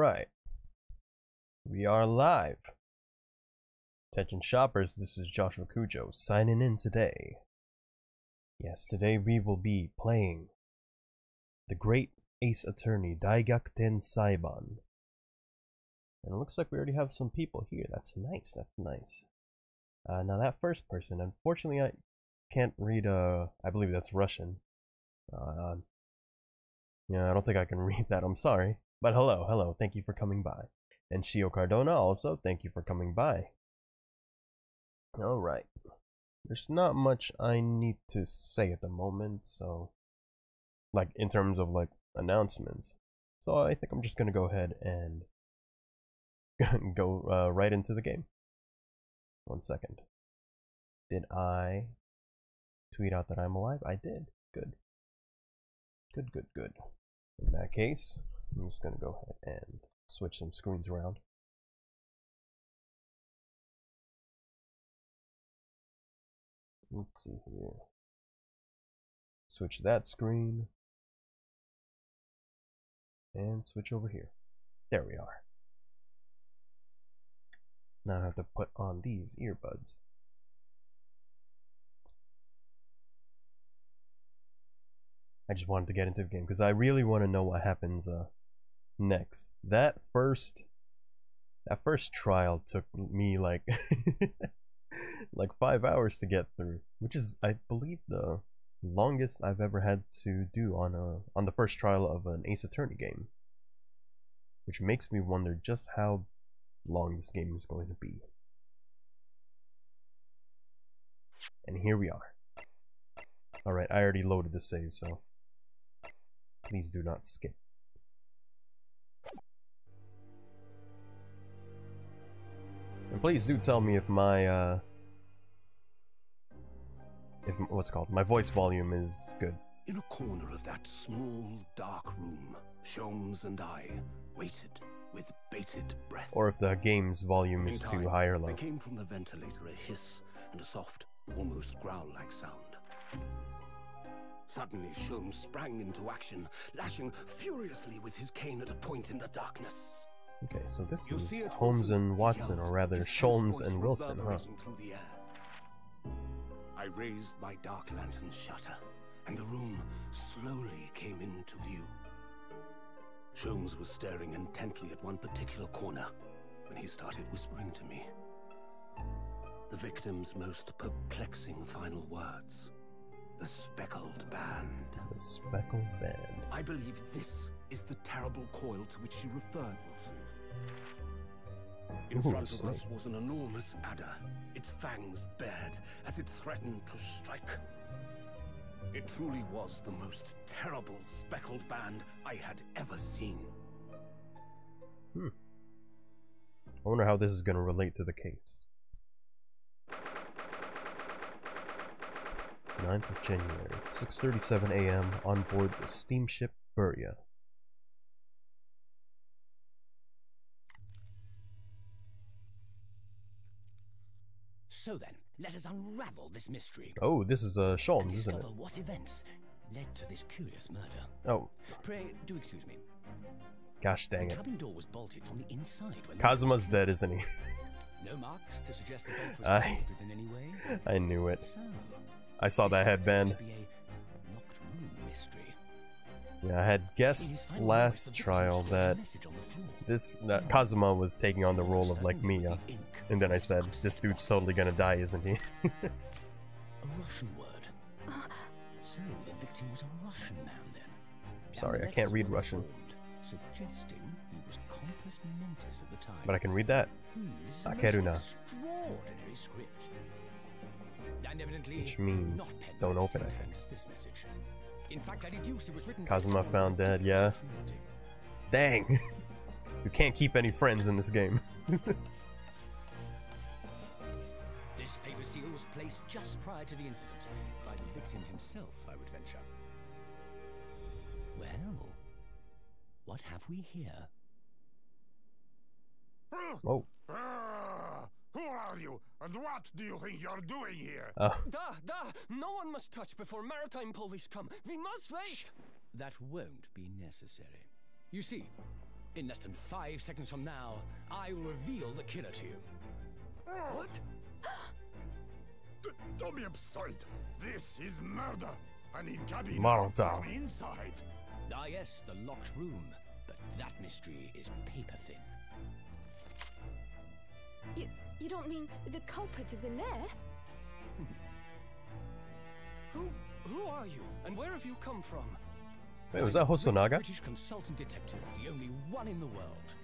Alright. We are live. Attention shoppers, this is Joshua Kujou signing in today. Yes, today we will be playing the Great Ace Attorney Gyakuten Saiban. And it looks like we already have some people here. That's nice, that's nice. Now that first person, unfortunately I can't read, I believe that's Russian. Yeah, I don't think I can read that, I'm sorry. But hello, thank you for coming by. And Shio Cardona also, thank you for coming by. Alright. There's not much I need to say at the moment, so... like, in terms of, like, announcements. So I think I'm just gonna go ahead and... go right into the game. 1 second. Did I tweet out that I'm alive? I did. Good. Good. In that case, I'm just gonna go ahead and switch some screens around. Let's see here. Switch that screen. And switch over here. There we are. Now I have to put on these earbuds. I just wanted to get into the game because I really want to know what happens next. That first trial took me like like 5 hours to get through, which is I believe the longest I've ever had to do on the first trial of an Ace Attorney game. Which makes me wonder just how long this game is going to be. And here we are. Alright, I already loaded the save, so please do not skip. And please do tell me if my my voice volume is good. In a corner of that small, dark room, Sholmes and I waited with bated breath. Or if the game's volume is too high or low. There came from the ventilator a hiss and a soft, almost growl-like sound. Suddenly, Sholmes sprang into action, lashing furiously with his cane at a point in the darkness. Okay, so this is Holmes and Watson, or rather Sholmes and Wilson, huh? I raised my dark lantern shutter, and the room slowly came into view. Sholmes was staring intently at one particular corner when he started whispering to me. The victim's most perplexing final words. The speckled band. The speckled band. I believe this is the terrible coil to which you referred, Wilson. In front of us was an enormous adder, its fangs bared as it threatened to strike. It truly was the most terrible speckled band I had ever seen. I wonder how this is going to relate to the case. 9th of January, 6:37 a.m. on board the steamship Buria. So then, let us unravel this mystery. Oh, this is Sholmes, isn't it? What events led to this curious murder? Oh. Pray, do excuse me. Gosh dang it. The cabin door was bolted from the inside when Kazuma's dead, isn't he? No marks to suggest the bolt was tampered with in any way. I knew it. So, I saw that headband. to be a locked room mystery. Yeah, I had guessed last trial that Kazuma was taking on the role of like Mia, and then I said, this dude's totally gonna die, isn't he? A Russian word. So the victim was a Russian man then. Sorry, I can't read Russian. Suggesting he was compos mentis at the time. But I can read that. Akeruna. Extraordinary script. And evidently Which means don't open it. This message. In fact, I deduce it was written Kazuma found dead, yeah. Dang! You can't keep any friends in this game. This paper seal was placed just prior to the incident by the victim himself, I would venture. Well, what have we here? Oh. Who are you, and what do you think you're doing here? No one must touch before maritime police come. We must wait. That won't be necessary. You see, In less than 5 seconds from now, I will reveal the killer to you. What? Don't be absurd. This is murder. I need cabin Murder. from inside. Ah yes, the locked room. But that mystery is paper thin. You don't mean the culprit is in there? Who are you? And where have you come from? Wait, was that Hosonaga? British consultant detective, the only one in the world.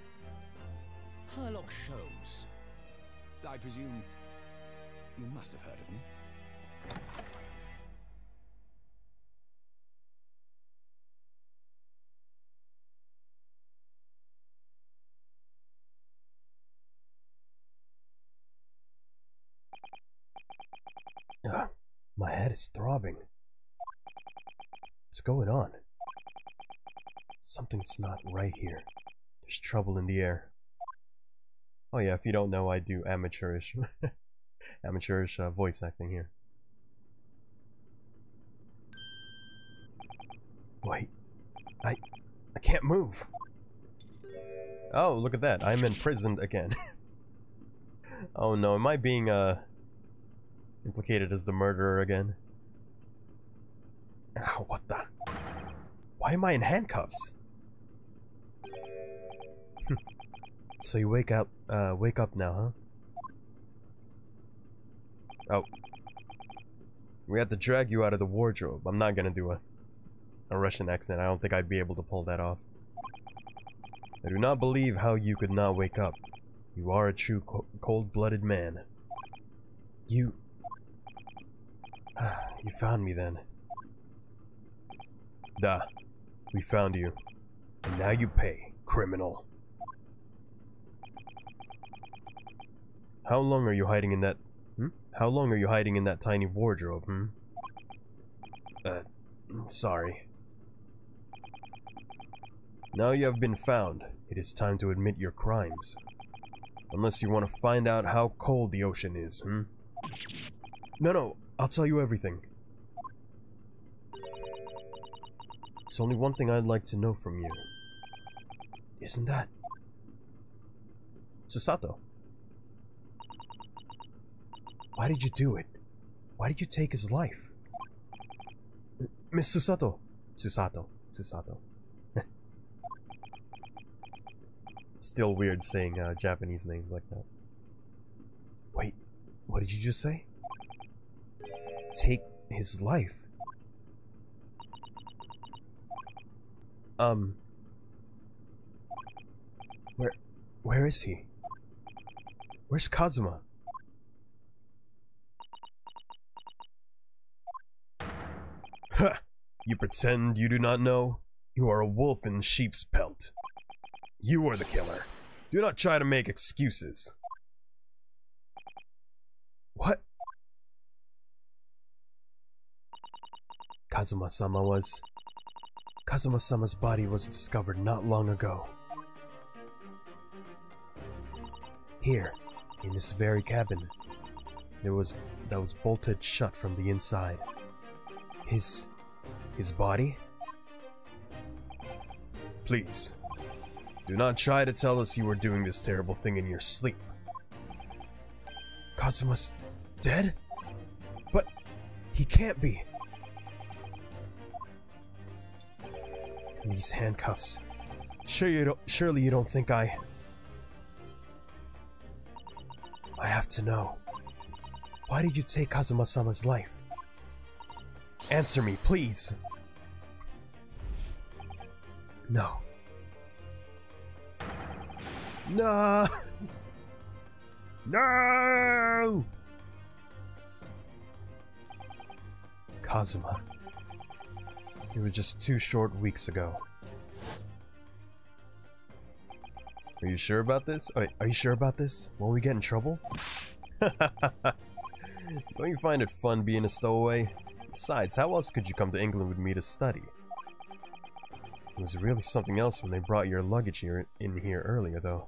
Herlock Sholmes. I presume you must have heard of me. My head is throbbing. What's going on? Something's not right here. There's trouble in the air. Oh yeah, if you don't know, I do amateurish voice acting here. Wait, I can't move. Oh, look at that! I'm imprisoned again. Oh no, am I being implicated as the murderer again? Ow, what the? Why am I in handcuffs? So you wake up now, huh? Oh. We have to drag you out of the wardrobe. I'm not gonna do a Russian accent. I don't think I'd be able to pull that off. I do not believe how you could not wake up. You are a true cold-blooded man. You found me then. Da. We found you. And now you pay, criminal. How long are you hiding in that... How long are you hiding in that tiny wardrobe, sorry. Now you have been found. It is time to admit your crimes. Unless you want to find out how cold the ocean is, No, I'll tell you everything. There's only one thing I'd like to know from you. Isn't that... Susato? Why did you do it? Why did you take his life? Miss Susato. Susato. Still weird saying Japanese names like that. Wait, what did you just say? Take his life? Where is he? Where's Kazuma? Ha! You pretend you do not know? You are a wolf in sheep's pelt. You are the killer. Do not try to make excuses. What? Kazuma-sama's body was discovered not long ago. Here, in this very cabin, that was bolted shut from the inside. His body? Please, do not try to tell us you were doing this terrible thing in your sleep. Kazuma's dead? But he can't be. These handcuffs. Surely you don't think I have to know. Why did you take Kazuma-sama's life? Answer me, please. No. No! No! Kazuma. It was just 2 short weeks ago. Are you sure about this? Wait, are you sure about this? Won't we get in trouble? Don't you find it fun being a stowaway? Besides, how else could you come to England with me to study? It was really something else when they brought your luggage in here earlier, though.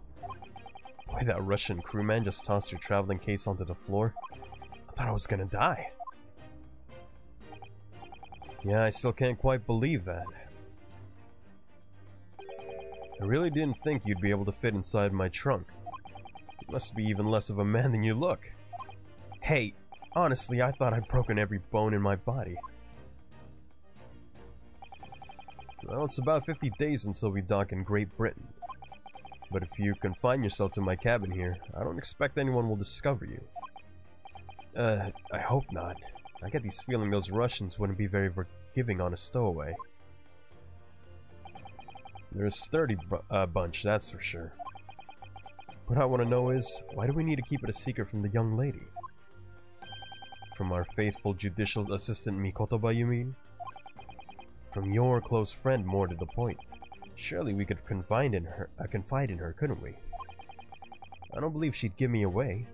The way that Russian crewman just tossed your traveling case onto the floor. I thought I was gonna die. Yeah, I still can't quite believe that. I really didn't think you'd be able to fit inside my trunk. You must be even less of a man than you look. Hey, honestly, I thought I'd broken every bone in my body. Well, it's about 50 days until we dock in Great Britain. But if you confine yourself to my cabin here, I don't expect anyone will discover you. I hope not. I get this feeling those Russians wouldn't be very forgiving on a stowaway. They're a sturdy bunch, that's for sure. What I want to know is, why do we need to keep it a secret from the young lady? From our faithful judicial assistant Mikotoba, you mean? From your close friend, more to the point. Surely we could confide in her, couldn't we? I don't believe she'd give me away.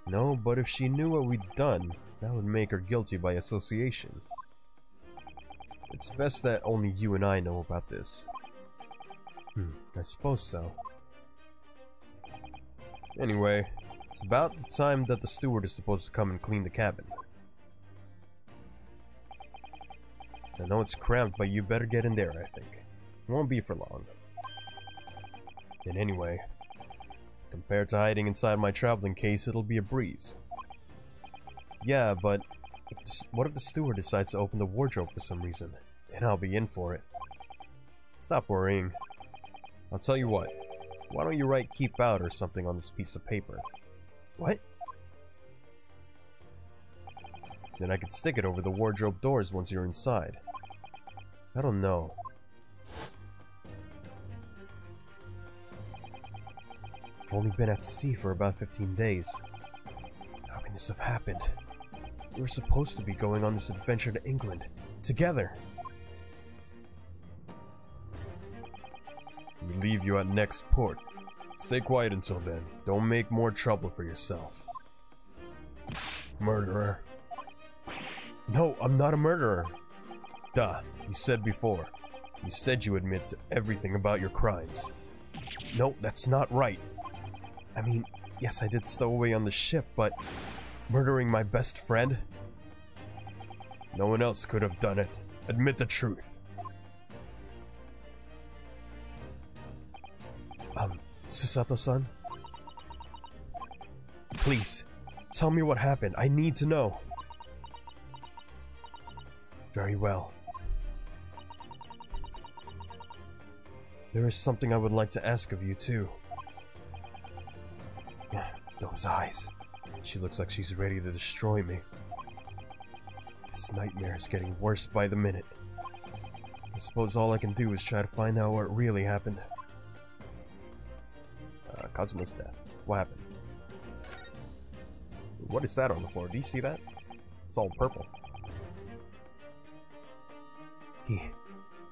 No, but if she knew what we'd done, that would make her guilty by association. It's best that only you and I know about this. I suppose so. Anyway, it's about the time that the steward is supposed to come and clean the cabin. I know it's cramped, but you better get in there, I think. It won't be for long. And anyway, compared to hiding inside my traveling case, it'll be a breeze. Yeah, but what if the steward decides to open the wardrobe for some reason? Then I'll be in for it. Stop worrying. I'll tell you what. Why don't you write "keep out" or something on this piece of paper? What? Then I could stick it over the wardrobe doors once you're inside. I don't know. I've only been at sea for about 15 days. How can this have happened? We were supposed to be going on this adventure to England. Together! We leave you at next port. Stay quiet until then. Don't make more trouble for yourself. Murderer. No, I'm not a murderer. Duh, you said before. You said you admit to everything about your crimes. No, that's not right. I mean, yes, I did stow away on the ship, but murdering my best friend? No one else could have done it. Admit the truth. Susato-san? Please, tell me what happened. I need to know. Very well. There is something I would like to ask of you, too. Those eyes. She looks like she's ready to destroy me. This nightmare is getting worse by the minute. I suppose all I can do is try to find out what really happened. Kazuma's death. What happened? What is that on the floor? Do you see that? It's all purple. He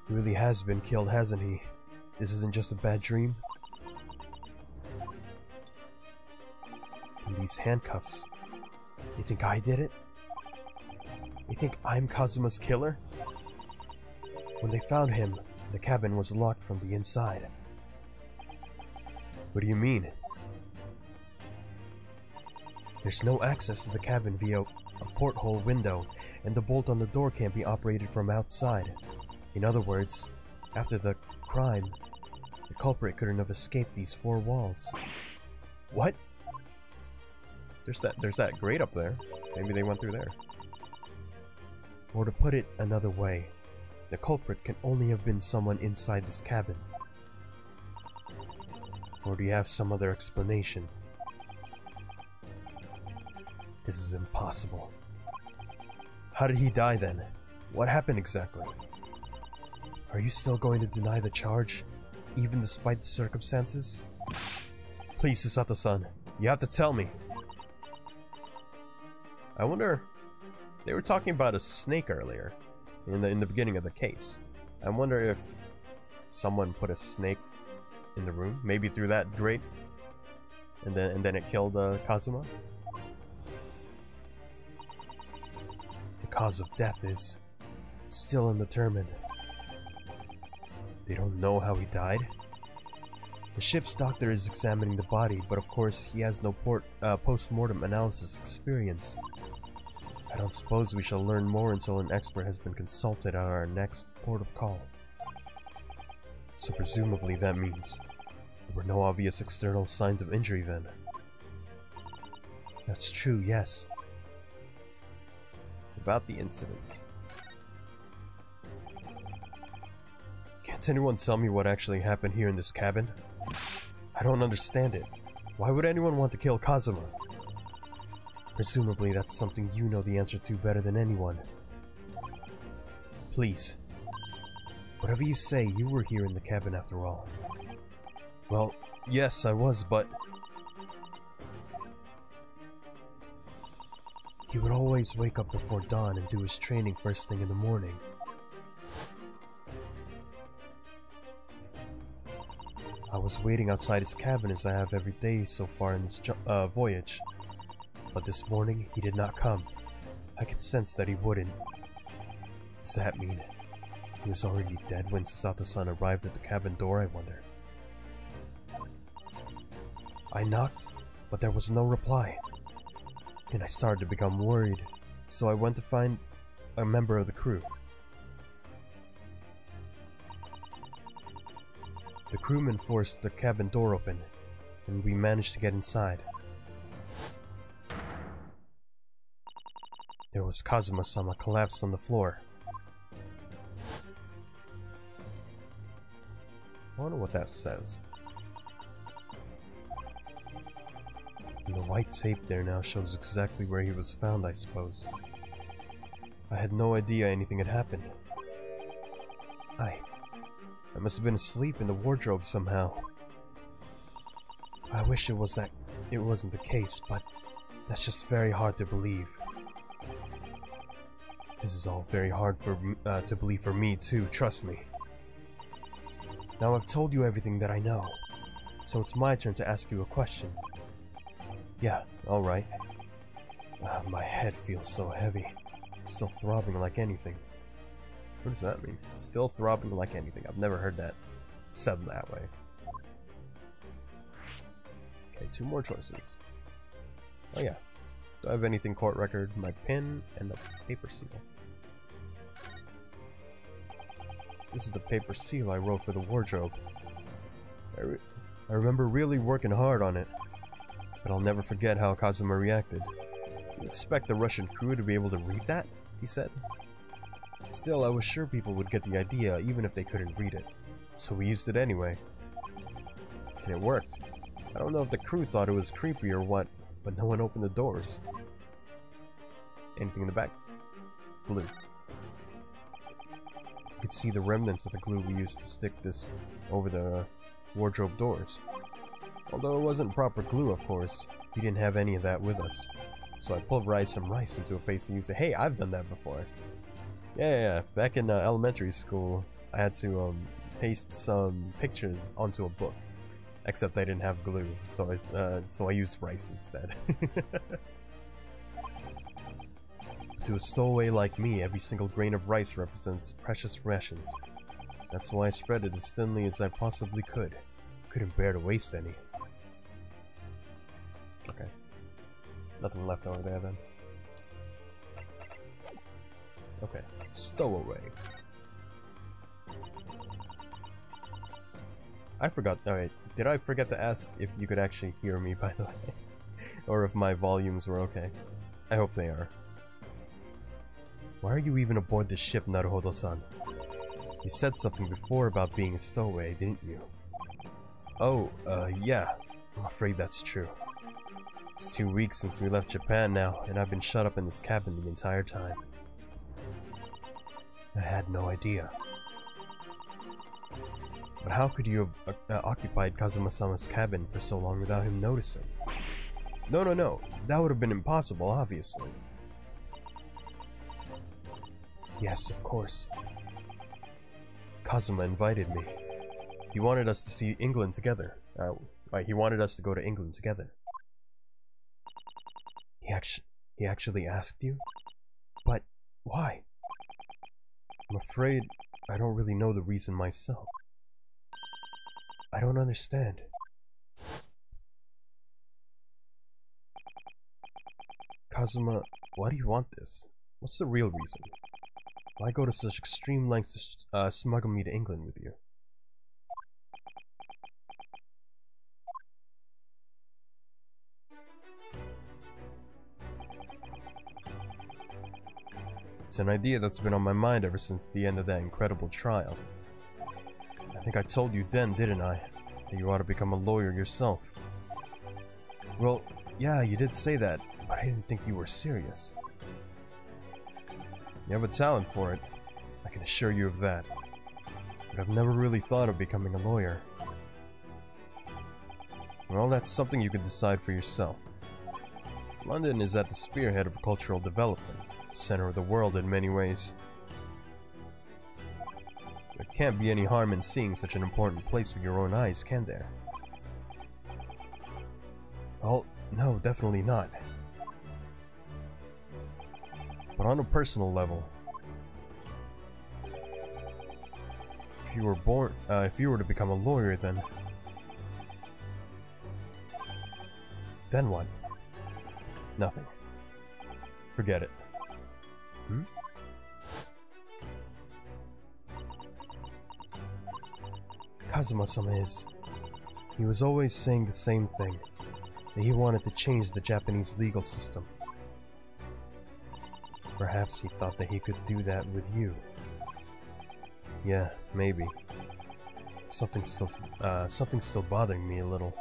really has been killed, hasn't he? This isn't just a bad dream? And these handcuffs. You think I did it? You think I'm Kazuma's killer? When they found him, the cabin was locked from the inside. What do you mean? There's no access to the cabin via a porthole window, and the bolt on the door can't be operated from outside. In other words, after the crime, the culprit couldn't have escaped these four walls. What? There's that grate up there. Maybe they went through there. Or to put it another way, the culprit can only have been someone inside this cabin. Or do you have some other explanation? This is impossible. How did he die then? What happened exactly? Are you still going to deny the charge, even despite the circumstances? Please, Susato-san, you have to tell me. I wonder... They were talking about a snake earlier, in the beginning of the case. I wonder if someone put a snake in the room, maybe through that grate, and then it killed Kazuma. The cause of death is still undetermined. They don't know how he died. The ship's doctor is examining the body, but of course he has no post-mortem analysis experience. I don't suppose we shall learn more until an expert has been consulted at our next port of call. So presumably that means there were no obvious external signs of injury then. That's true, yes. About the incident. Can't anyone tell me what actually happened here in this cabin? I don't understand it. Why would anyone want to kill Kazuma? Presumably that's something you know the answer to better than anyone. Please. Whatever you say, you were here in the cabin after all. Well, yes, I was, but... He would always wake up before dawn and do his training first thing in the morning. I was waiting outside his cabin as I have every day so far in this voyage. But this morning, he did not come. I could sense that he wouldn't. Does that mean he was already dead when Susato-san arrived at the cabin door, I wonder? I knocked, but there was no reply. And I started to become worried, so I went to find a member of the crew. The crewman forced the cabin door open, and we managed to get inside. There was Kazuma-sama collapsed on the floor. I wonder what that says. And the white tape there now shows exactly where he was found, I suppose. I had no idea anything had happened. I must have been asleep in the wardrobe somehow. I wish it wasn't the case, but that's just very hard to believe. This is all very hard to believe for me too, trust me. Now I've told you everything that I know, so it's my turn to ask you a question. Yeah, alright. My head feels so heavy. It's still throbbing like anything. What does that mean? Still throbbing like anything. I've never heard that said that way. Okay, 2 more choices. Oh yeah. Do I have anything court record? My pen and the paper seal. This is the paper seal I wrote for the wardrobe. I remember really working hard on it, but I'll never forget how Kazuma reacted. You expect the Russian crew to be able to read that? He said. Still, I was sure people would get the idea even if they couldn't read it, so we used it anyway. And it worked. I don't know if the crew thought it was creepy or what, but no one opened the doors. Anything in the back? Glue. You could see the remnants of the glue we used to stick this over the wardrobe doors. Although it wasn't proper glue, of course, we didn't have any of that with us. So I pulverized some rice into a paste and used it. Hey, I've done that before. Yeah. Back in elementary school, I had to paste some pictures onto a book. Except I didn't have glue, so I used rice instead. To a stowaway like me, every single grain of rice represents precious rations. That's why I spread it as thinly as I possibly could. Couldn't bear to waste any. Okay. Nothing left over there then. Okay. Stowaway. I forgot. Alright. Did I forget to ask if you could actually hear me, by the way? Or if my volumes were okay? I hope they are. Why are you even aboard this ship, Naruhodo-san? You said something before about being a stowaway, didn't you? Oh, yeah. I'm afraid that's true. It's 2 weeks since we left Japan now, and I've been shut up in this cabin the entire time. I had no idea. But how could you have occupied Kazuma-sama's cabin for so long without him noticing? No. That would have been impossible, obviously. Yes, of course. Kazuma invited me. He wanted us to see England together. He wanted us to go to England together. He actually asked you? But why? I'm afraid I don't really know the reason myself. I don't understand. Kazuma, why do you want this? What's the real reason? Why go to such extreme lengths to smuggle me to England with you? It's an idea that's been on my mind ever since the end of that incredible trial. I think I told you then, didn't I? That you ought to become a lawyer yourself. Well, yeah, you did say that, but I didn't think you were serious. You have a talent for it, I can assure you of that. But I've never really thought of becoming a lawyer. Well, that's something you can decide for yourself. London is at the spearhead of cultural development, the center of the world in many ways. There can't be any harm in seeing such an important place with your own eyes, can there? Well, no, definitely not. But on a personal level, if you were to become a lawyer, then what? Nothing. Forget it. Kazuma-sama he was always saying the same thing, that he wanted to change the Japanese legal system. Perhaps he thought that he could do that with you. Yeah, maybe. Something's still bothering me a little.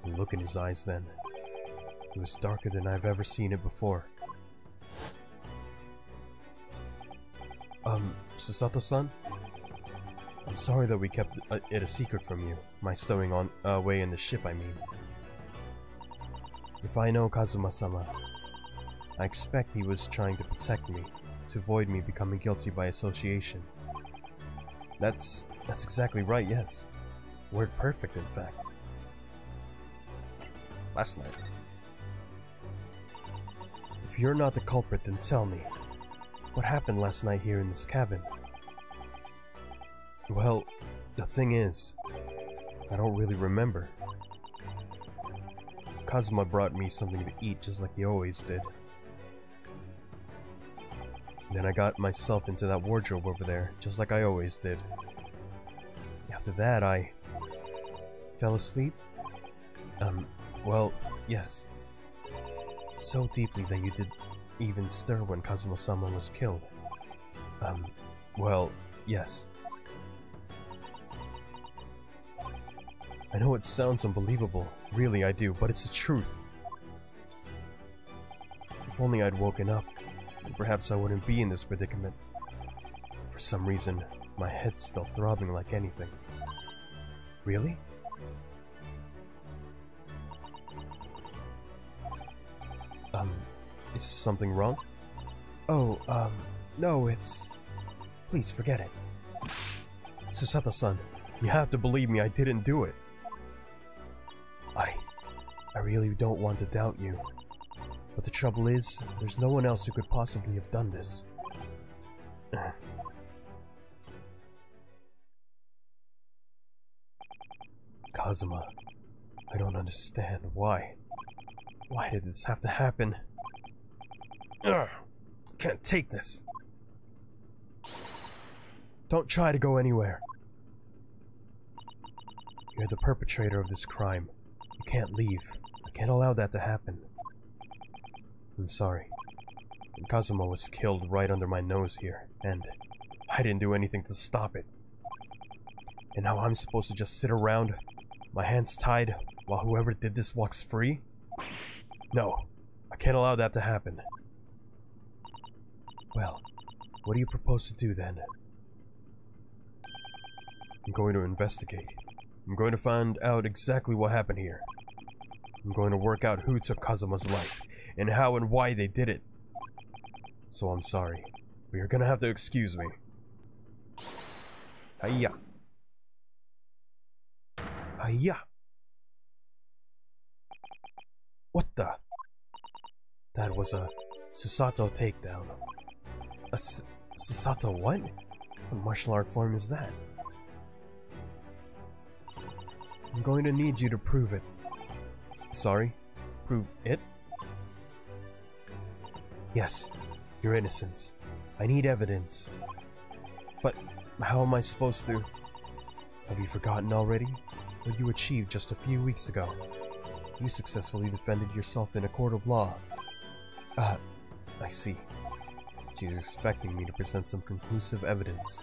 The look in his eyes then. It was darker than I've ever seen it before. Sasato-san? I'm sorry that we kept it a secret from you. My stowing away in the ship, I mean. If I know Kazuma-sama, I expect he was trying to protect me, to avoid me becoming guilty by association. That's exactly right, yes. Word perfect, in fact. Last night. If you're not the culprit, then tell me. What happened last night here in this cabin? Well, the thing is, I don't really remember. Kazuma brought me something to eat just like he always did. Then I got myself into that wardrobe over there, just like I always did. After that, I fell asleep? Well, yes. So deeply that you didn't even stir when Kazuma-sama was killed. Well, yes. I know it sounds unbelievable, really I do, but it's the truth. If only I'd woken up, then perhaps I wouldn't be in this predicament. For some reason, my head's still throbbing like anything. Really? Is something wrong? Oh, no, it's... Please, forget it. Susato-san, you have to believe me, I didn't do it. I really don't want to doubt you. But the trouble is, there's no one else who could possibly have done this. Kazuma, I don't understand. Why? Why did this have to happen? Ugh, can't take this. Don't try to go anywhere. You're the perpetrator of this crime. You can't leave. I can't allow that to happen. I'm sorry. And Kazuma was killed right under my nose here, and I didn't do anything to stop it. And now I'm supposed to just sit around, my hands tied, while whoever did this walks free? No, I can't allow that to happen. Well, what do you propose to do then? I'm going to investigate. I'm going to find out exactly what happened here. I'm going to work out who took Kazuma's life, and how and why they did it. So I'm sorry, but you're gonna have to excuse me. Hiya. Hiya. What the? That was a Susato takedown. A Susato what? What martial art form is that? I'm going to need you to prove it. Sorry? Prove it? Yes, your innocence. I need evidence. But how am I supposed to? Have you forgotten already? What you achieved just a few weeks ago? You successfully defended yourself in a court of law. I see. She's expecting me to present some conclusive evidence.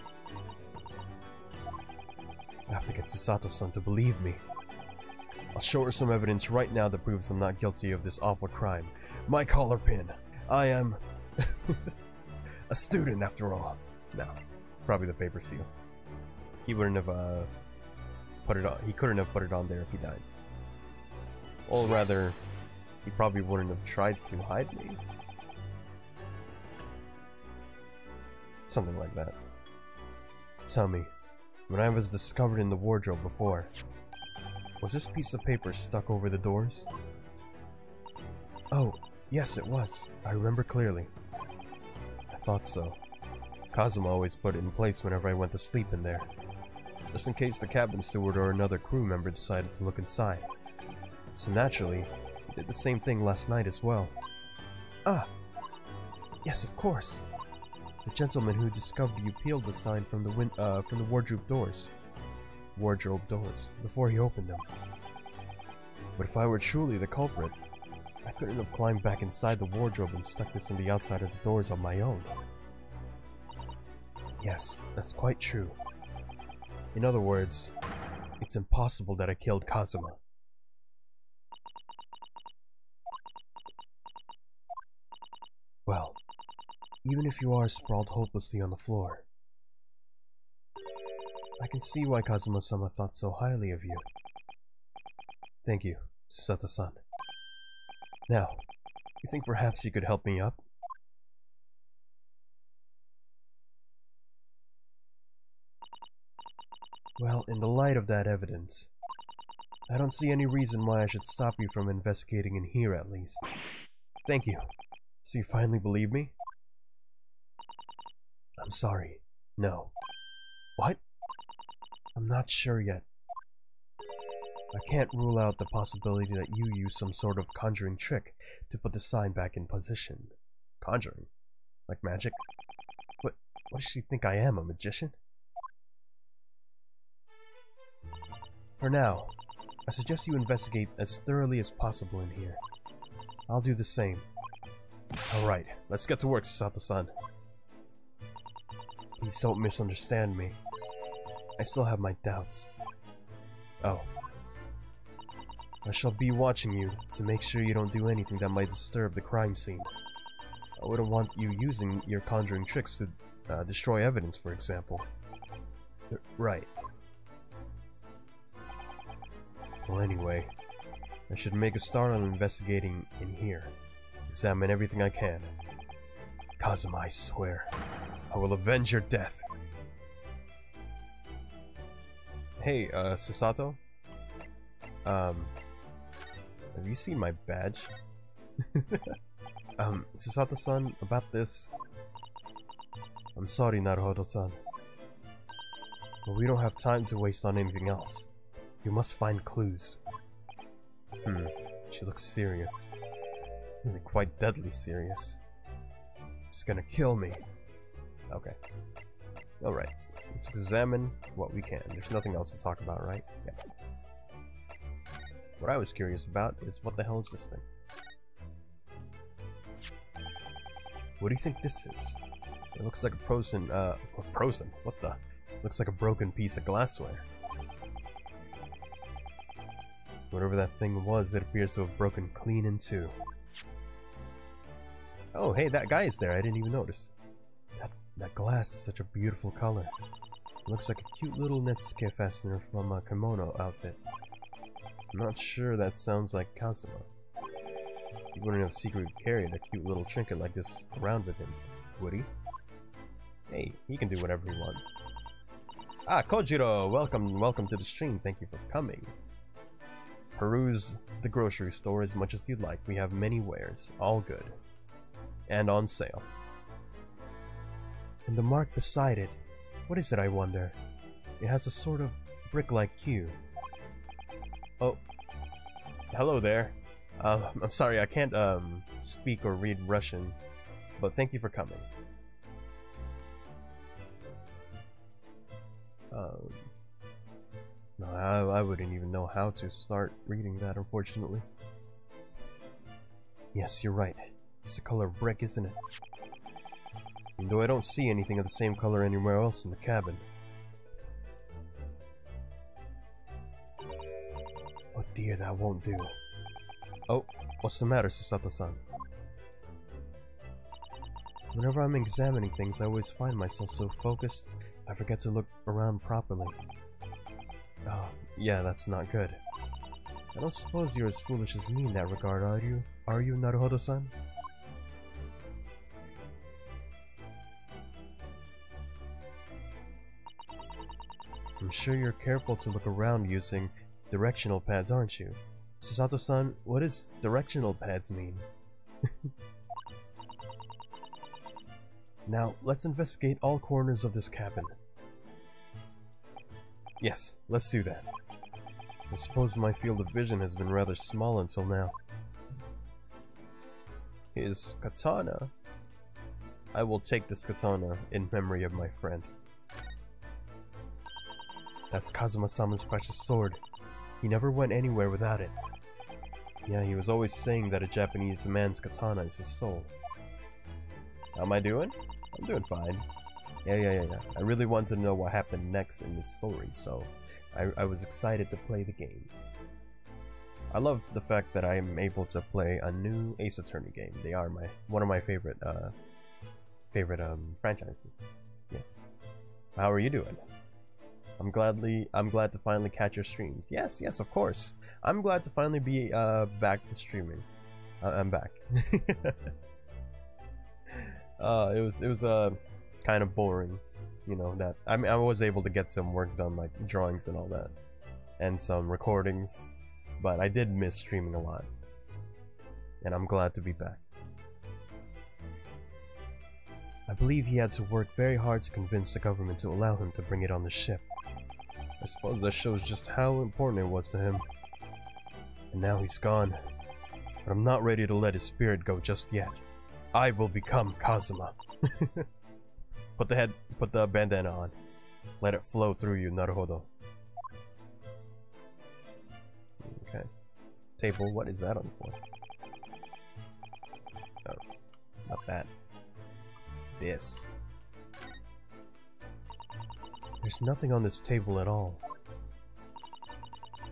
I have to get Susato-san to believe me. I'll show her some evidence right now that proves I'm not guilty of this awful crime. My collar pin. I am a student after all. No, probably the paper seal. He wouldn't have put it on. He couldn't have put it on there if he died. Or rather, he probably wouldn't have tried to hide me. Something like that. Tell me, when I was discovered in the wardrobe before, was this piece of paper stuck over the doors? Oh, yes it was. I remember clearly. I thought so. Kazuma always put it in place whenever I went to sleep in there, just in case the cabin steward or another crew member decided to look inside. So naturally, he did the same thing last night as well. Ah! Yes, of course! The gentleman who discovered you peeled the sign from the wardrobe doors. Before he opened them. But if I were truly the culprit, I couldn't have climbed back inside the wardrobe and stuck this on the outside of the doors on my own. Yes, that's quite true. In other words, it's impossible that I killed Kazuma. Well, even if you are sprawled hopelessly on the floor, I can see why Kazuma-sama thought so highly of you. Thank you, Susato-san. Now, you think perhaps you could help me up? Well, in the light of that evidence, I don't see any reason why I should stop you from investigating in here at least. Thank you. So you finally believe me? I'm sorry. No. What? I'm not sure yet. I can't rule out the possibility that you use some sort of conjuring trick to put the sign back in position. Conjuring? Like magic? What does she think I am, a magician? For now, I suggest you investigate as thoroughly as possible in here. I'll do the same. Alright, let's get to work, Susato-san. Please don't misunderstand me. I still have my doubts. Oh. I shall be watching you to make sure you don't do anything that might disturb the crime scene. I wouldn't want you using your conjuring tricks to destroy evidence, for example. Right. Well, anyway, I should make a start on investigating in here. Examine everything I can. Kazuma, I swear, I will avenge your death. Hey, Susato? Have you seen my badge? Susato-san, about this... I'm sorry, Naruhodo-san. But we don't have time to waste on anything else. You must find clues. She looks serious. Really quite deadly serious. She's gonna kill me. Okay. Alright. Let's examine what we can. There's nothing else to talk about, right? Yeah. What I was curious about is what the hell is this thing? What do you think this is? It looks like a what the? Looks like a broken piece of glassware. Whatever that thing was, it appears to have broken clean in two. Oh, hey, that guy is there. I didn't even notice. That glass is such a beautiful color. It looks like a cute little Netsuke fastener from a kimono outfit. I'm not sure that sounds like Kazuma. He wouldn't have secretly carried a cute little trinket like this around with him, would he? Hey, he can do whatever he wants. Ah, Kojiro! Welcome to the stream. Thank you for coming. Peruse the grocery store as much as you'd like. We have many wares, all good. And on sale. And the mark beside it, what is it, I wonder? It has a sort of brick-like hue. Oh, hello there. I'm sorry, I can't speak or read Russian, but thank you for coming. No, I wouldn't even know how to start reading that, unfortunately. Yes, you're right. It's the color of brick, isn't it? And though I don't see anything of the same color anywhere else in the cabin. Oh dear, that won't do. Oh, what's the matter, Sasato-san? Whenever I'm examining things, I always find myself so focused, I forget to look around properly. Oh, yeah, that's not good. I don't suppose you're as foolish as me in that regard, are you? Are you, Naruhodo-san? I'm sure you're careful to look around using directional pads, aren't you? Sasato-san, what does directional pads mean? Now, let's investigate all corners of this cabin. Yes, let's do that. I suppose my field of vision has been rather small until now. His katana? I will take this katana in memory of my friend. That's Kazuma-sama's precious sword. He never went anywhere without it. Yeah, he was always saying that a Japanese man's katana is his soul. How am I doing? I'm doing fine. Yeah. I really wanted to know what happened next in this story, so I was excited to play the game. I love the fact that I am able to play a new Ace Attorney game. They are one of my favorite franchises. Yes. How are you doing? I'm glad to finally catch your streams. Yes, of course. I'm glad to finally be back to streaming. I'm back. It was kind of boring, you know, that I mean, I was able to get some work done, like drawings and all that, and some recordings, but I did miss streaming a lot, and I'm glad to be back. I believe he had to work very hard to convince the government to allow him to bring it on the ship. I suppose that shows just how important it was to him. And now he's gone, but I'm not ready to let his spirit go just yet. I will become Kazuma. Put the bandana on. Let it flow through you, Naruhodo. Okay. Table, what is that on for? Oh, not that. This. There's nothing on this table at all.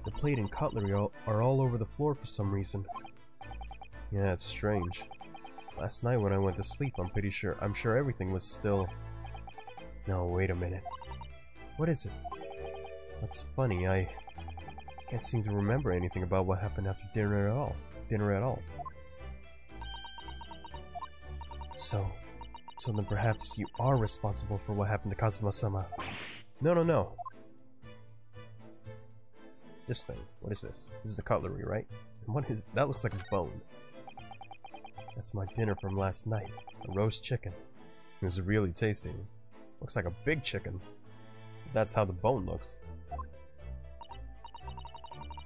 The plate and cutlery are all over the floor for some reason. Yeah, it's strange. Last night when I went to sleep, I'm sure everything was still... No, wait a minute. What is it? That's funny, I can't seem to remember anything about what happened after dinner at all. So then perhaps you are responsible for what happened to Kazuma-sama. No. This thing, what is this? This is the cutlery, right? And what is... that looks like a bone. That's my dinner from last night. A roast chicken. It was really tasty. Looks like a big chicken. That's how the bone looks.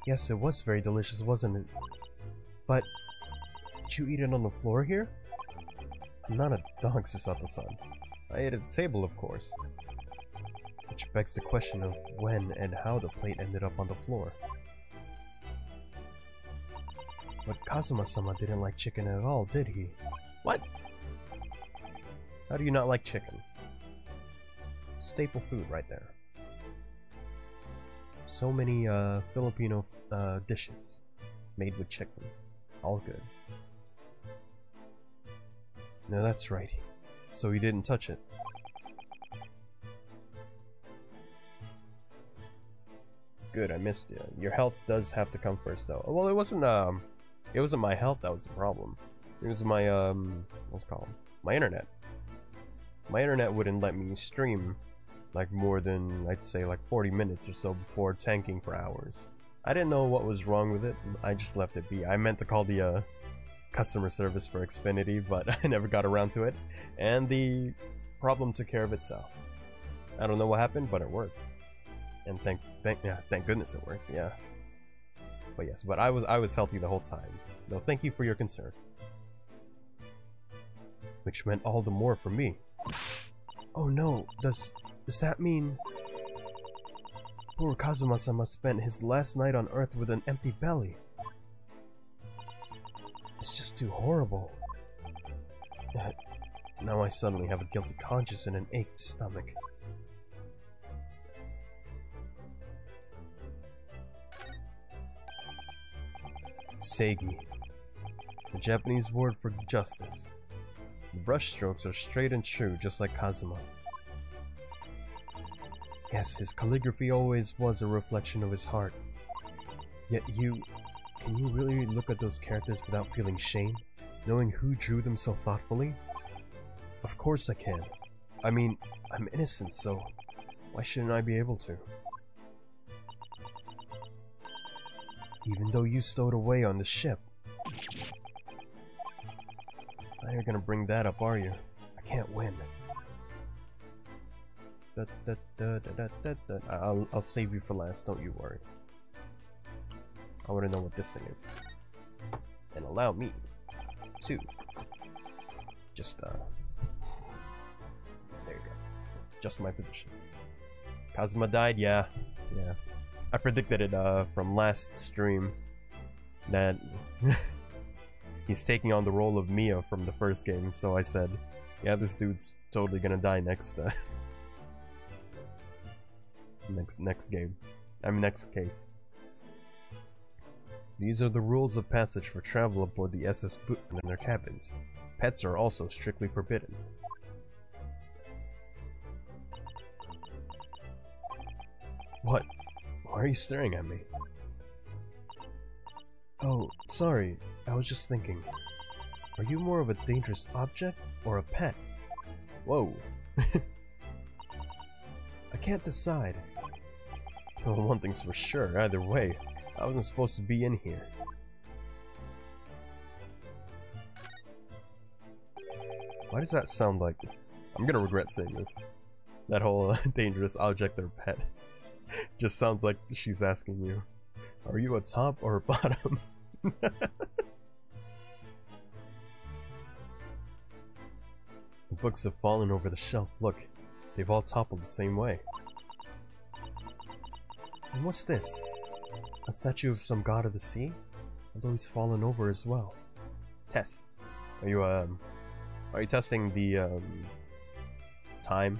Yes, it was very delicious, wasn't it? But... did you eat it on the floor here? I'm not a dog, Sasato-san. I ate at the table, of course. Which begs the question of when and how the plate ended up on the floor. But Kazuma-sama didn't like chicken at all, did he? What? How do you not like chicken? Staple food right there. So many Filipino dishes made with chicken. All good. No, that's right. So he didn't touch it. Good, I missed it. Your health does have to come first, though. Well, it wasn't my health that was the problem. It was my what's it called? My internet. My internet wouldn't let me stream like more than, I'd say, like 40 minutes or so before tanking for hours. I didn't know what was wrong with it. I just left it be. I meant to call the customer service for Xfinity, but I never got around to it, and the problem took care of itself. I don't know what happened, but it worked, and thank goodness it worked. Yeah, but yes, but I was healthy the whole time. No, thank you for your concern, which meant all the more for me. Oh no, does that mean poor Kazuma-sama spent his last night on Earth with an empty belly? It's just too horrible. Now I suddenly have a guilty conscience and an ached stomach. Seigi, the Japanese word for justice. The brushstrokes are straight and true, just like Kazuma. Yes, his calligraphy always was a reflection of his heart. Yet can you really look at those characters without feeling shame, knowing who drew them so thoughtfully? Of course I can. I mean, I'm innocent, so why shouldn't I be able to? Even though you stowed away on the ship. Now you're gonna bring that up, are you? I can't win. I'll save you for last, don't you worry. I wanna know what this thing is. And allow me to just, there you go. Just my position. Kazuma died? Yeah. I predicted it from last stream that he's taking on the role of Mia from the first game, so I said, yeah, this dude's totally gonna die next next game. I mean next case. These are the rules of passage for travel aboard the SS Button in their cabins. Pets are also strictly forbidden. What? Why are you staring at me? Oh, sorry. I was just thinking. Are you more of a dangerous object or a pet? Whoa. I can't decide. Well, one thing's for sure, either way, I wasn't supposed to be in here. Why does that sound like... I'm gonna regret saying this. That whole dangerous object or pet. Just sounds like she's asking you, are you a top or a bottom? The books have fallen over the shelf. Look, they've all toppled the same way. And what's this? A statue of some god of the sea? Although he's fallen over as well. Test. Are you testing the time?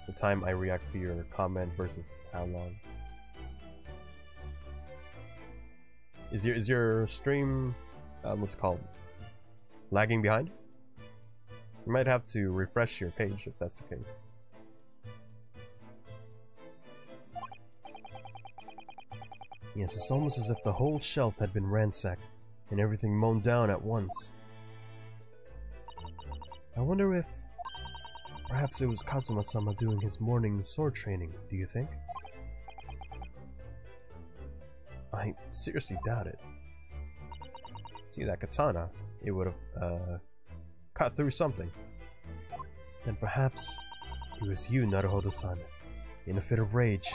The time I react to your comment versus how long. Is your stream what's it called? Lagging behind? You might have to refresh your page if that's the case. Yes, it's almost as if the whole shelf had been ransacked and everything mown down at once. I wonder if perhaps it was Kazuma-sama doing his morning sword training, do you think? I seriously doubt it. See that katana? It would have cut through something. Then perhaps it was you, Naruhodo-san, in a fit of rage.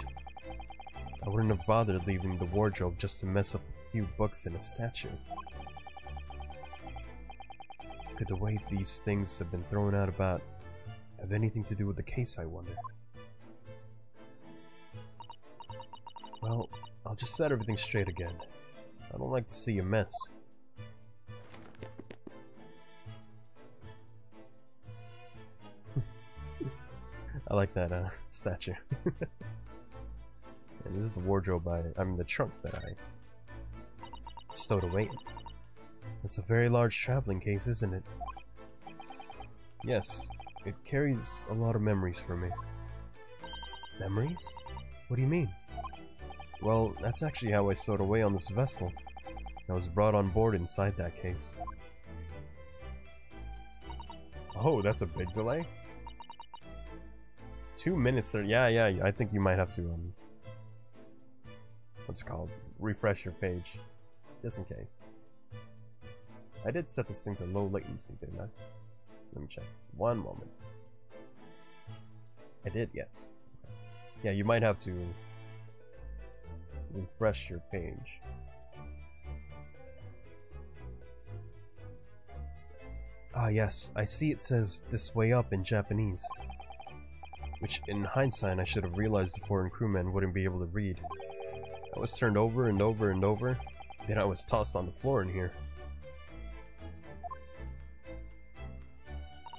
I wouldn't have bothered leaving the wardrobe just to mess up a few books and a statue. Could the way these things have been thrown out about have anything to do with the case, I wonder? Well, I'll just set everything straight again. I don't like to see a mess. I like that statue. And this is the wardrobe I mean the trunk that I stowed away in. It's a very large traveling case, isn't it? Yes, it carries a lot of memories for me. Memories? What do you mean? Well, that's actually how I stowed away on this vessel. I was brought on board inside that case. Oh, that's a big delay? 2 minutes there. Yeah, I think you might have to, what's it called? Refresh your page. Just in case. I did set this thing to low latency, didn't I? Let me check. One moment. I did, yes. Okay. Yeah, you might have to refresh your page. Ah yes, I see it says "this way up" in Japanese. Which, in hindsight, I should have realized the foreign crewmen wouldn't be able to read. I was turned over and over and over, Then I was tossed on the floor in here.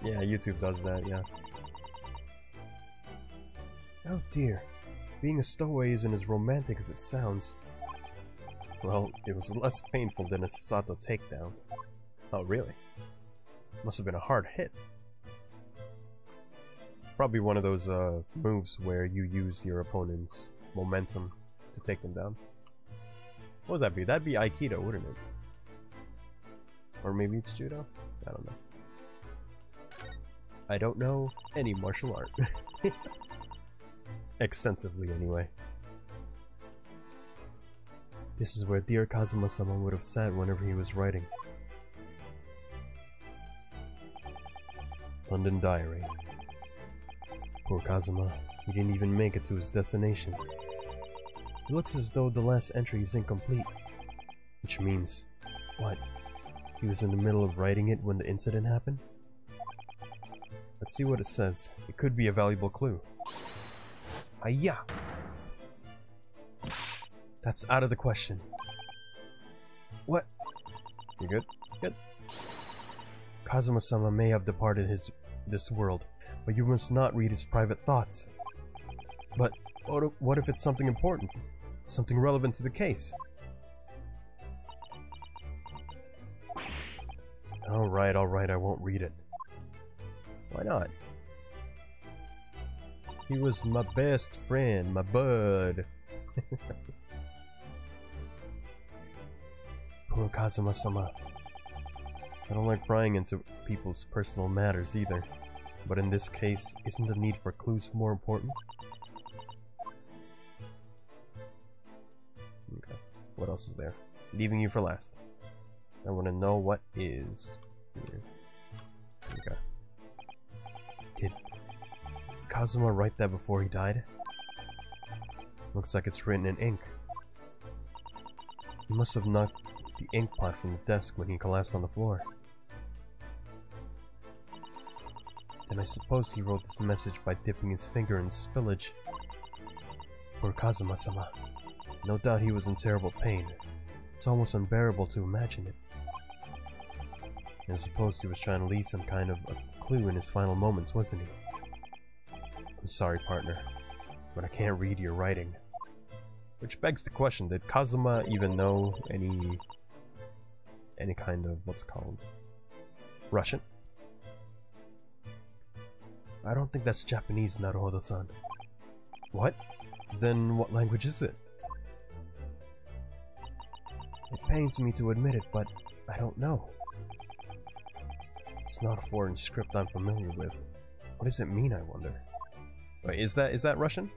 Yeah, YouTube does that, yeah. Oh dear. Being a stowaway isn't as romantic as it sounds. Well, it was less painful than a Sato takedown. Oh, really? Must have been a hard hit. Probably one of those moves where you use your opponent's momentum to take them down. What would that be? That'd be Aikido, wouldn't it? Or maybe it's Judo? I don't know. I don't know any martial art. Extensively, anyway. This is where dear Kazuma-sama would have sat whenever he was writing. London Diary. Poor Kazuma, he didn't even make it to his destination. It looks as though the last entry is incomplete. Which means... what? He was in the middle of writing it when the incident happened? Let's see what it says. It could be a valuable clue. Ayya! That's out of the question. What? You good? Good. Kazuma-sama may have departed this world, but you must not read his private thoughts. But what if it's something important? Something relevant to the case? Alright, I won't read it. Why not? He was my best friend, my bud. Poor Kazuma-sama. I don't like prying into people's personal matters either. But in this case, isn't the need for clues more important? Okay, what else is there? Leaving you for last. I want to know what is here. Okay. Did Kazuma write that before he died? Looks like it's written in ink. He must have knocked the ink pot from the desk when he collapsed on the floor. Then I suppose he wrote this message by dipping his finger in spillage. Poor Kazuma-sama. No doubt he was in terrible pain. It's almost unbearable to imagine it. And I suppose he was trying to leave some kind of a clue in his final moments, wasn't he? I'm sorry, partner, but I can't read your writing. Which begs the question, did Kazuma even know any kind of, what's called, Russian? I don't think that's Japanese, Naruhodo-san. What? Then what language is it? It pains me to admit it, but I don't know. It's not a foreign script I'm familiar with. What does it mean, I wonder? Wait, is that Russian?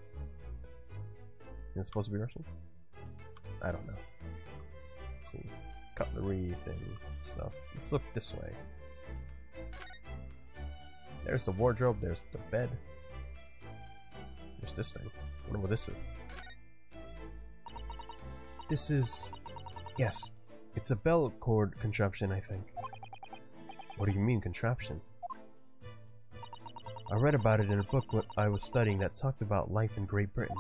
Is it supposed to be Russian? I don't know. Let's see. Cutlery thing, stuff. Let's look this way. There's the wardrobe, there's the bed. There's this thing. I wonder what this is. This is... yes. It's a bell cord contraption, I think. What do you mean, contraption? I read about it in a book I was studying that talked about life in Great Britain.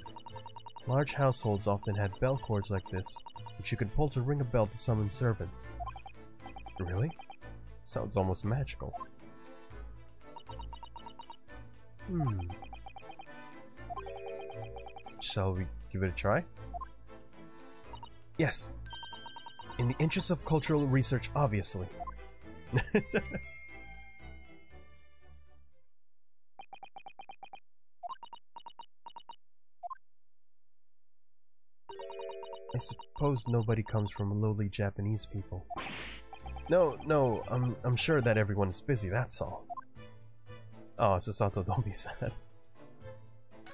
Large households often had bell cords like this, which you could pull to ring a bell to summon servants. Really? Sounds almost magical. Shall we give it a try? Yes! In the interest of cultural research, obviously. I suppose nobody comes from lowly Japanese people. No, I'm sure that everyone is busy, that's all. Oh, Sasato, don't be sad.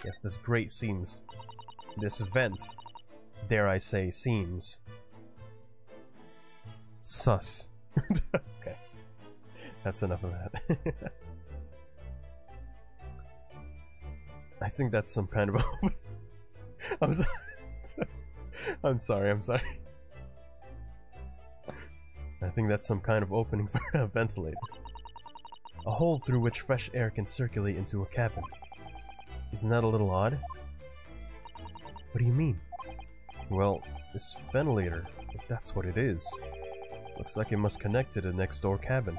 Yes, this event, dare I say, seems sus. Okay, that's enough of that. I think that's some kind of... I'm sorry. I think that's some kind of opening for a ventilator. A hole through which fresh air can circulate into a cabin. Isn't that a little odd? What do you mean? Well, This ventilator, if that's what it is. Looks like it must connect to the next door cabin.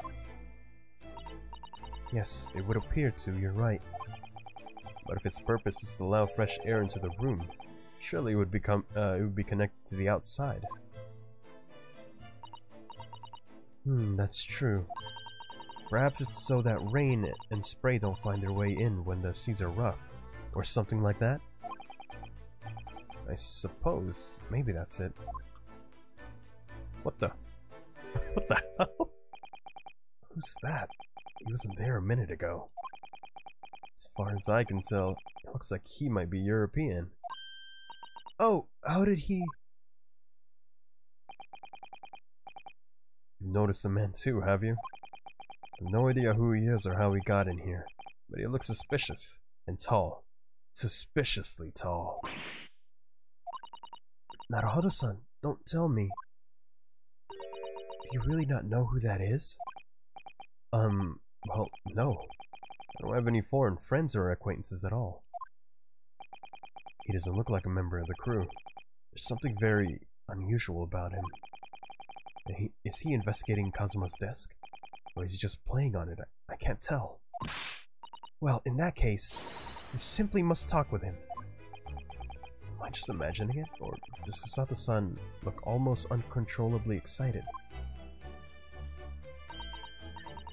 Yes, it would appear to, you're right. But if its purpose is to allow fresh air into the room, surely it would be connected to the outside. That's true. Perhaps it's so that rain and spray don't find their way in when the seas are rough, or something like that? I suppose, maybe that's it. What the? What the hell? Who's that? He wasn't there a minute ago. As far as I can tell, it looks like he might be European. Oh, how did he... You noticed the man too, have you? I have no idea who he is or how he got in here, but he looks suspicious and tall. Suspiciously tall. Naruhodo-san, don't tell me. Do you really not know who that is? Well, no. I don't have any foreign friends or acquaintances at all. He doesn't look like a member of the crew. There's something very unusual about him. Is he investigating Kazuma's desk? Or is he just playing on it? I can't tell. Well, in that case, you simply must talk with him. Am I just imagining it? Or does Sato-san look almost uncontrollably excited?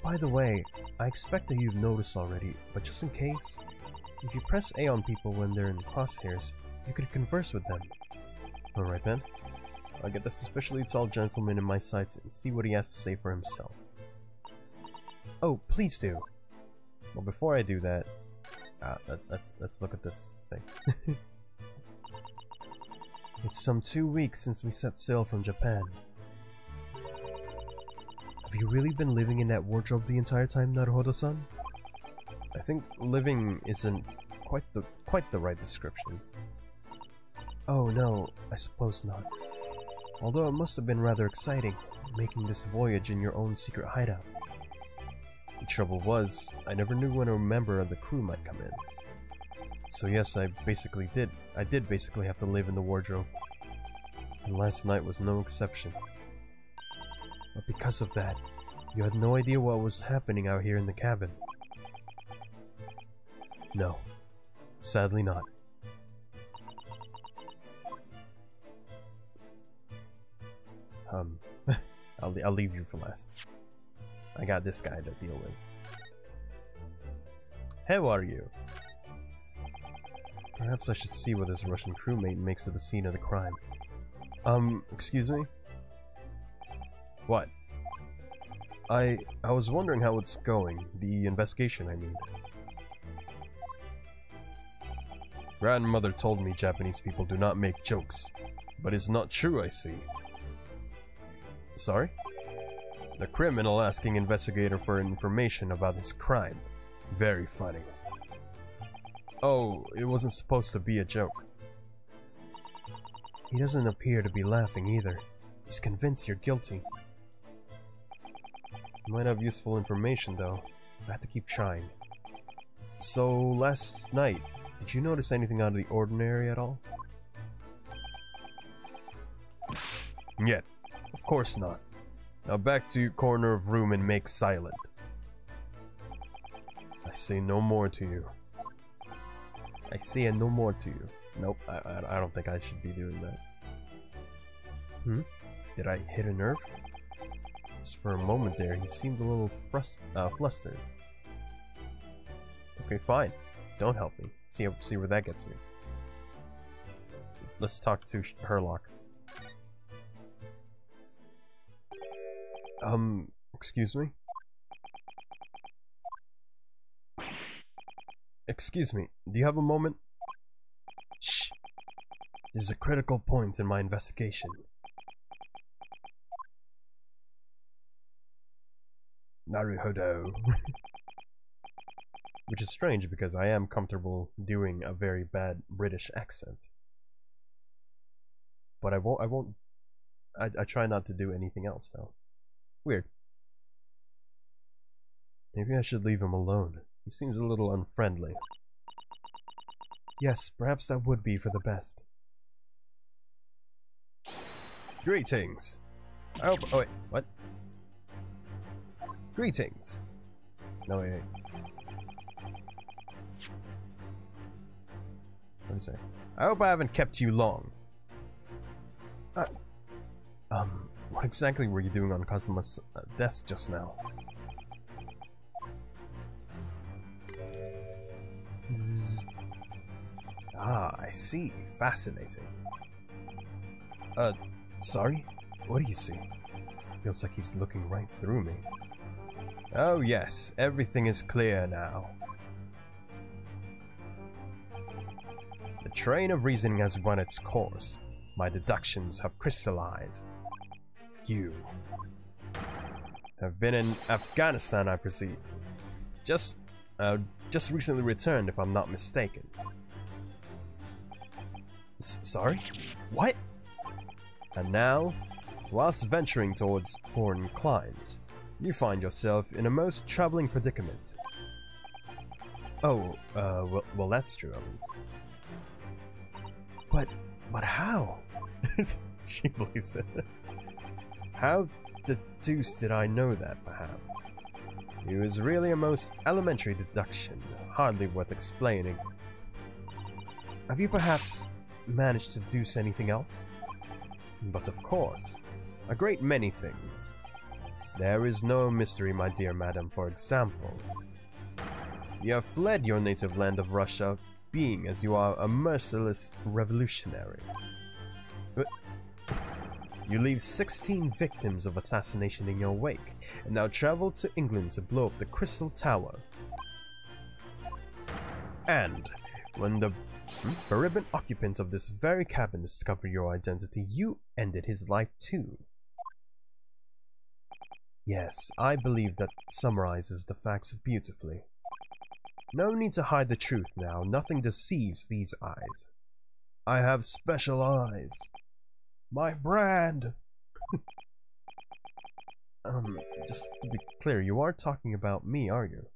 By the way, I expect that you've noticed already, but just in case, if you press A on people when they're in crosshairs, you could converse with them. Alright then. I'll get the suspiciously tall gentleman in my sights and see what he has to say for himself. Oh, please do! Well, before I do that, let's look at this thing. It's some 2 weeks since we set sail from Japan. Have you really been living in that wardrobe the entire time, Naruhodo-san? I think living isn't quite the right description. Oh no, I suppose not. Although it must have been rather exciting, making this voyage in your own secret hideout. The trouble was, I never knew when a member of the crew might come in. So yes, I did basically have to live in the wardrobe. And last night was no exception. But because of that, you had no idea what was happening out here in the cabin. No, sadly not. I'll leave you for last. I got this guy to deal with. How are you? Perhaps I should see what this Russian crewmate makes of the scene of the crime. Excuse me? What? I was wondering how it's going. The investigation, I mean. Grandmother told me Japanese people do not make jokes. But it's not true, I see. Sorry? The criminal asking investigator for information about his crime. Very funny. Oh, it wasn't supposed to be a joke. He doesn't appear to be laughing either. He's convinced you're guilty. You might have useful information though. I have to keep trying. So, last night, did you notice anything out of the ordinary at all? Yet. Of course not. Now back to your corner of room and make silent. I say no more to you. I say no more to you. Nope, I don't think I should be doing that. Did I hit a nerve? Just for a moment there, he seemed a little flustered. Okay, fine. Don't help me. See where that gets you. Let's talk to Herlock. Excuse me? Excuse me, do you have a moment? Shh! This is a critical point in my investigation. Naruhodo. Which is strange because I am comfortable doing a very bad British accent. But I try not to do anything else though. Weird. Maybe I should leave him alone. He seems a little unfriendly. Yes, perhaps that would be for the best. Greetings. I hope. Oh wait, what? Greetings. No wait. What is it? I hope I haven't kept you long. What exactly were you doing on Kazuma's desk just now? Zzz. Ah, I see. Fascinating. Sorry? What do you see? Feels like he's looking right through me. Oh yes, everything is clear now. The train of reasoning has run its course. My deductions have crystallized. You have been in Afghanistan, I perceive. Just recently returned, if I'm not mistaken. Sorry? What? And now, whilst venturing towards foreign climes, you find yourself in a most troubling predicament. Oh, well that's true, at least. But how? She believes it. How the deuce did I know that, perhaps? It was really a most elementary deduction, hardly worth explaining. Have you perhaps managed to deduce anything else? But of course, a great many things. There is no mystery, my dear madam, for example. You have fled your native land of Russia, being as you are a merciless revolutionary. But you leave 16 victims of assassination in your wake, and now travel to England to blow up the Crystal Tower. And when the bereaved occupants of this very cabin discovered your identity, you ended his life too. Yes, I believe that summarizes the facts beautifully. No need to hide the truth now, nothing deceives these eyes. I have special eyes. My brand! Just to be clear, you are talking about me, are you?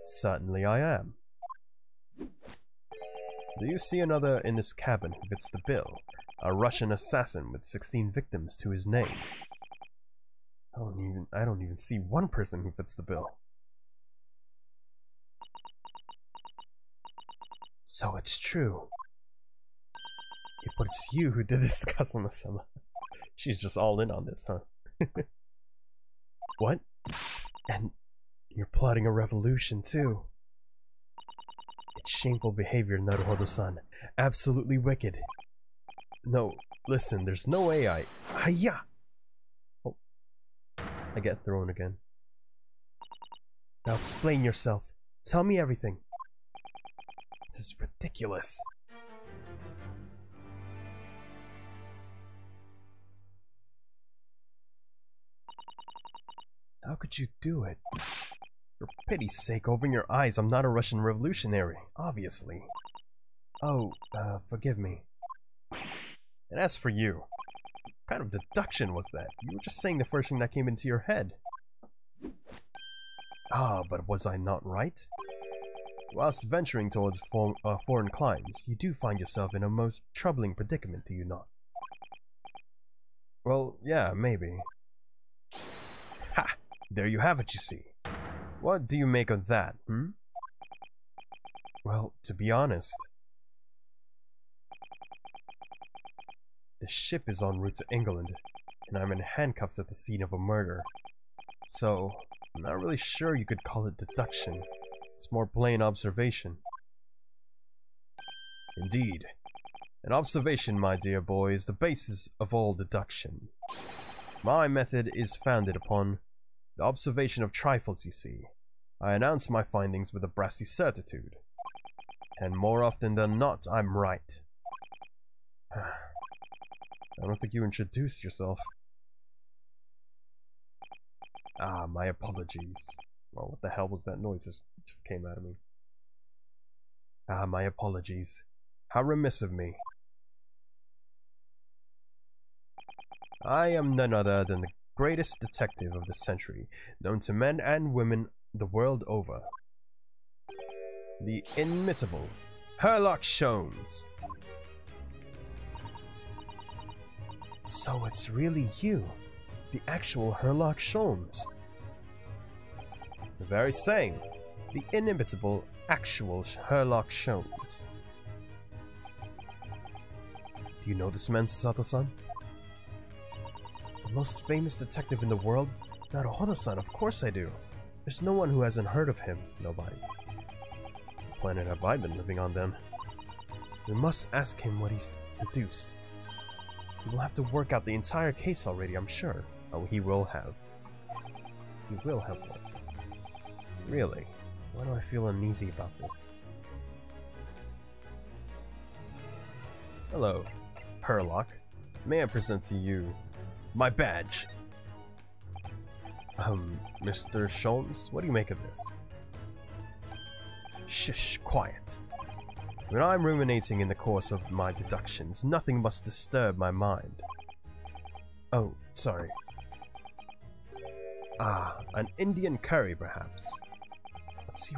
Certainly I am. Do you see another in this cabin who fits the bill? A Russian assassin with 16 victims to his name. I don't even see one person who fits the bill. So it's true. But it's you who did this to Kazuma-sama. She's just all in on this, huh? What? And you're plotting a revolution too. It's shameful behavior, Naruhodo-san. Absolutely wicked. No, listen, there's no way Hiya! Oh, I get thrown again. Now explain yourself. Tell me everything. This is ridiculous. How could you do it? For pity's sake, open your eyes. I'm not a Russian revolutionary, obviously. Oh, forgive me. And as for you, what kind of deduction was that? You were just saying the first thing that came into your head. Ah, but was I not right? Whilst venturing towards foreign climes, you do find yourself in a most troubling predicament, do you not? Well, yeah, maybe. Ha! There you have it, you see. What do you make of that, Well, to be honest, the ship is en route to England, and I'm in handcuffs at the scene of a murder. So, I'm not really sure you could call it deduction. It's more plain observation. Indeed. An observation, my dear boy, is the basis of all deduction. My method is founded upon the observation of trifles, you see. I announce my findings with a brassy certitude. And more often than not, I'm right. I don't think you introduced yourself. Ah, my apologies. Well, what the hell was that noise that just came out of me? Ah, my apologies. How remiss of me. I am none other than the greatest detective of the century, known to men and women the world over. The inimitable Sherlock Holmes. So it's really you, the actual Sherlock Holmes. The very same, the inimitable actual Sherlock Holmes. Do you know this man, Sato-san? The most famous detective in the world? Naruhodo-san, of course I do. There's no one who hasn't heard of him. Nobody. What planet have I been living on then? We must ask him what he's deduced. He will have to work out the entire case already, I'm sure. Oh, he will have. He will have one. Really? Why do I feel uneasy about this? Hello, Sherlock. May I present to you my badge? Mr. Sholmes, what do you make of this? Shush, quiet. When I'm ruminating in the course of my deductions, nothing must disturb my mind. Oh, sorry. Ah, an Indian curry, perhaps. What's he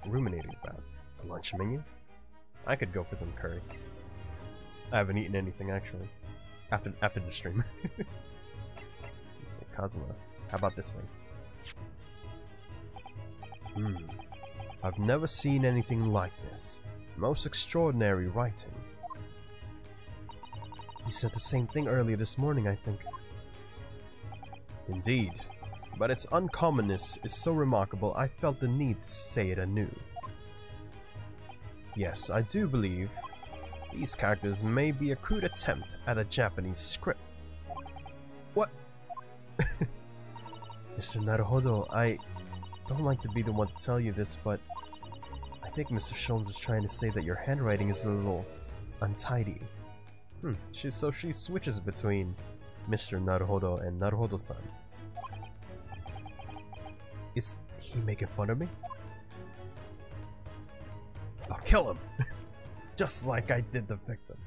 ruminating about? A lunch menu? I could go for some curry. I haven't eaten anything, actually. After the stream. Let's say Kazuma. How about this thing? I've never seen anything like this. Most extraordinary writing. You said the same thing earlier this morning, I think. Indeed. But its uncommonness is so remarkable I felt the need to say it anew. Yes, I do believe these characters may be a crude attempt at a Japanese script. What? Mr. Naruhodo, I don't like to be the one to tell you this, but I think Mr. Sholmes is trying to say that your handwriting is a little untidy. So she switches between Mr. Naruhodo and Naruhodo-san. Is he making fun of me? I'll kill him! Just like I did the victim.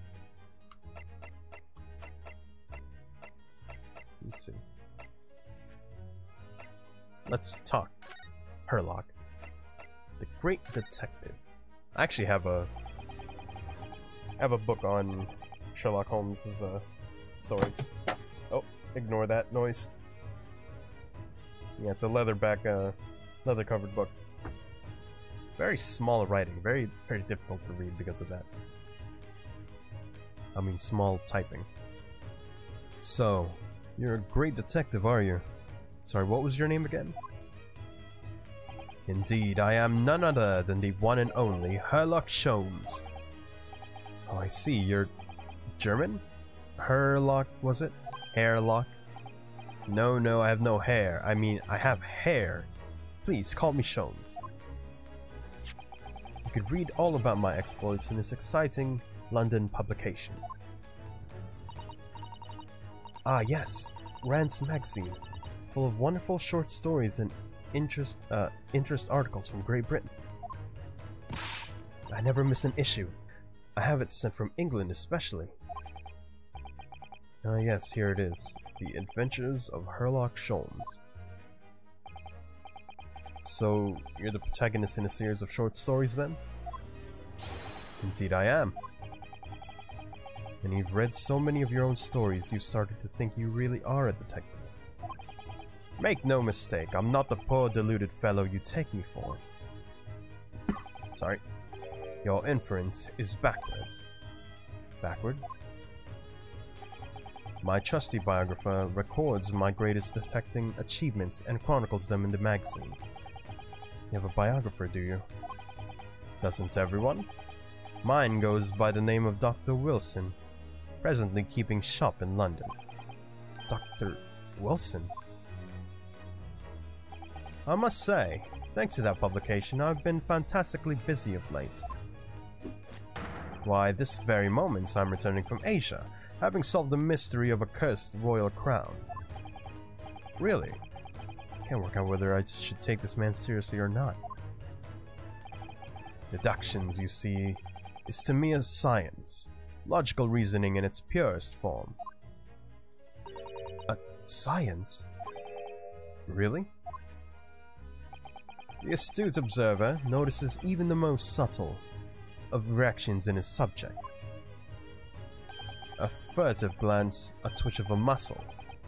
Let's see. Let's talk. Sherlock. The Great Detective. I actually have a book on Sherlock Holmes' stories. Oh, ignore that noise. Yeah, it's a leather-covered book. Very small writing, very difficult to read because of that. I mean, small typing. So, you're a great detective, are you? Sorry, what was your name again? Indeed, I am none other than the one and only Sherlock Holmes. Oh, I see, you're German? Sherlock, was it? Hairlock? No, I have no hair. I mean, I have hair. Please, call me Sholmes. You could read all about my exploits in this exciting London publication. Ah, yes, Rand's magazine, full of wonderful short stories and interest articles from Great Britain. I never miss an issue. I have it sent from England especially. Ah, yes, here it is. The Adventures of Sherlock Holmes. So, you're the protagonist in a series of short stories then? Indeed I am. And you've read so many of your own stories, you've started to think you really are a detective. Make no mistake, I'm not the poor deluded fellow you take me for. Sorry. Your inference is backwards. Backward? My trusty biographer records my greatest detecting achievements and chronicles them in the magazine. You have a biographer, do you? Doesn't everyone? Mine goes by the name of Dr. Wilson, presently keeping shop in London. Dr. Wilson? I must say, thanks to that publication, I've been fantastically busy of late. Why, this very moment I'm returning from Asia, having solved the mystery of a cursed royal crown. Really? Can't work out whether I should take this man seriously or not. Deductions, you see, is to me a science. Logical reasoning in its purest form. A science? Really? The astute observer notices even the most subtle of reactions in his subject. A furtive glance, a twitch of a muscle,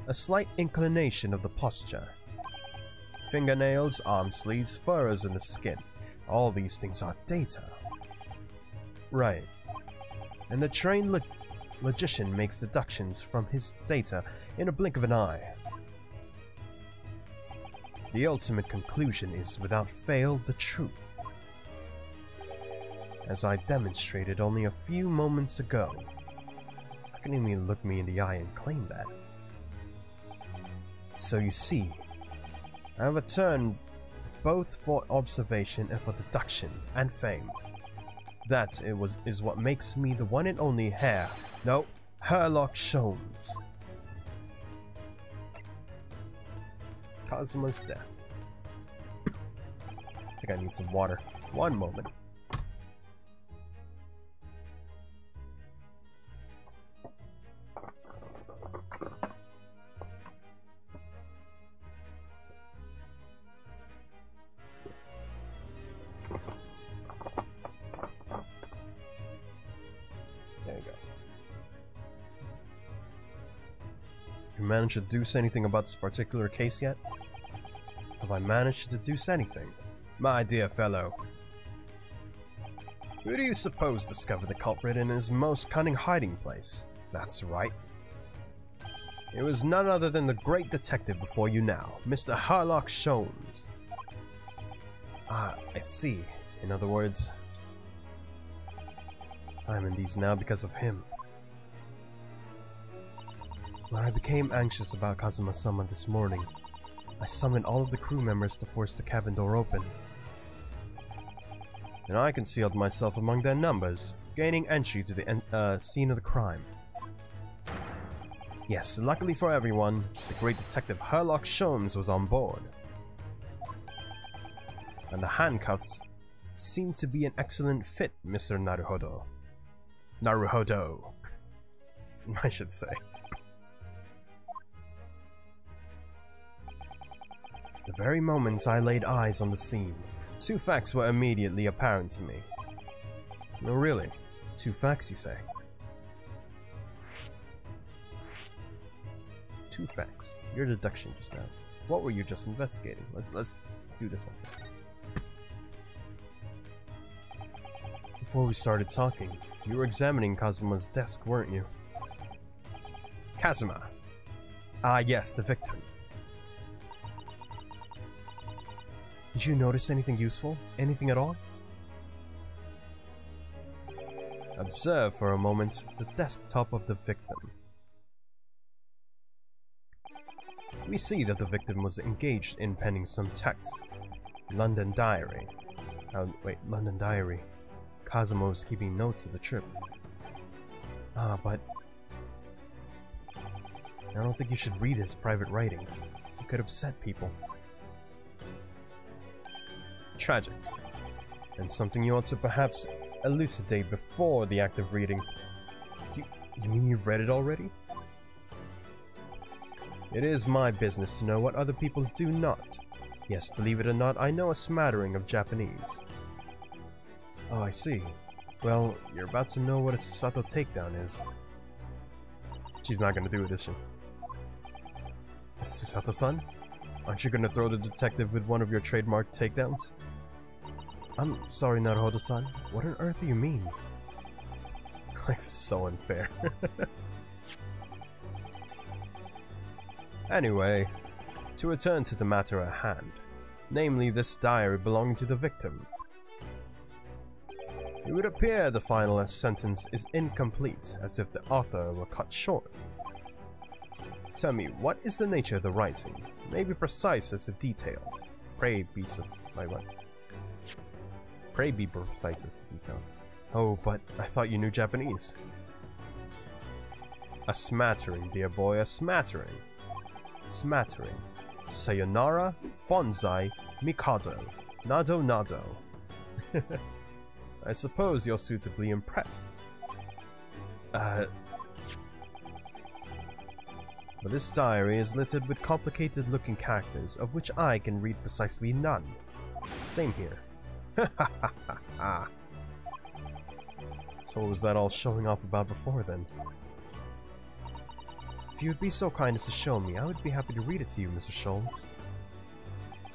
a slight inclination of the posture. Fingernails, arm sleeves, furrows in the skin. All these things are data. Right. And the trained logician makes deductions from his data in a blink of an eye. The ultimate conclusion is, without fail, the truth. As I demonstrated only a few moments ago. How can you even look me in the eye and claim that? So you see, I have a turn both for observation and for deduction and fame. That is what makes me the one and only Herlock Sholmes. Kazuma's death. I think I need some water. One moment. There you go. You managed to deduce anything about this particular case yet? Have I managed to deduce anything? My dear fellow. Who do you suppose discovered the culprit in his most cunning hiding place? That's right. It was none other than the great detective before you now, Mr. Herlock Sholmes. Ah, I see. In other words, I'm in these now because of him. When I became anxious about Kazuma-sama this morning, I summoned all of the crew members to force the cabin door open. And I concealed myself among their numbers, gaining entry to the scene of the crime. Yes, luckily for everyone, the great detective Herlock Sholmes was on board. And the handcuffs seem to be an excellent fit, Mr. Naruhodo. Naruhodo, I should say. The very moment I laid eyes on the scene, two facts were immediately apparent to me. No, really? Two facts, you say? Two facts. Your deduction just now. What were you just investigating? Let's do this one. Before we started talking, you were examining Kazuma's desk, weren't you? Kazuma! Ah, yes, the victim. Did you notice anything useful? Anything at all? Observe for a moment the desktop of the victim. We see that the victim was engaged in penning some text. London Diary. London Diary. Kazuma was keeping notes of the trip. Ah, but I don't think you should read his private writings. It could upset people. Tragic. And something you ought to perhaps elucidate before the act of reading. You mean you've read it already? It is my business to know what other people do not. Yes, believe it or not, I know a smattering of Japanese. Oh, I see. Well, you're about to know what a Sato takedown is. She's not gonna do it, is she? Sato-san? Aren't you gonna throw the detective with one of your trademark takedowns? I'm sorry, Naruhodo-san. What on earth do you mean? Life is so unfair. Anyway, to return to the matter at hand, namely this diary belonging to the victim. It would appear the final sentence is incomplete, as if the author were cut short. Tell me, what is the nature of the writing? May be precise as the details. Pray be precise as the details. Oh, but I thought you knew Japanese. A smattering, dear boy, a smattering. Smattering. Sayonara, bonsai, mikado, nado nado. I suppose you're suitably impressed. But this diary is littered with complicated-looking characters, of which I can read precisely none. Same here. So what was that all showing off about before, then? If you would be so kind as to show me, I would be happy to read it to you, Mr. Sholmes.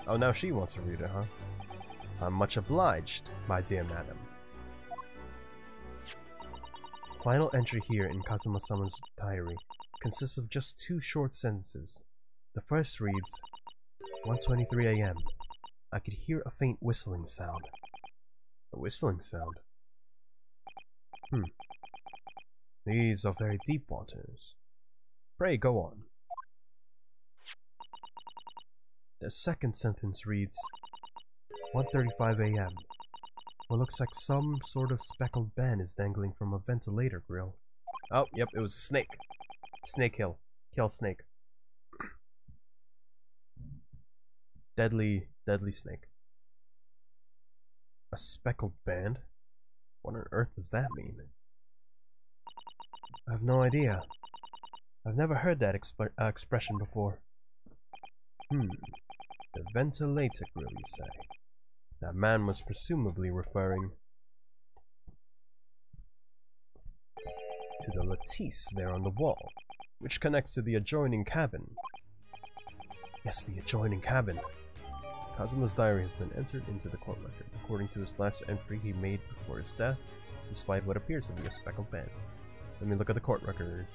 Oh, now she wants to read it, huh? I'm much obliged, my dear madam. Final entry here in Kazuma-sama's diary consists of just 2 short sentences. The first reads, 1:23 a.m. I could hear a faint whistling sound. A whistling sound? These are very deep waters. Pray go on. The second sentence reads, 1:35 a.m. What looks like some sort of speckled band is dangling from a ventilator grill. Oh, yep, it was a snake. Snake kill. Kill snake. Deadly snake. A speckled band? What on earth does that mean? I have no idea. I've never heard that expression before. The ventilator grill, you say? That man was presumably referring to the lattice there on the wall, which connects to the adjoining cabin. Yes, the adjoining cabin. Kazuma's diary has been entered into the court record, according to his last entry he made before his death, despite what appears to be a speckled band. Let me look at the court record.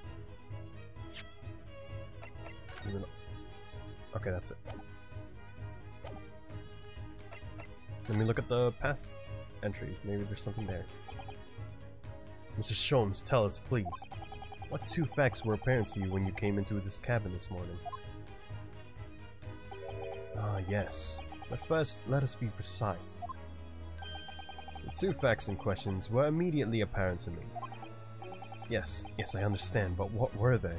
Okay, that's it. Let me look at the past entries. Maybe there's something there. Mr. Sholmes, tell us, please. What 2 facts were apparent to you when you came into this cabin this morning? Ah, yes. But first, let us be precise. The 2 facts in questions were immediately apparent to me. Yes, I understand, but what were they?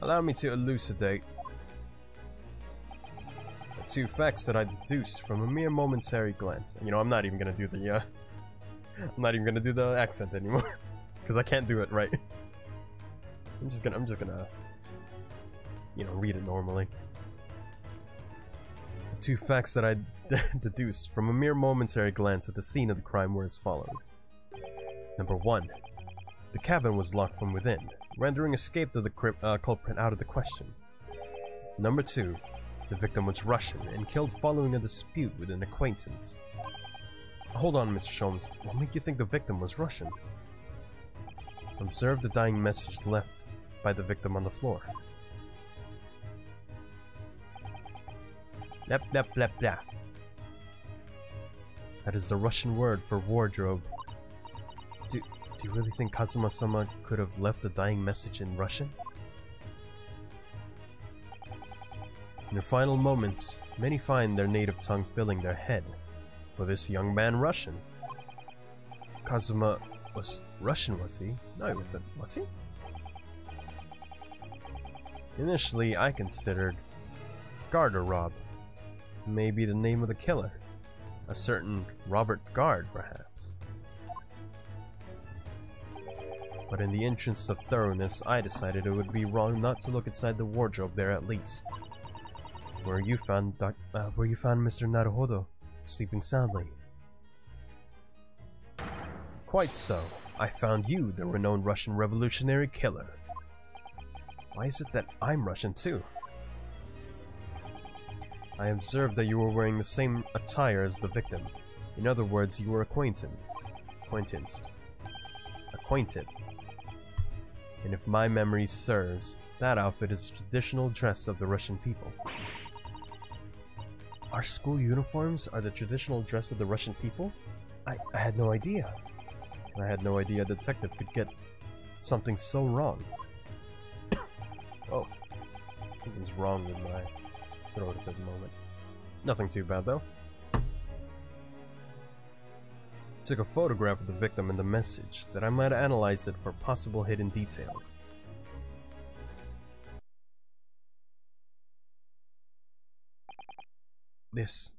Allow me to elucidate. The 2 facts that I deduced from a mere momentary glance. You know, I'm not even gonna do the I'm not even gonna do the accent anymore because I can't do it right. I'm just gonna you know, read it normally. The 2 facts that I deduced from a mere momentary glance at the scene of the crime were as follows. Number 1. The cabin was locked from within, rendering escape of the culprit out of the question. Number 2. The victim was Russian and killed following a dispute with an acquaintance. Hold on, Mr. Sholmes. What made you think the victim was Russian? Observe the dying message left by the victim on the floor. Blep blep blep blep. That is the Russian word for wardrobe. Do you really think Kazuma-sama could have left the dying message in Russian? In their final moments, many find their native tongue filling their head. For this young man Russian? Kazuma was Russian, was he? No, he wasn't. Was he? Initially, I considered Garderobe. Maybe the name of the killer. A certain Robert Gard, perhaps. But in the interest of thoroughness, I decided it would be wrong not to look inside the wardrobe there at least. Where you found Mr. Naruhodo, sleeping soundly. Quite so. I found you, the renowned Russian revolutionary killer. Why is it that I'm Russian too? I observed that you were wearing the same attire as the victim. In other words, you were acquainted. And if my memory serves, that outfit is the traditional dress of the Russian people. Our school uniforms are the traditional dress of the Russian people? I had no idea. I had no idea a detective could get something so wrong. Oh, something's wrong with my throat at the moment. Nothing too bad though. Took a photograph of the victim and the message that I might analyze it for possible hidden details. This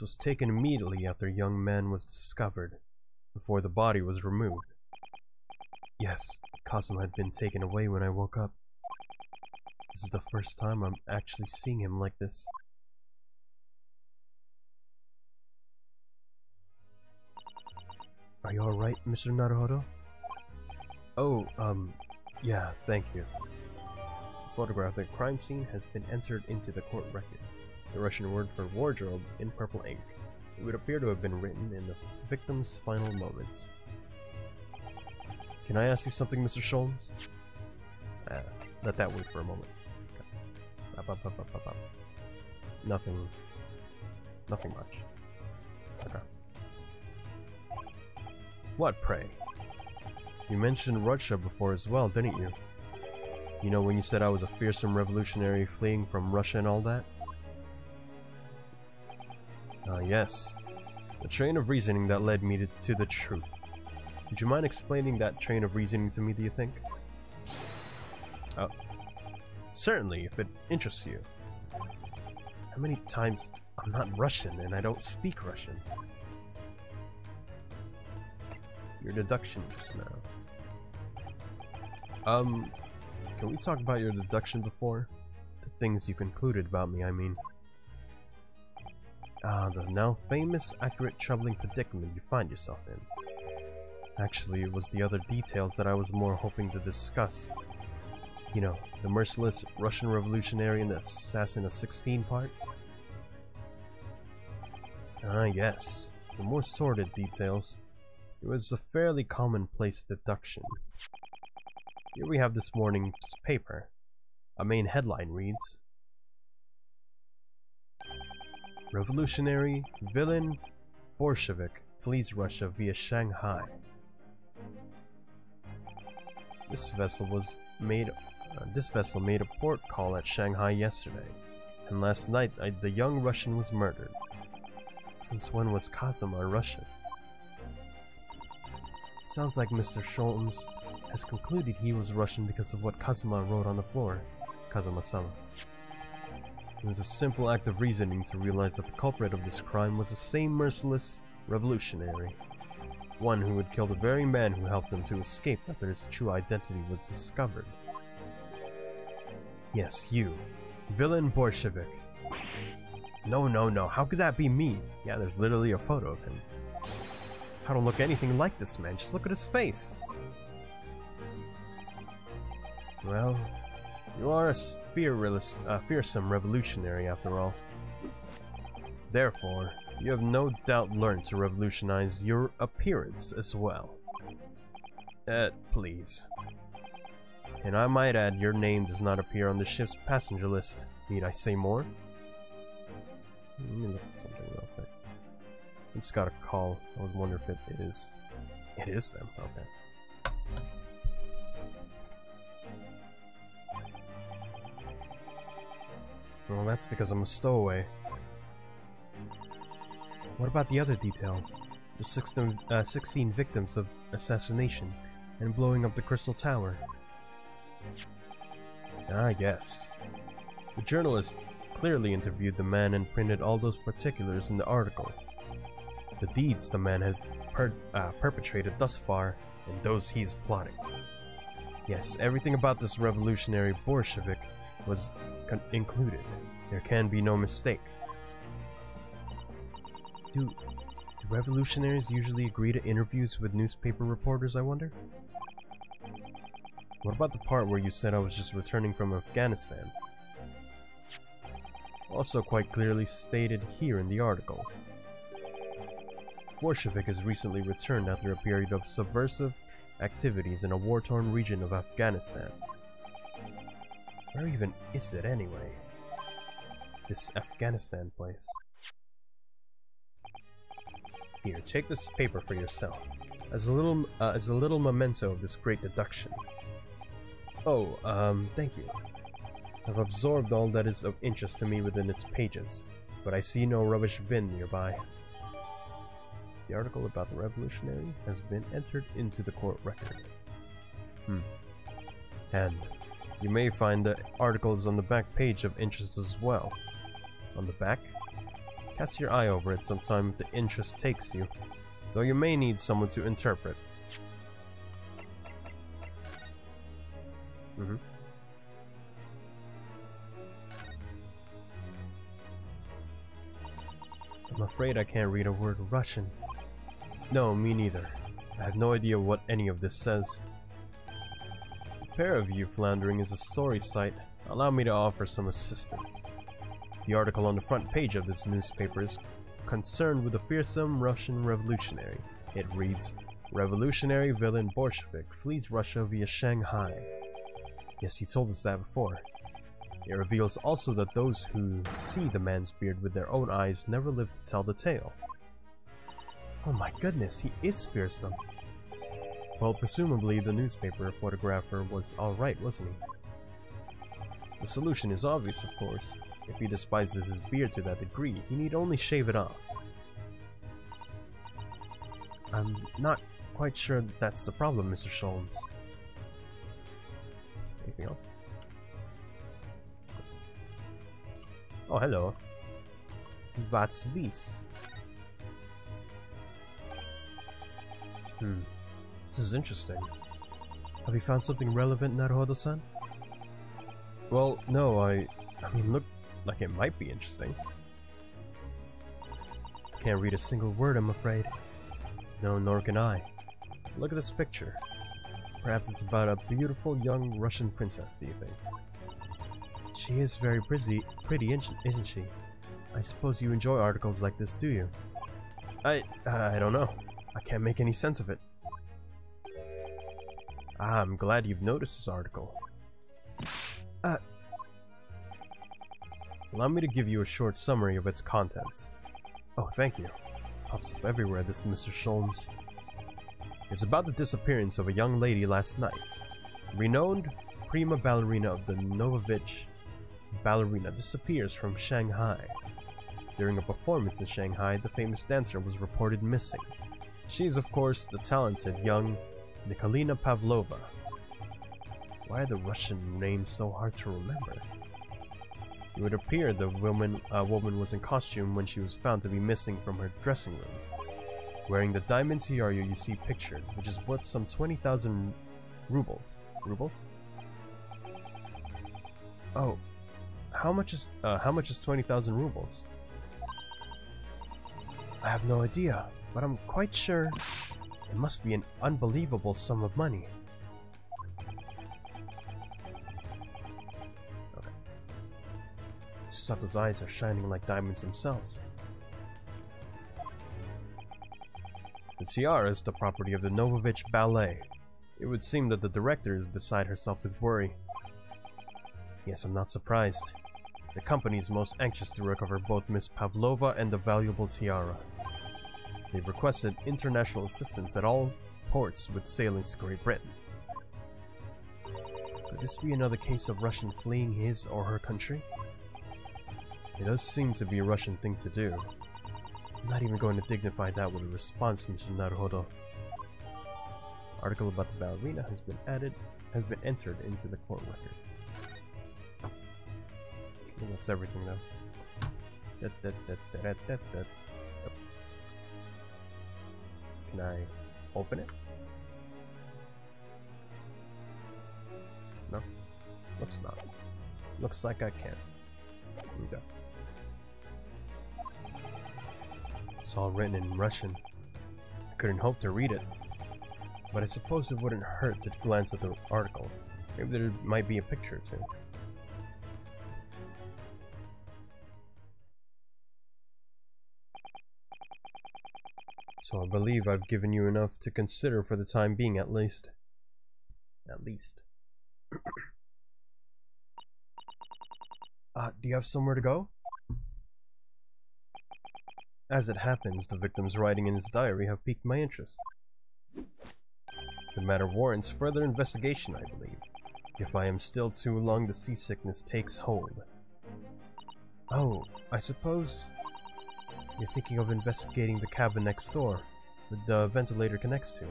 was taken immediately after a young man was discovered, before the body was removed. Yes, Kazuma had been taken away when I woke up. This is the first time I'm actually seeing him like this. Are you alright, Mr. Naruhodo? Oh, Yeah, thank you. The photographic crime scene has been entered into the court record. The Russian word for wardrobe in purple ink. It would appear to have been written in the victim's final moments. Can I ask you something, Mr. Sholmes? Let that wait for a moment. Okay. Nothing much. Okay. What, pray? You mentioned Russia before as well, didn't you? You know when you said I was a fearsome revolutionary fleeing from Russia and all that? Yes. The train of reasoning that led me to the truth. Would you mind explaining that train of reasoning to me, do you think? Certainly, if it interests you. How many times... I'm not Russian and I don't speak Russian. Your deduction just now. Can we talk about your deduction before? The things you concluded about me, I mean. The now famous, accurate, troubling predicament you find yourself in. Actually, it was the other details that I was more hoping to discuss. You know, the merciless Russian revolutionary and the assassin of 16 part? Yes. The more sordid details. It was a fairly commonplace deduction. Here we have this morning's paper. A main headline reads, Revolutionary villain Bolshevik flees Russia via Shanghai. This vessel made a port call at Shanghai yesterday, and last night the young Russian was murdered. Since when was Kazuma Russian? Sounds like Mr. Sholmes has concluded he was Russian because of what Kazuma wrote on the floor. Kazuma-sama. It was a simple act of reasoning to realize that the culprit of this crime was the same merciless revolutionary. One who had killed the very man who helped him to escape after his true identity was discovered. Yes, you. Villain Bolshevik. No, how could that be me? Yeah, there's literally a photo of him. I don't look anything like this man, just look at his face. Well, you are a fearsome revolutionary after all. Therefore, you have no doubt learned to revolutionize your appearance as well. Please. And I might add, your name does not appear on the ship's passenger list. Need I say more? Let me look at something real quick. I just got a call. I would wonder if it is... It is them, okay. Well, that's because I'm a stowaway. What about the other details? The 16 victims of assassination and blowing up the Crystal Tower. Yes. The journalist clearly interviewed the man and printed all those particulars in the article. The deeds the man has perpetrated thus far, and those he is plotting. Yes, everything about this revolutionary Bolshevik was included. There can be no mistake. Do revolutionaries usually agree to interviews with newspaper reporters, I wonder? What about the part where you said I was just returning from Afghanistan? Also quite clearly stated here in the article. Bolshevik has recently returned after a period of subversive activities in a war-torn region of Afghanistan. Where even is it anyway? This Afghanistan place. Here, take this paper for yourself, as a little memento of this great deduction. Oh, thank you. I've absorbed all that is of interest to me within its pages, but I see no rubbish bin nearby. The article about the revolutionary has been entered into the court record. And you may find the articles on the back page of interest as well. On the back? Cast your eye over it sometime if the interest takes you, though you may need someone to interpret. I'm afraid I can't read a word of Russian. No, me neither. I have no idea what any of this says. pair of you floundering is a sorry sight. Allow me to offer some assistance. The article on the front page of this newspaper is concerned with a fearsome Russian revolutionary. It reads, "Revolutionary villain Bolshevik flees Russia via Shanghai." Yes, you told us that before. It reveals also that those who see the man's beard with their own eyes never live to tell the tale. Oh my goodness, he is fearsome. Well, presumably the newspaper photographer was alright, wasn't he? The solution is obvious, of course. If he despises his beard to that degree, he need only shave it off. I'm not quite sure that's the problem, Mr. Sholmes. Anything else? Oh, hello. What's this? This is interesting. Have you found something relevant, Naruhodo-san? Well, no, I mean, look like it might be interesting. Can't read a single word, I'm afraid. No, nor can I. Look at this picture. Perhaps it's about a beautiful young Russian princess, do you think? She is very pretty, isn't she? I suppose you enjoy articles like this, do you? I don't know. I can't make any sense of it. I'm glad you've noticed this article. Allow me to give you a short summary of its contents. Oh, thank you. Pops up everywhere, this Mr. Sholmes. It's about the disappearance of a young lady last night. Renowned prima ballerina of the Novovich ballerina disappears from Shanghai. During a performance in Shanghai, the famous dancer was reported missing. She is, of course, the talented young Nikolina Pavlova. Why are the Russian names so hard to remember? It would appear the woman was in costume when she was found to be missing from her dressing room, wearing the diamond tiara you see pictured, which is worth some 20,000 rubles. Rubles? Oh, how much is 20,000 rubles? I have no idea, but I'm quite sure it must be an unbelievable sum of money. Sato's eyes are shining like diamonds themselves. The tiara is the property of the Novovich Ballet. It would seem that the director is beside herself with worry. Yes, I'm not surprised. The company is most anxious to recover both Miss Pavlova and the valuable tiara. They've requested international assistance at all ports with sailings to Great Britain. Could this be another case of Russian fleeing his or her country? It does seem to be a Russian thing to do. I'm not even going to dignify that with a response, Mr. Naruhodo. Article about the ballerina has been entered into the court record. I think that's everything though. Can I open it? No? Looks not. Looks like I can. Here we go. It's all written in Russian. I couldn't hope to read it, but I suppose it wouldn't hurt to glance at the article. Maybe there might be a picture or two. So I believe I've given you enough to consider for the time being, at least. At least. Do you have somewhere to go? As it happens, the victim's writing in his diary have piqued my interest. The matter warrants further investigation, I believe. If I am still too long, the seasickness takes hold. Oh, I suppose you're thinking of investigating the cabin next door, that the ventilator connects to.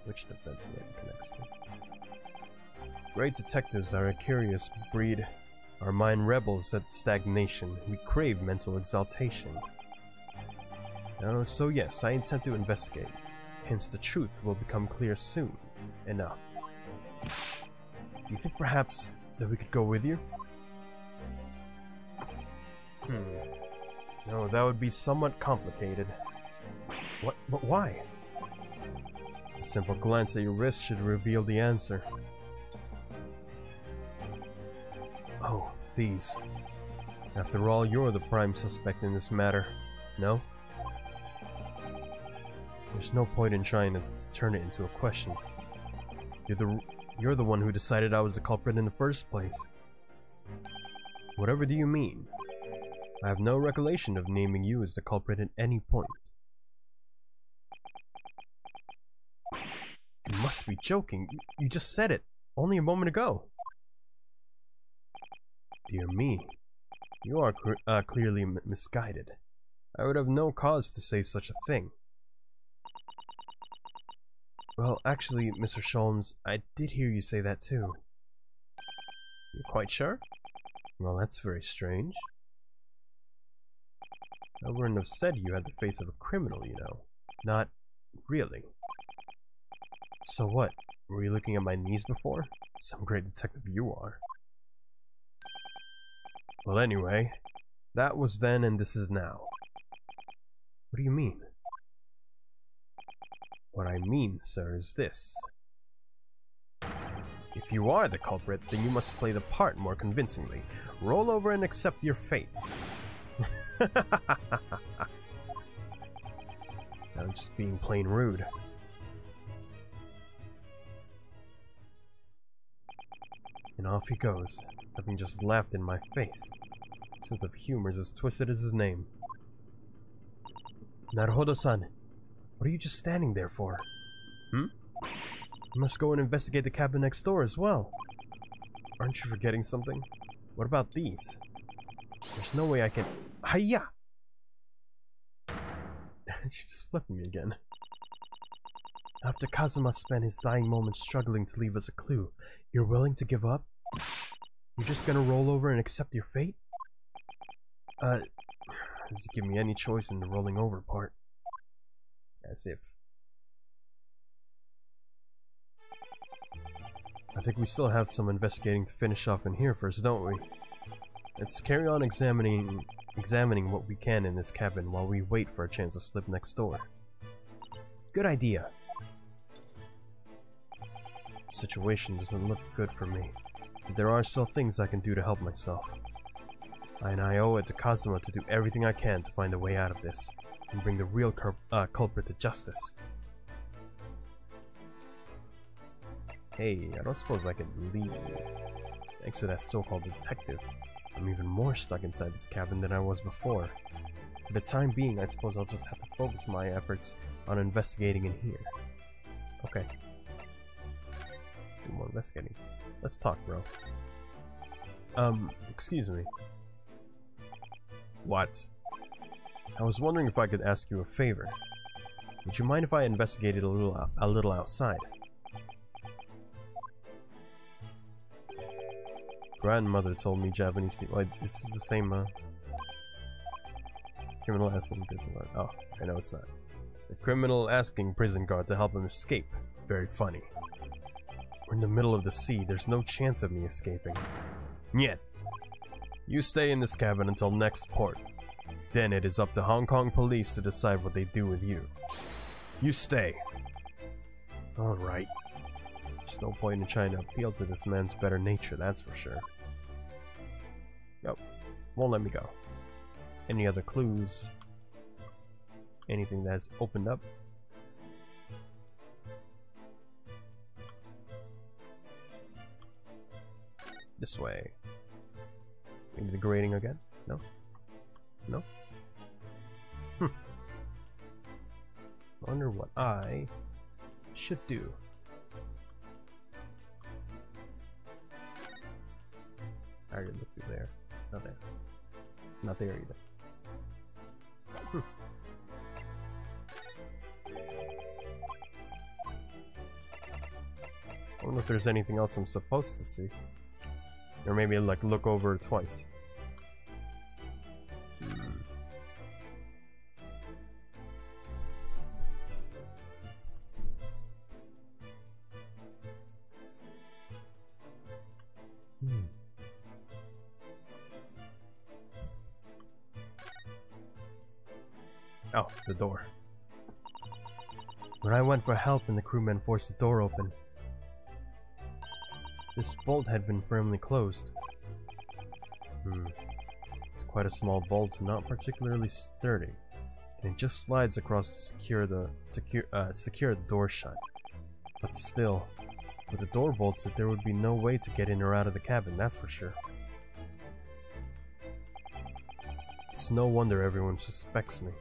Which the ventilator connects to. Great detectives are a curious breed. Our mind rebels at stagnation. We crave mental exaltation. Oh, so yes, I intend to investigate. Hence the truth will become clear soon enough. Do you think perhaps that we could go with you? No, that would be somewhat complicated. What? But why? A simple glance at your wrist should reveal the answer. these? After all, you're the prime suspect in this matter, no? There's no point in trying to turn it into a question. You're the one who decided I was the culprit in the first place. Whatever do you mean? I have no recollection of naming you as the culprit at any point. You must be joking. You just said it only a moment ago. Dear me. You are clearly misguided. I would have no cause to say such a thing. Well, actually, Mr. Sholmes, I did hear you say that too. You're quite sure? Well, that's very strange. I wouldn't have said you had the face of a criminal, you know. Not really. So what? Were you looking at my knees before? Some great detective you are. Well, anyway, that was then and this is now. What do you mean? What I mean, sir, is this. If you are the culprit, then you must play the part more convincingly. Roll over and accept your fate. I'm just being plain rude. And off he goes, having just laughed in my face. Sense of humor is as twisted as his name. Naruhodo-san, what are you just standing there for? You must go and investigate the cabin next door as well. Aren't you forgetting something? What about these? There's no way I can... Hiya! She just flipped me again. After Kazuma spent his dying moments struggling to leave us a clue, you're willing to give up? You're just gonna roll over and accept your fate? Does he give me any choice in the rolling over part? As if. I think we still have some investigating to finish off in here first, don't we? Let's carry on examining what we can in this cabin while we wait for a chance to slip next door. Good idea. The situation doesn't look good for me, but there are still things I can do to help myself. And I owe it to Kazuma to do everything I can to find a way out of this, and bring the real culprit to justice. Hey, I don't suppose I can leave. Thanks to that so-called detective, I'm even more stuck inside this cabin than I was before. For the time being, I suppose I'll just have to focus my efforts on investigating in here. Okay. Do more investigating. Let's talk, bro. Excuse me. What? I was wondering if I could ask you a favor. Would you mind if I investigated a little outside? Grandmother told me Japanese people. This is the same. Criminal asking prison guard. Oh, I know it's not. The criminal asking prison guard to help him escape. Very funny. We're in the middle of the sea. There's no chance of me escaping. Yet. You stay in this cabin until next port. Then it is up to Hong Kong police to decide what they do with you. You stay. Alright. There's no point in trying to appeal to this man's better nature, that's for sure. Nope. Won't let me go. Any other clues? Anything that's opened up? This way. Maybe the grating again? No? No? Wonder what I should do. I already looked through there. Not there. Not there either. I wonder if there's anything else I'm supposed to see. Or maybe like look over it twice. Oh, the door. When I went for help and the crewmen forced the door open, this bolt had been firmly closed. It's quite a small bolt, not particularly sturdy, and it just slides across to secure the door shut. But still, with the door bolted, there would be no way to get in or out of the cabin, that's for sure. It's no wonder everyone suspects me.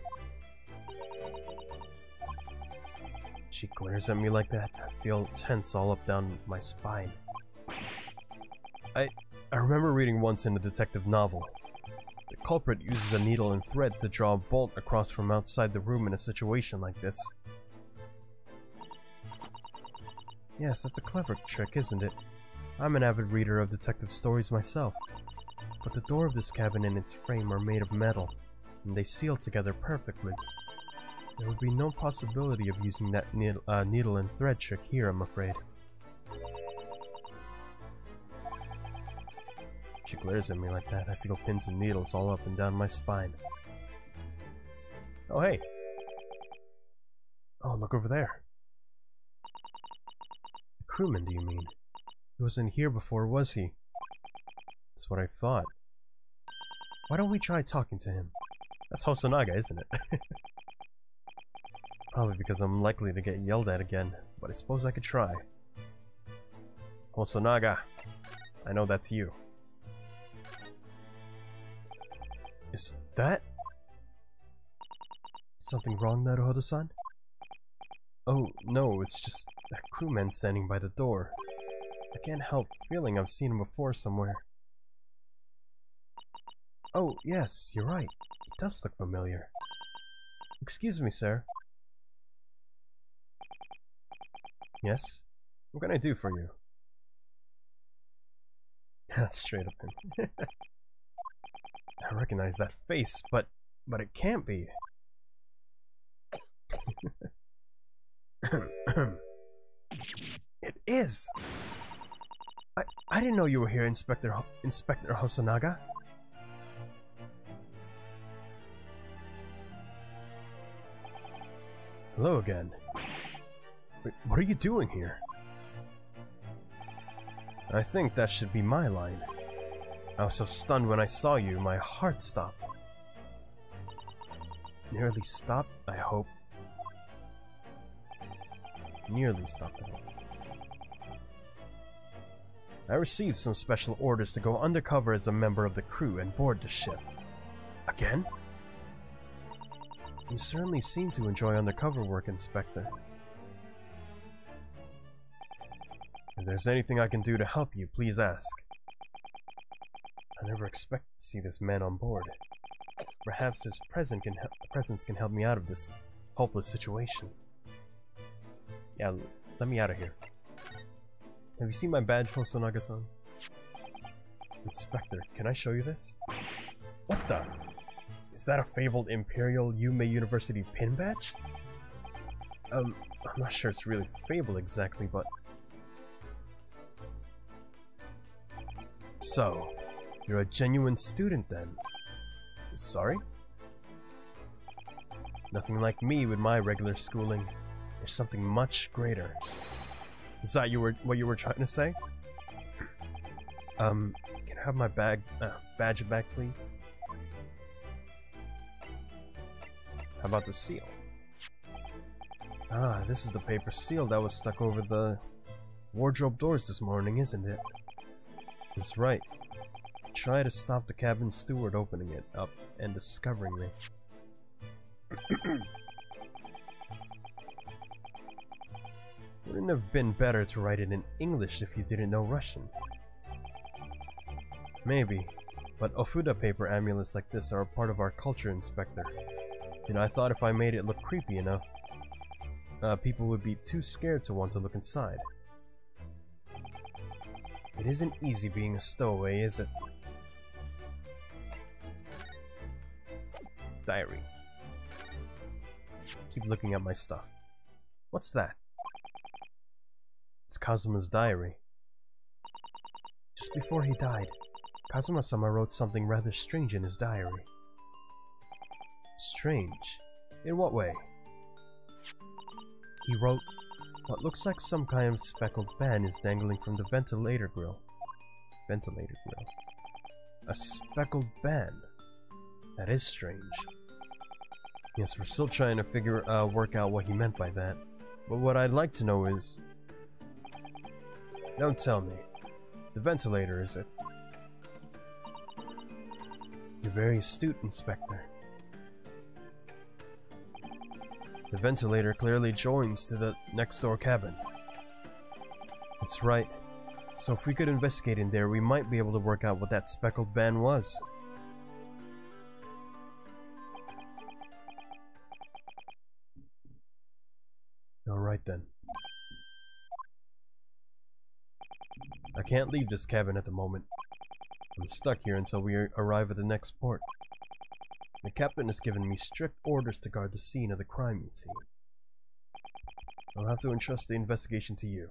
She glares at me like that. I feel tense all up down my spine. I remember reading once in a detective novel. The culprit uses a needle and thread to draw a bolt across from outside the room in a situation like this. Yes, that's a clever trick, isn't it? I'm an avid reader of detective stories myself. But the door of this cabin and its frame are made of metal, and they seal together perfectly. There would be no possibility of using that needle and thread trick here, I'm afraid. She glares at me like that. I feel pins and needles all up and down my spine. Oh, hey! Oh, look over there. The crewman, do you mean? He wasn't here before, was he? That's what I thought. Why don't we try talking to him? That's Hosonaga, isn't it? Probably because I'm likely to get yelled at again, but I suppose I could try. Hosonaga, I know that's you. Is that... something wrong, Naruhodo-san? Oh, no, it's just that crewman standing by the door. I can't help feeling I've seen him before somewhere. Oh, yes, you're right. He does look familiar. Excuse me, sir. Yes? What can I do for you? That's straight up him. I recognize that face, but it can't be. It is! I didn't know you were here, Inspector Hosonaga. Hello again. Wait, what are you doing here? I think that should be my line. I was so stunned when I saw you, my heart stopped. Nearly stopped, I hope. Nearly stopped, I hope. I received some special orders to go undercover as a member of the crew and board the ship. Again? You certainly seem to enjoy undercover work, Inspector. If there's anything I can do to help you, please ask. I never expected to see this man on board. Perhaps his presence can help me out of this hopeless situation. Yeah, let me out of here. Have you seen my badge, Hosonaga-san? Inspector, can I show you this? What the? Is that a fabled Imperial Yume University pin badge? I'm not sure it's really fabled exactly, but... So, you're a genuine student then? Sorry? Nothing like me with my regular schooling. There's something much greater. Is that what you were trying to say? Can I have my badge back, please? How about the seal? Ah, this is the paper seal that was stuck over the wardrobe doors this morning, isn't it? That's right. Try to stop the cabin steward opening it up and discovering me. Wouldn't it have been better to write it in English if you didn't know Russian? Maybe, but Ofuda paper amulets like this are a part of our culture, Inspector. You know, I thought if I made it look creepy enough, people would be too scared to want to look inside. It isn't easy being a stowaway, is it? Diary. Keep looking at my stuff. What's that? It's Kazuma's diary. Just before he died, Kazuma-sama wrote something rather strange in his diary. Strange? In what way? He wrote, what looks like some kind of speckled band is dangling from the ventilator grill. A speckled ban. That is strange. Yes, we're still trying to work out what he meant by that. But what I'd like to know is... Don't tell me. The ventilator, is it? You're very astute, Inspector. The ventilator clearly joins to the next door cabin. That's right. So if we could investigate in there, we might be able to work out what that speckled band was. Alright then. I can't leave this cabin at the moment. I'm stuck here until we arrive at the next port. The captain has given me strict orders to guard the scene of the crime, you see. I'll have to entrust the investigation to you.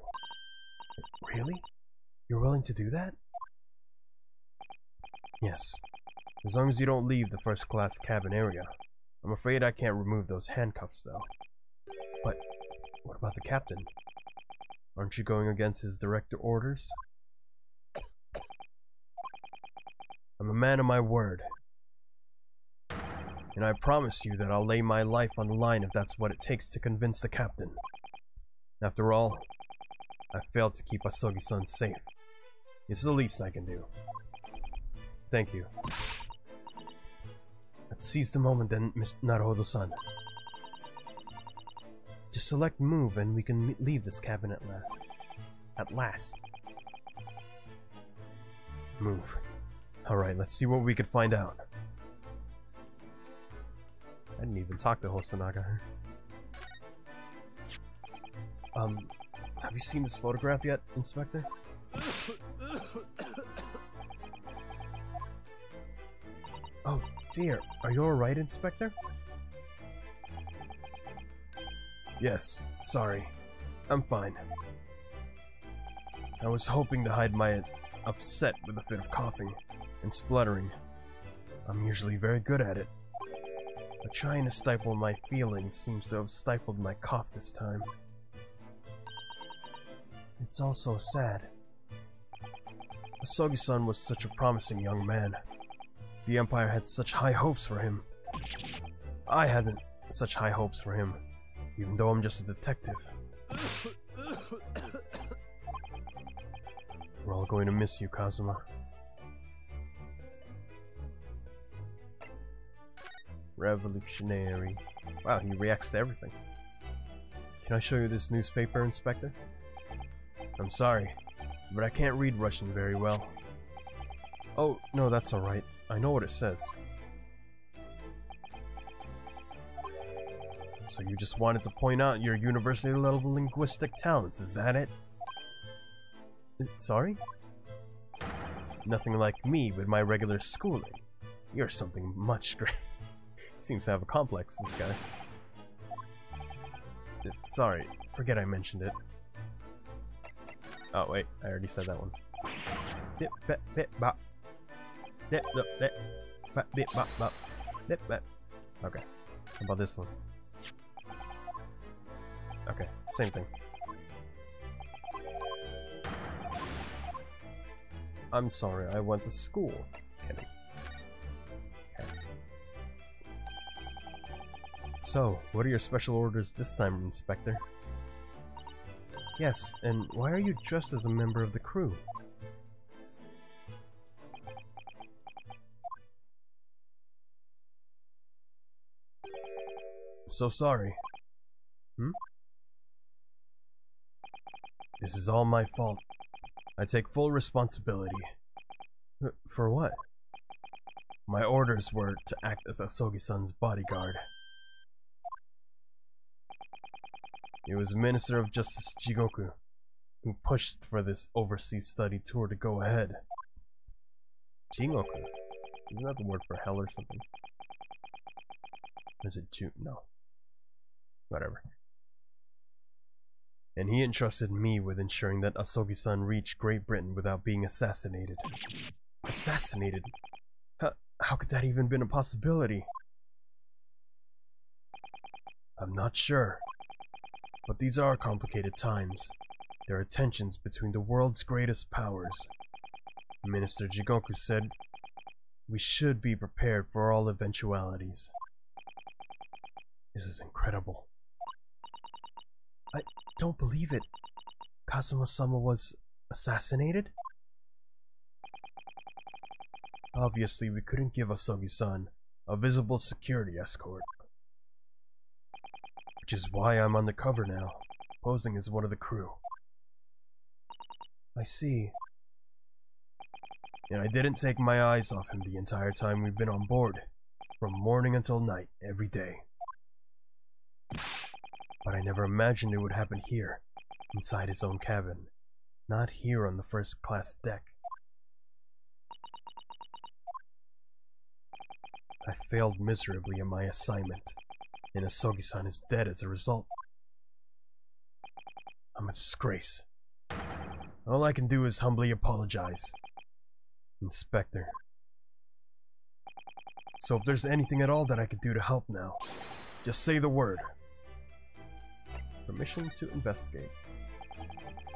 Really? You're willing to do that? Yes. As long as you don't leave the first-class cabin area. I'm afraid I can't remove those handcuffs, though. But what about the captain? Aren't you going against his direct orders? I'm a man of my word. And I promise you that I'll lay my life on the line if that's what it takes to convince the captain. After all, I failed to keep Asogi-san safe. It's the least I can do. Thank you. Let's seize the moment then, Miss Naruhodo-san. Just select move and we can leave this cabin at last. At last. Move. Alright, let's see what we could find out. I didn't even talk to Hosonaga. Have you seen this photograph yet, Inspector? Oh dear, are you alright, Inspector? Yes, sorry. I'm fine. I was hoping to hide my upset with a fit of coughing and spluttering. I'm usually very good at it. But trying to stifle my feelings seems to have stifled my cough this time. It's all so sad. Asogi-san was such a promising young man. The Empire had such high hopes for him. I hadn't such high hopes for him, even though I'm just a detective. We're all going to miss you, Kazuma. Revolutionary. Wow, he reacts to everything. Can I show you this newspaper, Inspector? I'm sorry, but I can't read Russian very well. Oh, no, that's alright. I know what it says. So you just wanted to point out your university-level linguistic talents, is that it? Sorry? Nothing like me with my regular schooling. You're something much great. Seems to have a complex, this guy. Sorry, forget I mentioned it. Oh wait, I already said that one. Okay, how about this one? Okay, same thing. I'm sorry, I went to school. Kidding. Okay. So, what are your special orders this time, Inspector? Yes, and why are you dressed as a member of the crew? So sorry. This is all my fault. I take full responsibility. For what? My orders were to act as Asogi-san's bodyguard. It was Minister of Justice Jigoku who pushed for this overseas study tour to go ahead. Jigoku? Isn't that the word for hell or something? Is it Ju? No. Whatever. And he entrusted me with ensuring that Asogi-san reached Great Britain without being assassinated. Assassinated? How could that even been a possibility? I'm not sure. But these are complicated times. There are tensions between the world's greatest powers. Minister Jigoku said We should be prepared for all eventualities. This is incredible. I don't believe it. Kazuma-sama was assassinated? Obviously, we couldn't give Asogi-san a visible security escort. Which is why I'm undercover now, posing as one of the crew. I see. And I didn't take my eyes off him the entire time we've been on board, from morning until night, every day. But I never imagined it would happen here, inside his own cabin, not here on the first-class deck. I failed miserably in my assignment, and Asogi-san is dead as a result. I'm a disgrace. All I can do is humbly apologize. Inspector. So if there's anything at all that I could do to help now, just say the word. Permission to investigate.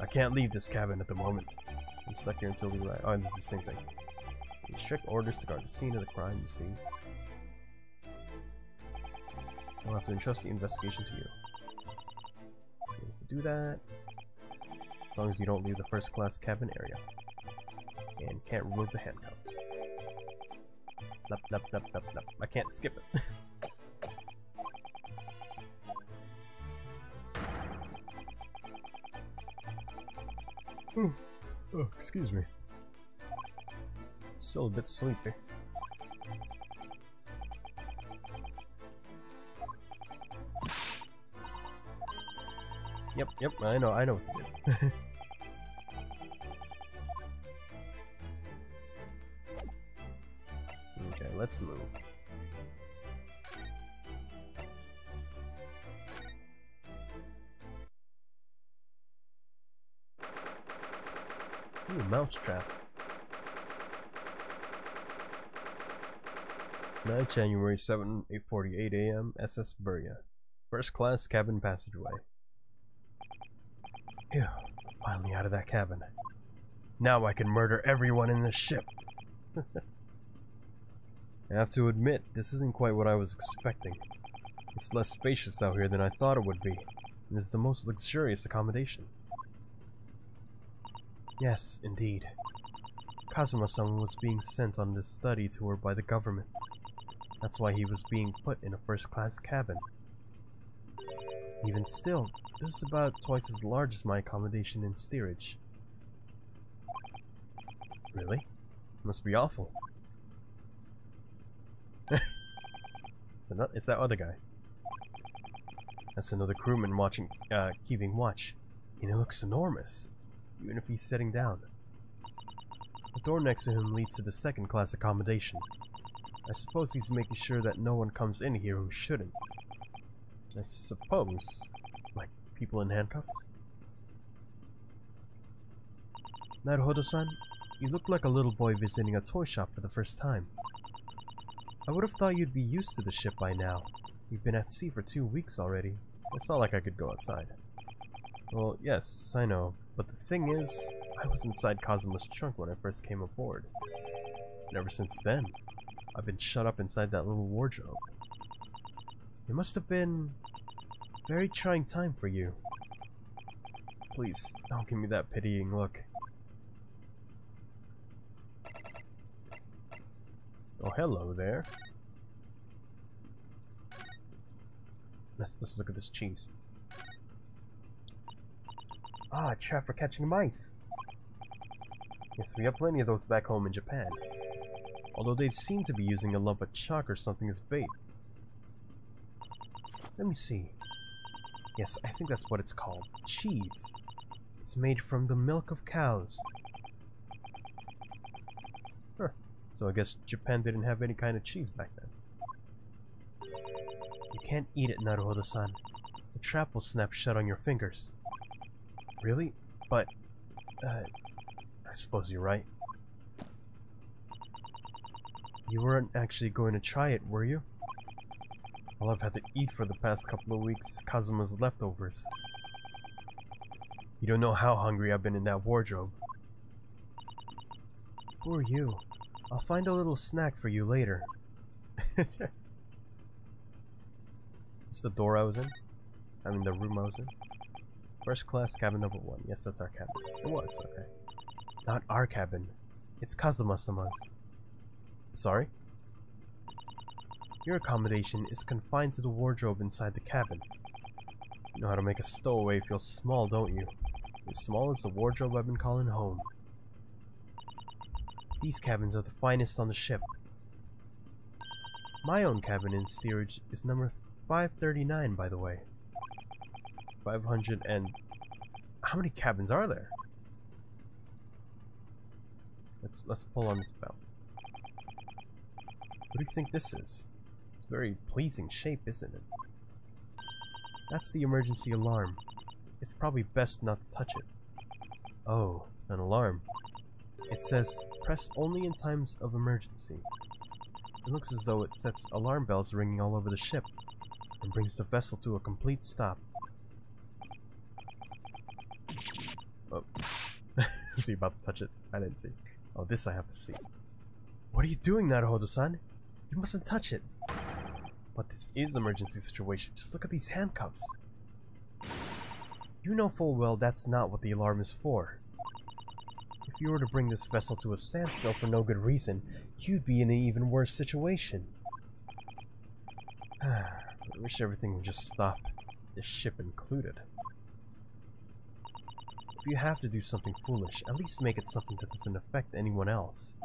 I can't leave this cabin at the moment. I'm stuck here until we arrive. Oh, this is the same thing. Strict orders to guard the scene of the crime, you see. I'll have to entrust the investigation to you. You have to do that. As long as you don't leave the first-class cabin area. And can't remove the handcuffs. Nope. I can't skip it. Oh, excuse me. Still a bit sleepy. Yep, I know what to do. Okay, let's move. Ooh, mousetrap. 9 January 7, 8:48 a.m. SS Burya. First class cabin passageway. Phew, finally out of that cabin. Now I can murder everyone in this ship. I have to admit, this isn't quite what I was expecting. It's less spacious out here than I thought it would be, and it's the most luxurious accommodation. Yes, indeed. Kazuma-san was being sent on this study tour by the government. That's why he was being put in a first-class cabin. Even still, this is about twice as large as my accommodation in steerage. Really? Must be awful. It's that other guy. That's another crewman keeping watch. And it looks enormous, even if he's sitting down. The door next to him leads to the second-class accommodation. I suppose he's making sure that no one comes in here who shouldn't. I suppose. Like people in handcuffs? Naruhodo-san, you look like a little boy visiting a toy shop for the first time. I would have thought you'd be used to the ship by now. You've been at sea for 2 weeks already. It's not like I could go outside. Well, yes, I know. But the thing is, I was inside Kazuma's trunk when I first came aboard. And ever since then, I've been shut up inside that little wardrobe. It must have been a very trying time for you. Please, don't give me that pitying look. Oh, hello there. Let's look at this cheese. Ah, a trap for catching mice. Yes, we have plenty of those back home in Japan. Although they seem to be using a lump of chalk or something as bait. Let me see. Yes, I think that's what it's called. Cheese. It's made from the milk of cows. Huh. So I guess Japan didn't have any kind of cheese back then. You can't eat it, Naruhodo-san. The trap will snap shut on your fingers. Really? But, I suppose you're right. You weren't actually going to try it, were you? All I've had to eat for the past couple of weeks is Kazuma's leftovers. You don't know how hungry I've been in that wardrobe. Who are you? I'll find a little snack for you later. It's the door I was in? I mean the room I was in? First class cabin number 1. Yes, that's our cabin. It was, okay. Not our cabin. It's Kazuma-sama's. Sorry? Your accommodation is confined to the wardrobe inside the cabin. You know how to make a stowaway feel small, don't you? As small as the wardrobe I've been calling home. These cabins are the finest on the ship. My own cabin in steerage is number 539, by the way. 500 and... How many cabins are there? Let's pull on this bell. What do you think this is? It's a very pleasing shape, isn't it? That's the emergency alarm. It's probably best not to touch it. Oh, an alarm. It says, press only in times of emergency. It looks as though it sets alarm bells ringing all over the ship and brings the vessel to a complete stop. Oh. Is he about to touch it? I didn't see. Oh, this I have to see. What are you doing, Naruhodo-san? You mustn't touch it. But this is an emergency situation. Just look at these handcuffs. You know full well that's not what the alarm is for. If you were to bring this vessel to a standstill for no good reason, you'd be in an even worse situation. I wish everything would just stop, this ship included. If you have to do something foolish, at least make it something that doesn't affect anyone else.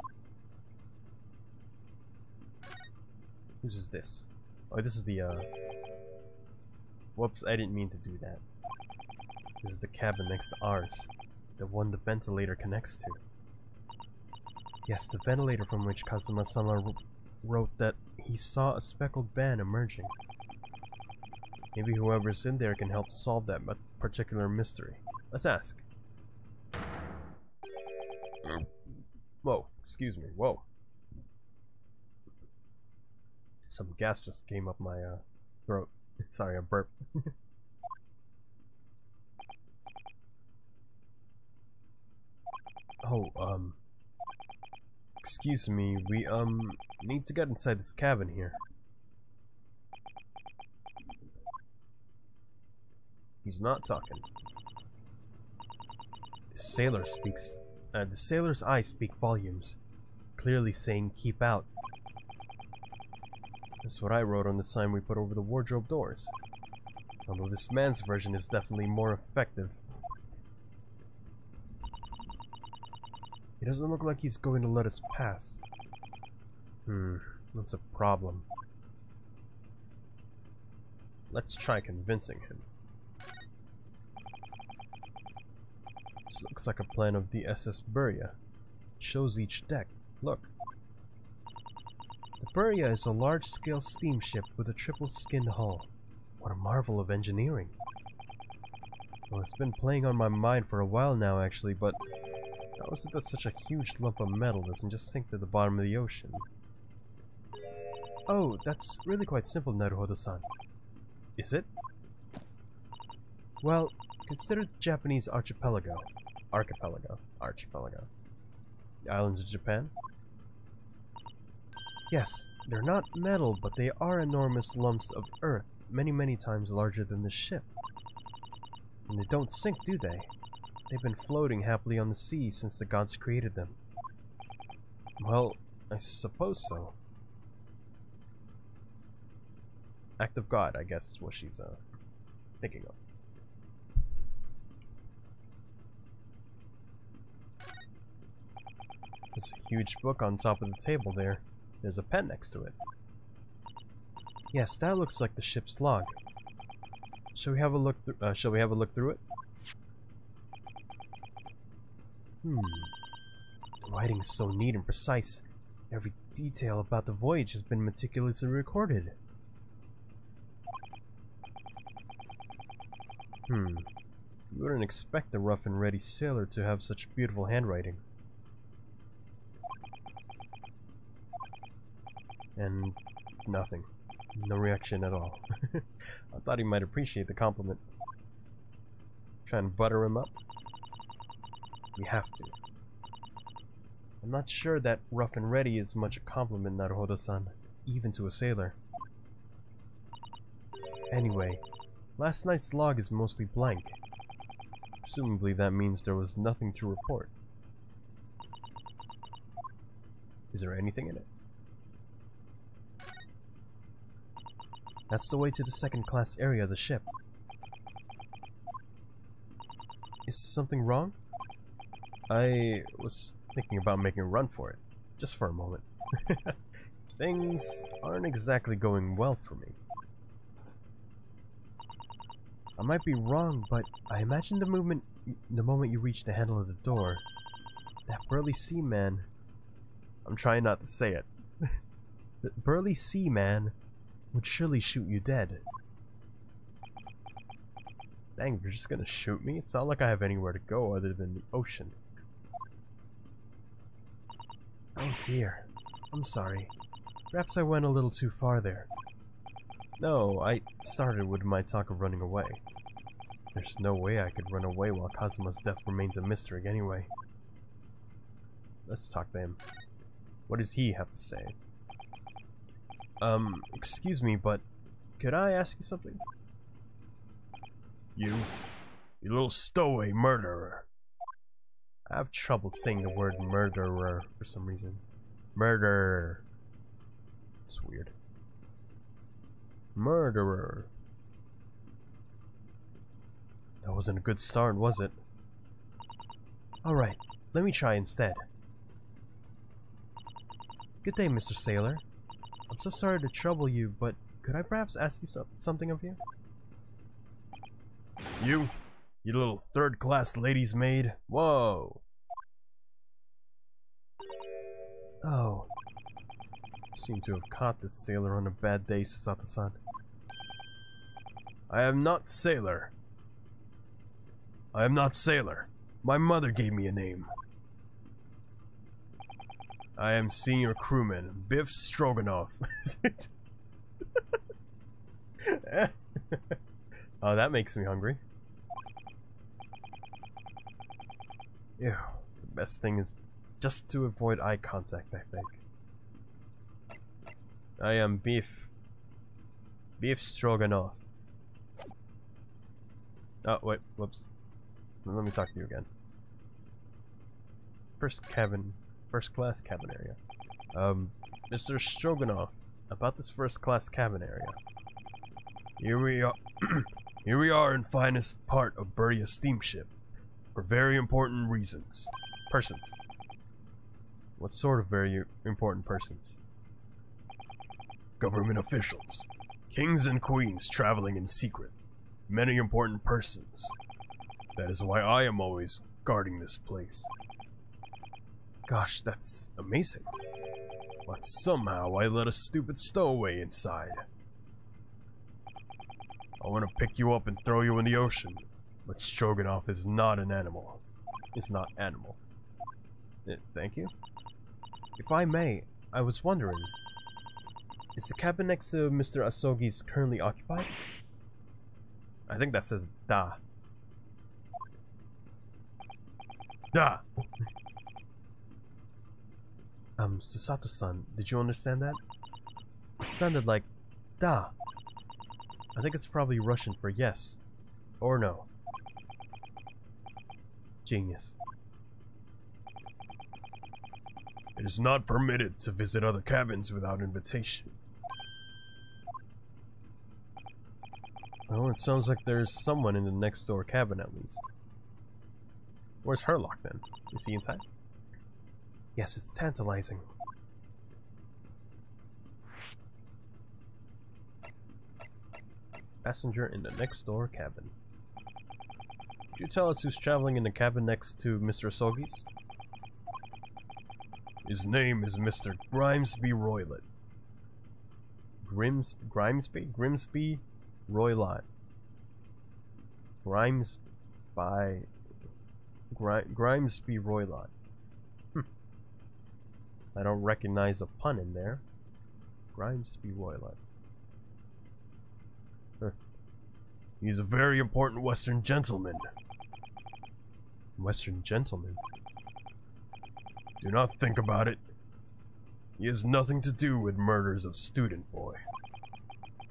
Whose is this? Oh, this is the, Whoops, I didn't mean to do that. This is the cabin next to ours. The one the ventilator connects to. Yes, the ventilator from which Kazuma-sama wrote that he saw a speckled band emerging. Maybe whoever's in there can help solve that particular mystery. Let's ask. Whoa, excuse me, whoa. Some gas just came up my throat. Sorry, I burped. Oh, excuse me, we, need to get inside this cabin here. He's not talking. The sailor's eyes speak volumes, clearly saying, keep out. That's what I wrote on the sign we put over the wardrobe doors. Although this man's version is definitely more effective. It doesn't look like he's going to let us pass. That's a problem. Let's try convincing him. This looks like a plan of the SS Burya. It shows each deck. Look. The Burya is a large-scale steamship with a triple-skinned hull. What a marvel of engineering. Well, it's been playing on my mind for a while now, actually, but how is it that such a huge lump of metal doesn't just sink to the bottom of the ocean? Oh, that's really quite simple, Naruhodo-san. Is it? Well, consider the Japanese archipelago. Archipelago. The islands of Japan? Yes, they're not metal, but they are enormous lumps of earth, many times larger than the ship. And they don't sink, do they? They've been floating happily on the sea since the gods created them. Well, I suppose so. Act of God, I guess, is what she's thinking of. There's a huge book on top of the table there. There's a pen next to it. Yes, that looks like the ship's log. Shall we have a look through it? The writing's so neat and precise. Every detail about the voyage has been meticulously recorded. You wouldn't expect a rough and ready sailor to have such beautiful handwriting. And nothing. No reaction at all. I thought he might appreciate the compliment. Try and butter him up? We have to. I'm not sure that rough and ready is much a compliment, Naruhodo-san, even to a sailor. Anyway, last night's log is mostly blank. Presumably that means there was nothing to report. Is there anything in it? That's the way to the second-class area of the ship. Is something wrong? I was thinking about making a run for it, just for a moment. Things aren't exactly going well for me. I might be wrong, but I imagine the moment you reach the handle of the door, that burly seaman... I'm trying not to say it. The burly seaman would surely shoot you dead. Dang, you're just gonna shoot me? It's not like I have anywhere to go other than the ocean. Oh dear. I'm sorry. Perhaps I went a little too far there. No, I started with my talk of running away. There's no way I could run away while Kazuma's death remains a mystery anyway. Let's talk to him. What does he have to say? Excuse me, but could I ask you something? You little stowaway murderer. I have trouble saying the word murderer for some reason. Murderer. It's weird. Murderer. That wasn't a good start, was it? Alright, let me try instead. Good day, Mr. Sailor. I'm so sorry to trouble you, but could I perhaps ask you something of you? You little third-class lady's maid. Whoa. Oh. Seem to have caught this sailor on a bad day, Susato-san. I am not sailor. I am not sailor. My mother gave me a name. I am senior crewman, Biff Stroganoff. Oh, that makes me hungry. Ew. The best thing is just to avoid eye contact, I think. I am Biff Stroganoff. Oh, wait, whoops. Let me talk to you again. First class cabin area. Mr. Stroganoff, about this first class cabin area. Here we are. Here we are in finest part of Buria steamship, for very important reasons. Persons. What sort of very important persons? Government officials. Kings and queens traveling in secret. Many important persons. That is why I am always guarding this place. Gosh, that's amazing. But somehow I let a stupid stowaway inside. I want to pick you up and throw you in the ocean, but Stroganoff is not an animal. It's not animal. Thank you? If I may, I was wondering, is the cabin next to Mr. Asogi's currently occupied? I think that says da. Da! Susato-san, did you understand that? It sounded like da. I think it's probably Russian for yes. Or no. Genius. It is not permitted to visit other cabins without invitation. Oh, it sounds like there's someone in the next door cabin at least. Where's Herlock then? Is he inside? Yes, it's tantalizing. Passenger in the next door cabin. Could you tell us who's traveling in the cabin next to Mr. Asogi's? His name is Mr. Grimsby Roylott. Grimsby Roylott. Grimsby Roylott. I don't recognize a pun in there. Grimsby Roylott. He's a very important Western gentleman. Western gentleman? Do not think about it. He has nothing to do with murders of student boy.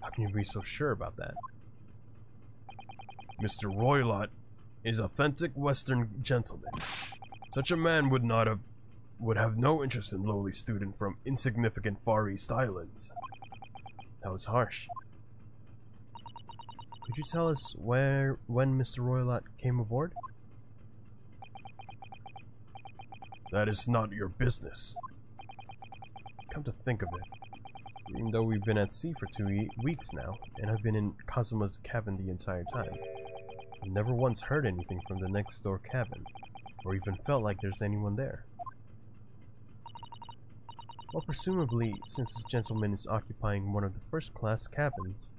How can you be so sure about that? Mr. Roylott is authentic Western gentleman. Such a man would have no interest in lowly student from insignificant Far East Islands. That was harsh. Could you tell us when Mr. Roylott came aboard? That is not your business. Come to think of it, even though we've been at sea for 2 weeks now, and I've been in Kazuma's cabin the entire time, I've never once heard anything from the next door cabin, or even felt like there's anyone there. Well, presumably, since this gentleman is occupying one of the first-class cabins,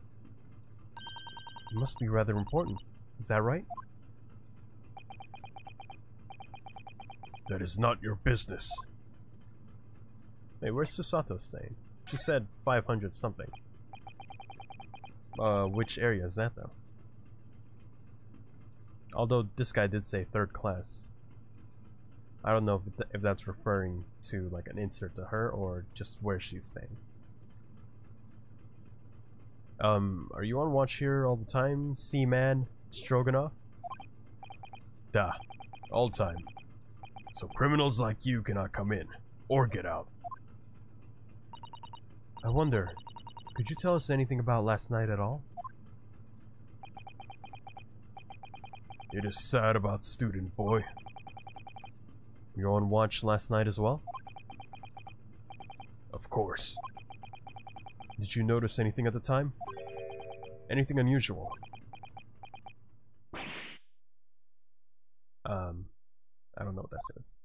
it must be rather important. Is that right? That is not your business. Hey, where's Susato staying? She said 500 something. Which area is that though? Although this guy did say 3rd class. I don't know if that's referring to like an insert to her or just where she's staying. Are you on watch here all the time, Seaman Stroganoff? Duh, all the time. So criminals like you cannot come in, or get out. I wonder, could you tell us anything about last night at all? It is sad about student boy. You on watch last night as well? Of course. Did you notice anything at the time? Anything unusual? I don't know what that says.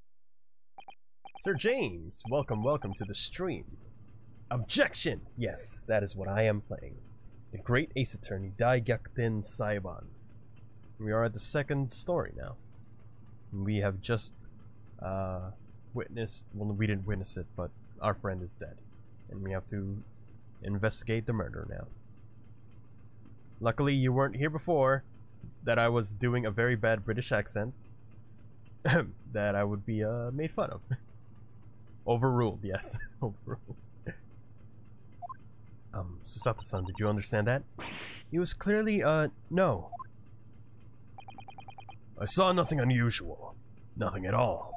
Sir James, welcome to the stream. Objection! Yes, that is what I am playing. The Great Ace Attorney, Gyakuten Saiban. We are at the 2nd story now. We have just witnessed, well, we didn't witness it, but our friend is dead. And we have to investigate the murder now. Luckily, you weren't here before, that I was doing a very bad British accent. That I would be made fun of. Overruled, yes. Overruled. Susato-san, did you understand that? He was clearly, no. I saw nothing unusual. Nothing at all.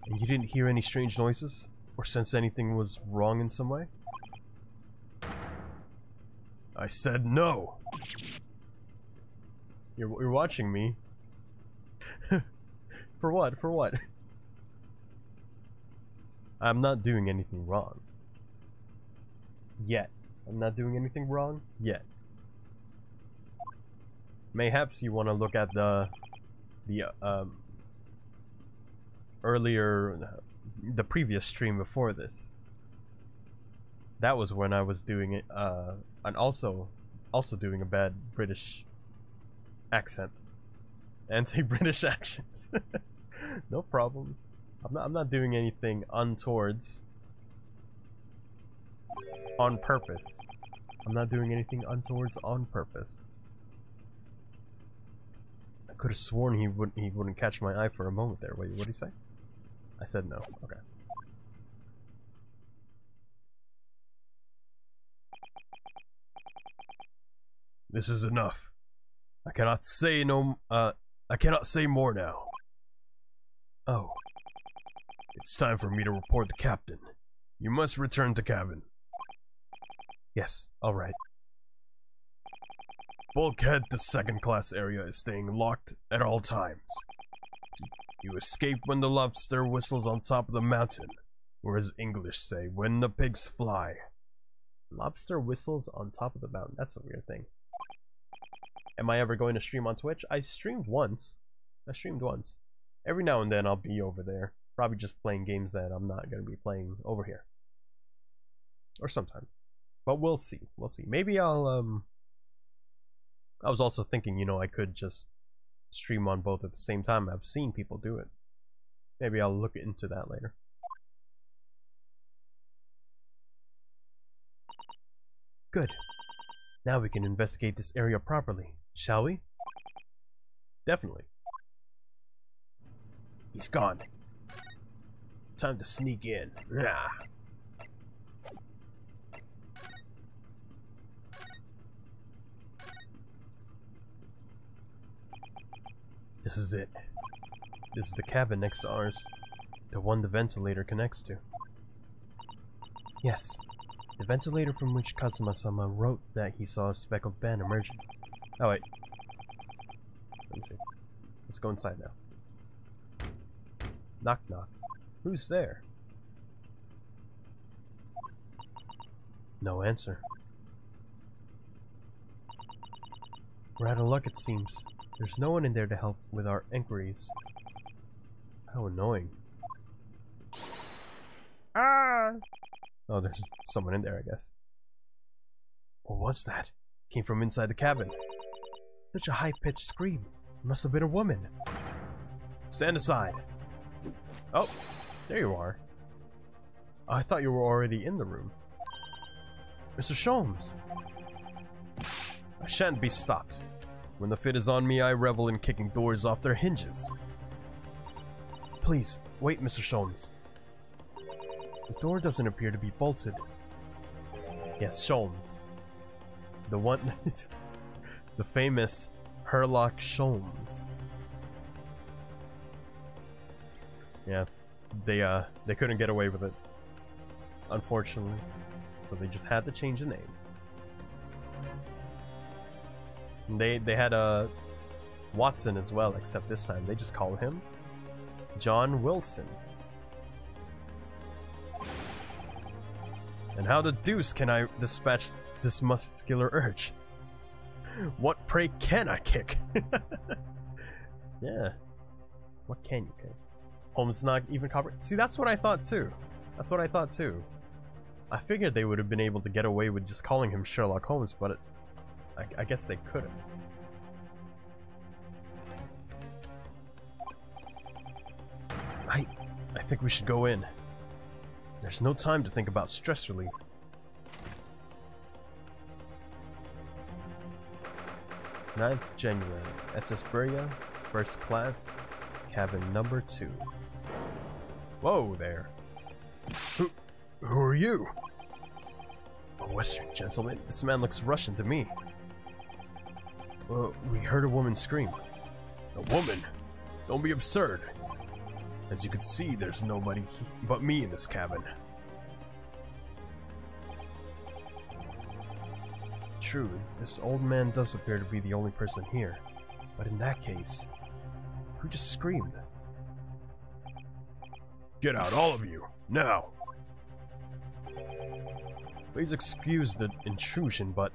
And you didn't hear any strange noises? Or sense anything was wrong in some way? I said no! You're watching me. For what? For what? I'm not doing anything wrong. Yet. I'm not doing anything wrong yet. Mayhaps you want to look at the the previous stream before this. That was when I was doing it, and also doing a bad British accent. Anti-British accents. No problem. I'm not doing anything untowards. On purpose. I'm not doing anything untowards on purpose. I could have sworn he wouldn't catch my eye for a moment there. Wait, what did he say? I said no. Okay. This is enough. I cannot say more now. Oh. It's time for me to report the captain. You must return to cabin. Yes, alright. Bulkhead to 2nd class area is staying locked at all times. You escape when the lobster whistles on top of the mountain, or as English say, when the pigs fly. Lobster whistles on top of the mountain. That's a weird thing. Am I ever going to stream on Twitch? I streamed once. Every now and then I'll be over there. Probably just playing games that I'm not going to be playing over here. Or sometime. But we'll see. We'll see. Maybe I'll, I was also thinking, you know, I could just stream on both at the same time. I've seen people do it. Maybe I'll look into that later. Good. Now we can investigate this area properly, shall we? Definitely. He's gone. Time to sneak in. Ah. This is it. This is the cabin next to ours. The one the ventilator connects to. Yes. The ventilator from which Kazuma-sama wrote that he saw a speckled band emerging. Oh wait. Let me see. Let's go inside now. Knock knock. Who's there? No answer. We're out of luck, it seems. There's no one in there to help with our inquiries. How annoying. Ah! Oh, there's someone in there, I guess. What was that? Came from inside the cabin. Such a high-pitched scream. It must have been a woman. Stand aside. Oh, there you are. I thought you were already in the room. Mr. Sholmes! I shan't be stopped. When the fit is on me, I revel in kicking doors off their hinges. Please, wait, Mr. Sholmes. The door doesn't appear to be bolted. Yes, Sholmes. The one... the famous Herlock Sholmes. Yeah, they couldn't get away with it, unfortunately. So they just had to change the name. And they had a Watson as well, except this time they just call him John Wilson. And how the deuce can I dispatch this muscular urge? What pray can I kick? Yeah. What can you kick? Holmes not even covered. See, that's what I thought too. That's what I thought too. I figured they would have been able to get away with just calling him Sherlock Holmes, but I guess they couldn't. I think we should go in. There's no time to think about stress relief. Ninth January, SS Buria, first class, cabin number 2. Whoa there. Who are you? A Western gentleman? This man looks Russian to me. Well, we heard a woman scream. A woman? Don't be absurd. As you can see, there's nobody but me in this cabin. True, this old man does appear to be the only person here. But in that case, who just screamed? Get out, all of you, now! Please excuse the intrusion, but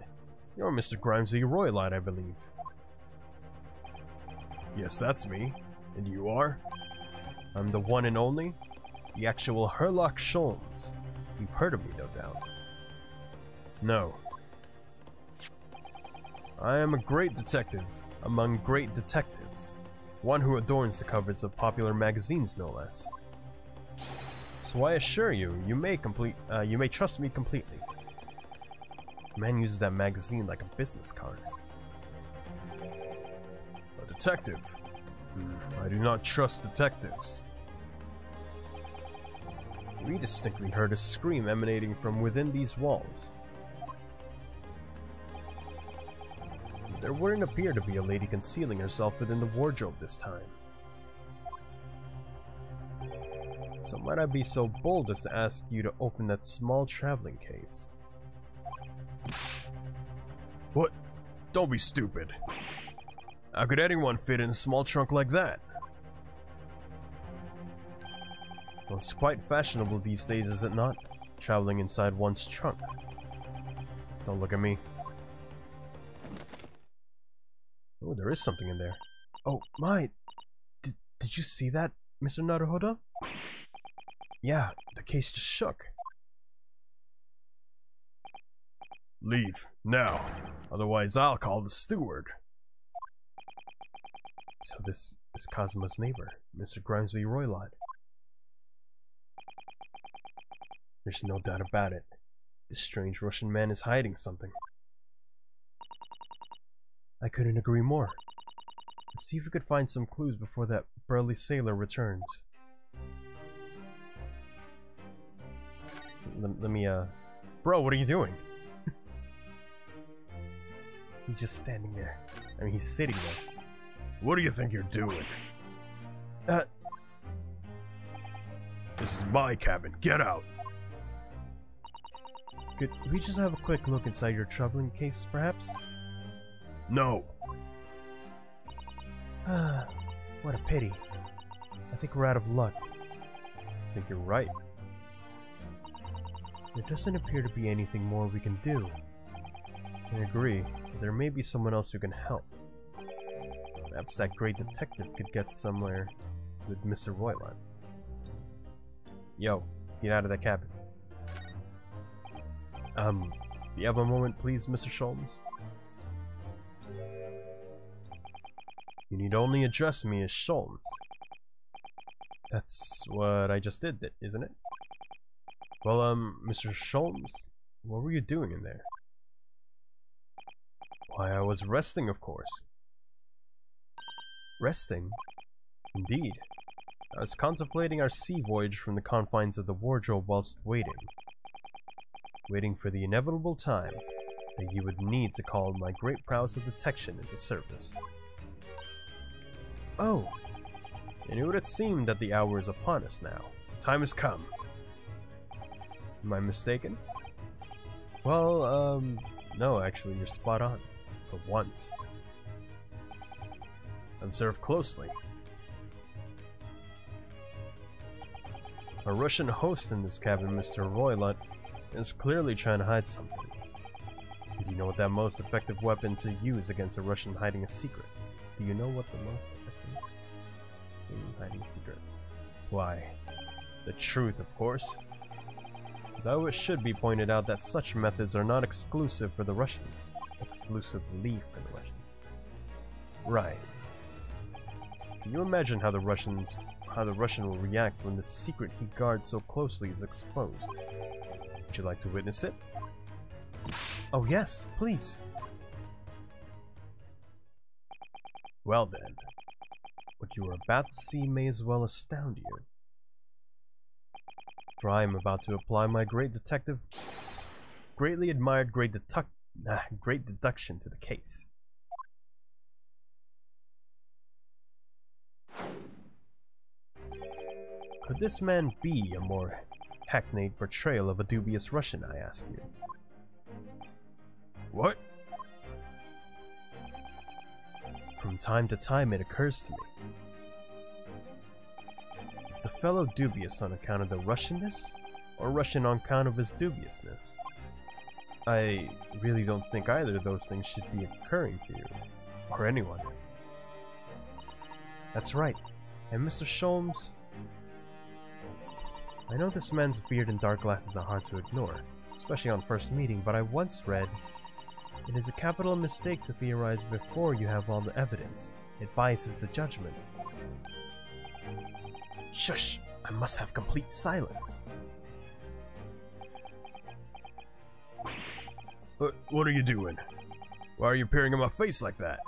you're Mr. Grimesby Roylott, I believe. Yes, that's me. And you are? I'm the one and only, the actual Herlock Sholmes. You've heard of me, no doubt. No. I am a great detective, among great detectives. One who adorns the covers of popular magazines, no less. So I assure you, you may trust me completely. The man uses that magazine like a business card. A detective? I do not trust detectives. We distinctly heard a scream emanating from within these walls. There wouldn't appear to be a lady concealing herself within the wardrobe this time. So might I be so bold as to ask you to open that small traveling case? What? Don't be stupid. How could anyone fit in a small trunk like that? Well, it's quite fashionable these days, is it not? Traveling inside one's trunk. Don't look at me. Oh, there is something in there. Oh, my! Did you see that, Mr. Naruhodo? Yeah, the case just shook. Leave, now. Otherwise I'll call the steward. So this is Kazuma's neighbor, Mr. Grimesby Roylott. There's no doubt about it. This strange Russian man is hiding something. I couldn't agree more. Let's see if we could find some clues before that burly sailor returns. let me, Bro, what are you doing? He's just standing there. I mean, he's sitting there. What do you think you're doing? This is my cabin. Get out. Could we just have a quick look inside your traveling case, perhaps? No. What a pity. I think we're out of luck. I think you're right. There doesn't appear to be anything more we can do. I agree, but there may be someone else who can help. Perhaps that great detective could get somewhere with Mr. Roiland. Yo, get out of that cabin. Do you have a moment, please, Mr. Sholmes? You need only address me as Sholmes. That's what I just did, isn't it? Well, Mr. Sholmes, what were you doing in there? Why, I was resting, of course. Resting? Indeed. I was contemplating our sea voyage from the confines of the wardrobe whilst waiting. Waiting for the inevitable time that you would need to call my great prowess of detection into service. Oh! And it would have seemed that the hour is upon us now. The time has come. Am I mistaken? Well, no, actually, you're spot on. For once. Observe closely. Our Russian host in this cabin, Mr. Roiland, is clearly trying to hide something. Do you know what that most effective weapon to use against a Russian hiding a secret? Do you know what the most effective in hiding a secret? Why, the truth, of course. Though it should be pointed out that such methods are not exclusive for the Russians. Exclusively for the Russians. Right. Can you imagine how the Russian will react when the secret he guards so closely is exposed? Would you like to witness it? Oh yes, please. Well then, what you are about to see may as well astound you. For I am about to apply my greatly admired great deduction to the case. Could this man be a more hackneyed portrayal of a dubious Russian, I ask you? What? From time to time it occurs to me. Is the fellow dubious on account of the Russianness, or Russian on account of his dubiousness? I really don't think either of those things should be occurring to you, or anyone. That's right, and Mr. Sholmes, I know this man's beard and dark glasses are hard to ignore, especially on first meeting, but I once read, it is a capital mistake to theorize before you have all the evidence. It biases the judgment. Shush! I must have complete silence. What are you doing? Why are you peering in my face like that?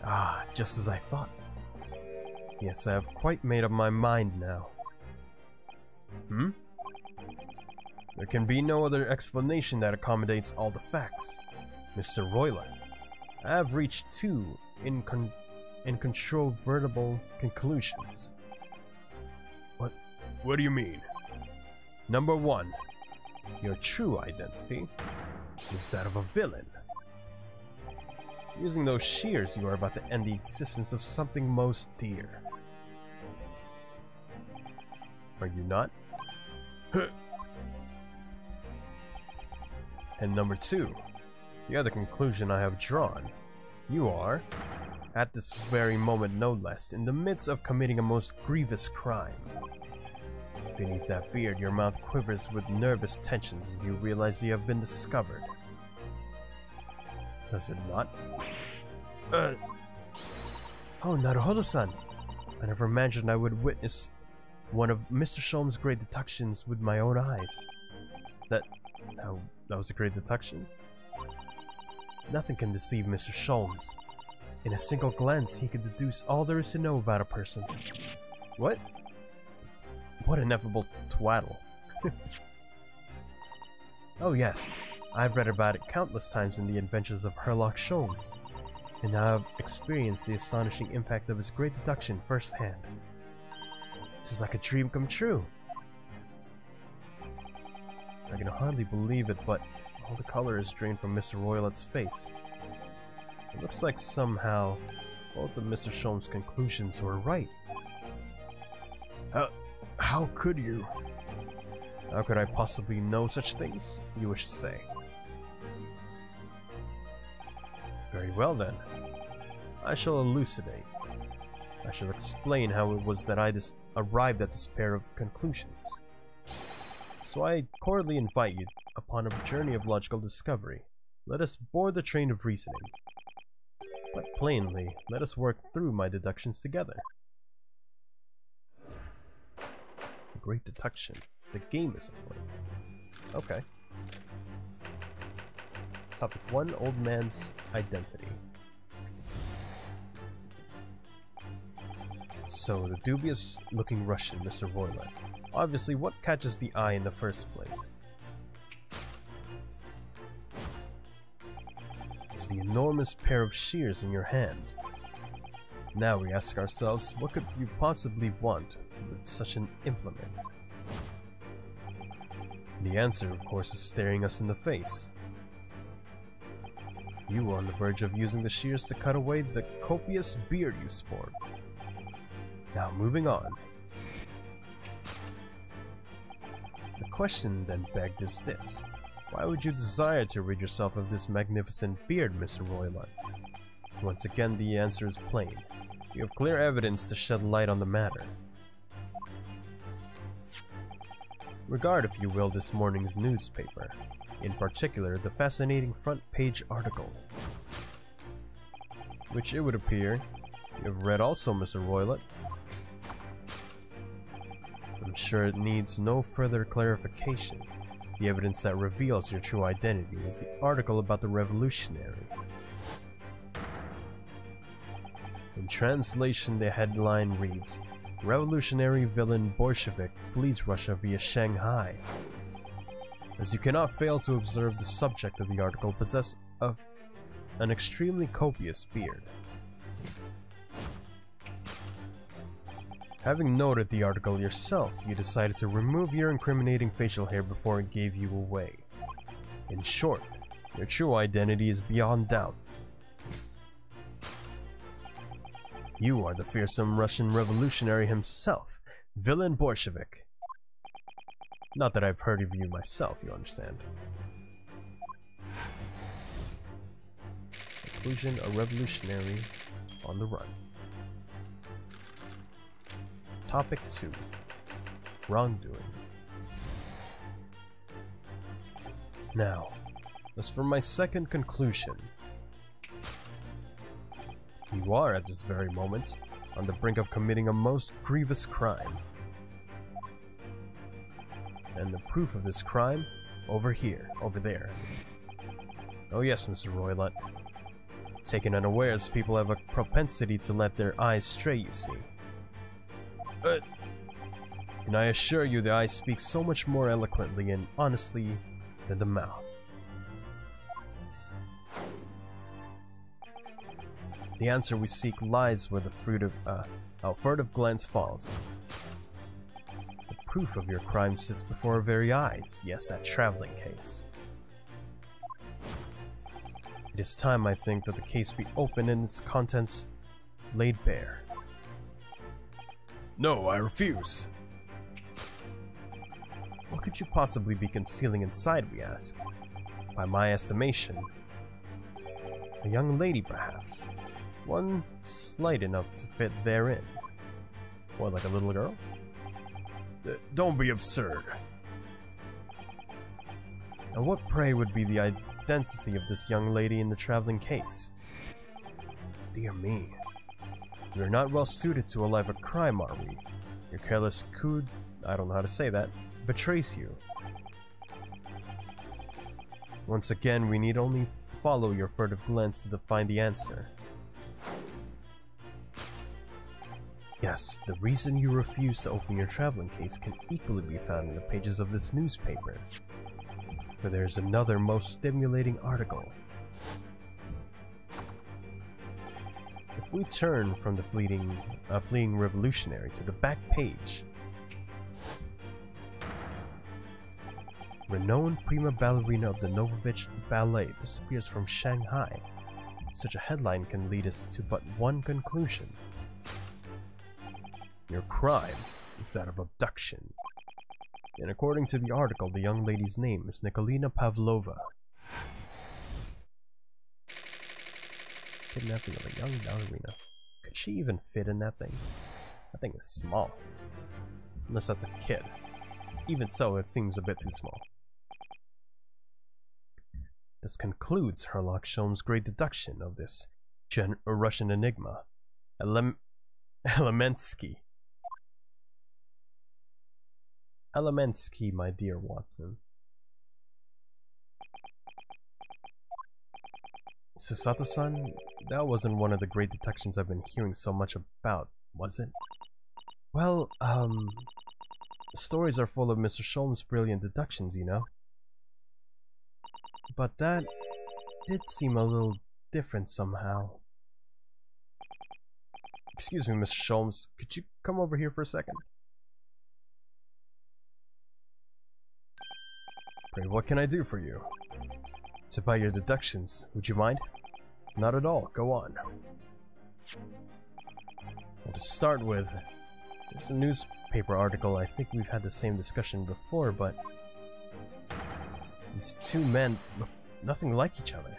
Ah, just as I thought. Yes, I have quite made up my mind now. There can be no other explanation that accommodates all the facts. Mr. Roiland, I have reached two incontrovertible conclusions. What do you mean? Number one, your true identity is that of a villain. Using those shears, you are about to end the existence of something most dear. Are you not? And number two, the other conclusion I have drawn. You are, at this very moment no less, in the midst of committing a most grievous crime. Beneath that beard, your mouth quivers with nervous tensions as you realize you have been discovered. Does it not? Oh, Naruhodo-san! I never imagined I would witness one of Mr. Sholmes' great deductions with my own eyes. That was a great deduction? Nothing can deceive Mr. Sholmes. In a single glance, he could deduce all there is to know about a person. What? What ineffable twaddle. Oh yes, I've read about it countless times in the adventures of Sherlock Holmes, and now I've experienced the astonishing impact of his great deduction firsthand. This is like a dream come true. I can hardly believe it, but all the color is drained from Mr. Roylet's face. It looks like somehow both of Mr. Sholm's conclusions were right. How could you? How could I possibly know such things, you wish to say? Very well then. I shall elucidate. I shall explain how it was that I arrived at this pair of conclusions. So I cordially invite you upon a journey of logical discovery. Let us board the train of reasoning. But plainly, let us work through my deductions together. A great deduction. The game is afoot. Okay. Topic 1, Old Man's Identity. So, the dubious-looking Russian, Mr. Roylet. Obviously, what catches the eye in the first place? It's the enormous pair of shears in your hand. Now we ask ourselves, what could you possibly want with such an implement? The answer, of course, is staring us in the face. You are on the verge of using the shears to cut away the copious beard you sport. Now, moving on. The question then begged is this. Why would you desire to rid yourself of this magnificent beard, Mr. Roylet? Once again, the answer is plain. You have clear evidence to shed light on the matter. Regard, if you will, this morning's newspaper. In particular, the fascinating front page article. Which it would appear you have read also, Mr. Roylet. I'm sure it needs no further clarification. The evidence that reveals your true identity is the article about the revolutionary. In translation, the headline reads, Revolutionary villain Bolshevik flees Russia via Shanghai. As you cannot fail to observe, the subject of the article possesses an extremely copious beard. Having noted the article yourself, you decided to remove your incriminating facial hair before it gave you away. In short, your true identity is beyond doubt. You are the fearsome Russian revolutionary himself, villain Bolshevik. Not that I've heard of you myself, you understand. Conclusion, a revolutionary on the run. Topic 2. Wrongdoing. Now, as for my second conclusion, you are at this very moment on the brink of committing a most grievous crime. And the proof of this crime, over there. Oh yes, Mr. Roylet. Taken unawares, people have a propensity to let their eyes stray, you see. And I assure you the eye speaks so much more eloquently and honestly than the mouth. The answer we seek lies where the furtive glance falls. The proof of your crime sits before our very eyes. Yes, that traveling case. It is time, I think, that the case be opened and its contents laid bare. No, I refuse. What could you possibly be concealing inside, we ask? By my estimation, a young lady, perhaps. One slight enough to fit therein. Or like a little girl? Don't be absurd. And what, pray, would be the identity of this young lady in the traveling case? Dear me. We are not well suited to a life of crime, are we? Your careless I don't know how to say that, betrays you. Once again, we need only follow your furtive glance to find the answer. Yes, the reason you refuse to open your traveling case can equally be found in the pages of this newspaper. For there's another most stimulating article. If we turn from the fleeing revolutionary to the back page, renowned prima ballerina of the Novovich Ballet disappears from Shanghai. Such a headline can lead us to but one conclusion. Your crime is that of abduction. And according to the article, the young lady's name is Nikolina Pavlova. Kidnapping of a young ballerina. Could she even fit in that thing? That thing is small. Unless that's a kid. Even so, it seems a bit too small. This concludes Herlock Sholmes' great deduction of this Russian enigma. Elemensky, my dear Watson. Susato-san, that wasn't one of the great deductions I've been hearing so much about, was it? Well, stories are full of Mr. Sholmes' brilliant deductions, you know. But that did seem a little different somehow. Excuse me, Mr. Sholmes, could you come over here for a second? Pray, what can I do for you? It's about your deductions. Would you mind? Not at all. Go on. Well, to start with, there's a newspaper article. I think we've had the same discussion before, but these two men look nothing like each other.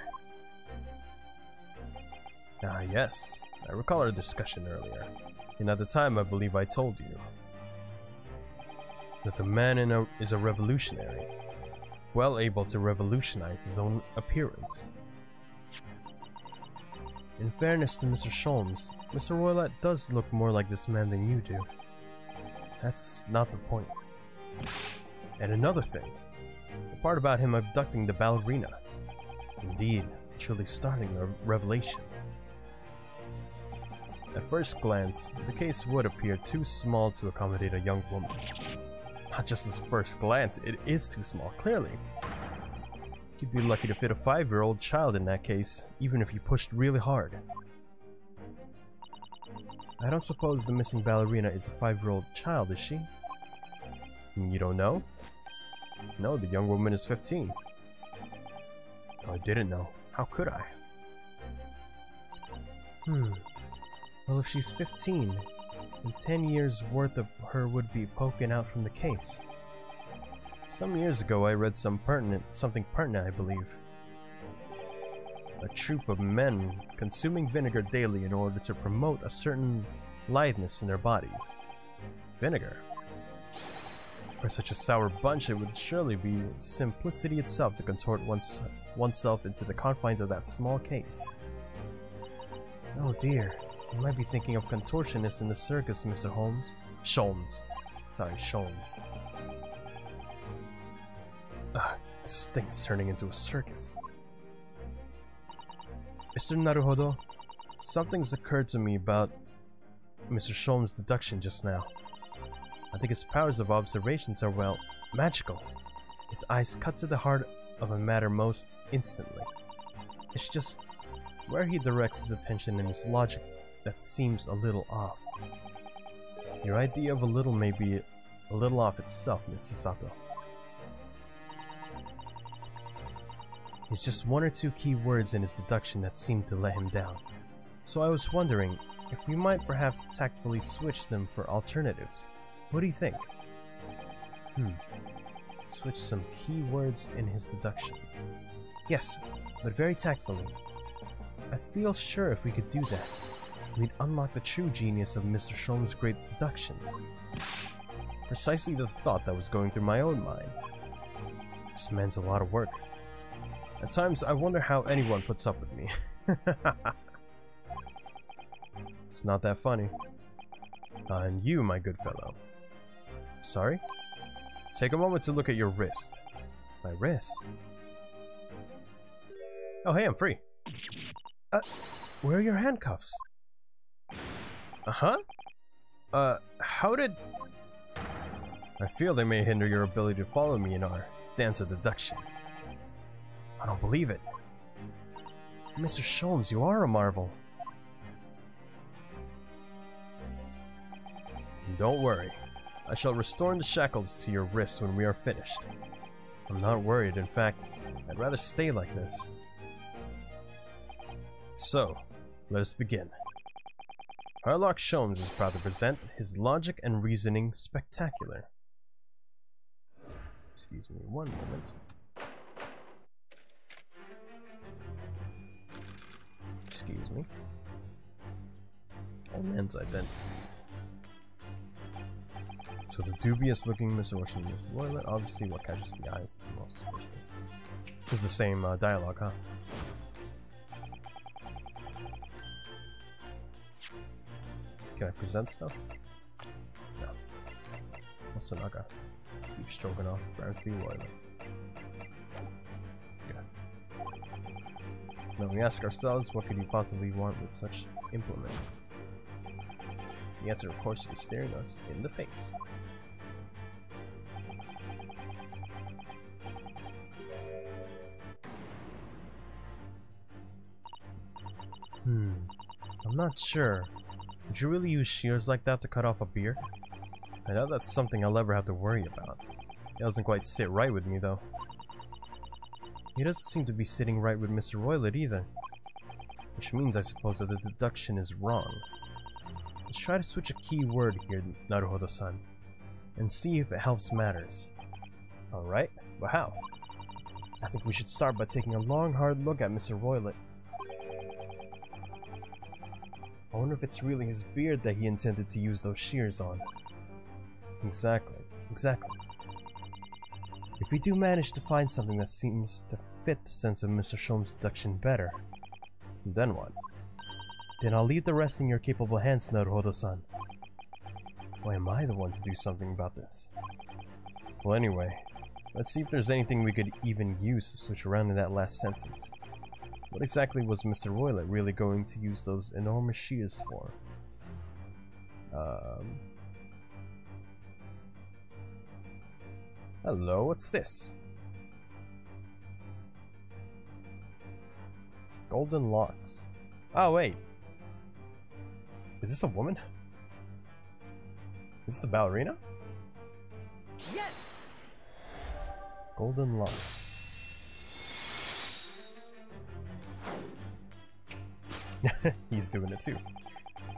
Ah, yes. I recall our discussion earlier, and at the time I believe I told you that the man is a revolutionary, well able to revolutionize his own appearance. In fairness to Mr. Sholmes, Mr. Roylott does look more like this man than you do. That's not the point. And another thing, the part about him abducting the ballerina. Indeed, truly starting a revelation. At first glance, the case would appear too small to accommodate a young woman. Not just at first glance, it is too small, clearly. You'd be lucky to fit a 5-year-old child in that case, even if you pushed really hard. I don't suppose the missing ballerina is a 5-year-old child, is she? You don't know? No, the young woman is 15. Oh, I didn't know. How could I? Well, if she's 15, then 10 years worth of her would be poking out from the case. Some years ago I read something pertinent, I believe. A troop of men consuming vinegar daily in order to promote a certain litheness in their bodies. Vinegar? For such a sour bunch, it would surely be simplicity itself to contort oneself into the confines of that small case. Oh dear. You might be thinking of contortionists in the circus, Mr. Holmes. Sholmes. Sorry, Sholmes. This thing's turning into a circus. Mr. Naruhodo, something's occurred to me about Mr. Sholmes' deduction just now. I think his powers of observations are, well, magical. His eyes cut to the heart of a matter most instantly. It's just where he directs his attention and his logic that seems a little off. Your idea of a little may be a little off itself, Miss Sato. There's just one or two key words in his deduction that seem to let him down. So I was wondering if we might perhaps tactfully switch them for alternatives. What do you think? Switch some key words in his deduction. Yes, but very tactfully. I feel sure if we could do that, we'd unlock the true genius of Mr. Sholmes' great deductions. Precisely the thought that was going through my own mind. This man's a lot of work. At times, I wonder how anyone puts up with me. It's not that funny. And you, my good fellow. Sorry? Take a moment to look at your wrist. My wrist? Oh, hey, I'm free. Where are your handcuffs? Uh-huh? How did... I feel they may hinder your ability to follow me in our dance of deduction. I don't believe it. Mr. Sholmes, you are a marvel. Don't worry. I shall restore the shackles to your wrists when we are finished. I'm not worried, in fact, I'd rather stay like this. So, let us begin. Harlock Sholmes is proud to present his logic and reasoning spectacular. Excuse me, one moment. Excuse me. Man's identity. So the dubious looking Mr. Russian Roilet, obviously what catches the eyes the most. This is the same dialogue, huh? Can I present stuff? No. What's the naga? Beef stroganoff, Barracuda Roilet. Yeah. Now we ask ourselves, what could you possibly want with such implement? The answer, of course, is staring us in the face. I'm not sure. Would you really use shears like that to cut off a beard? I know that's something I'll ever have to worry about. It doesn't quite sit right with me, though. It doesn't seem to be sitting right with Mr. Roilet either. Which means, I suppose, that the deduction is wrong. Let's try to switch a key word here, Naruhodo-san, and see if it helps matters. Alright, but how? I think we should start by taking a long, hard look at Mr. Roilet. I wonder if it's really his beard that he intended to use those shears on. Exactly. If we do manage to find something that seems to fit the sense of Mr. Sholmes' deduction better, then what? Then I'll leave the rest in your capable hands, Naruhodo-san. Why am I the one to do something about this? Well, anyway, let's see if there's anything we could even use to switch around in that last sentence. What exactly was Mr. Roilet really going to use those enormous shears for? Hello, what's this? Golden locks. Oh, wait. Is this a woman? Is this the ballerina? Yes! Golden locks. He's doing it too.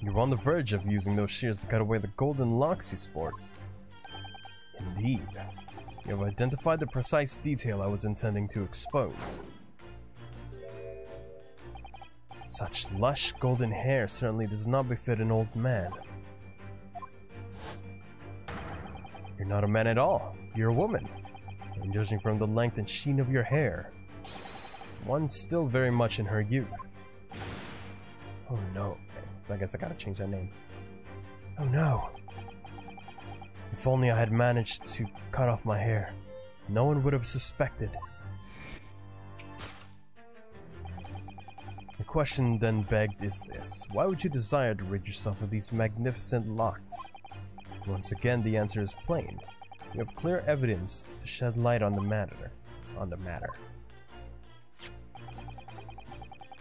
You're on the verge of using those shears to cut away the golden locks you sport. Indeed. You have identified the precise detail I was intending to expose. Such lush golden hair certainly does not befit an old man. You're not a man at all. You're a woman. And judging from the length and sheen of your hair, one's still very much in her youth. Oh no. So I guess I gotta change that name. Oh no. If only I had managed to cut off my hair, no one would have suspected. The question then begged is this: why would you desire to rid yourself of these magnificent locks? Once again, the answer is plain. You have clear evidence to shed light on the matter.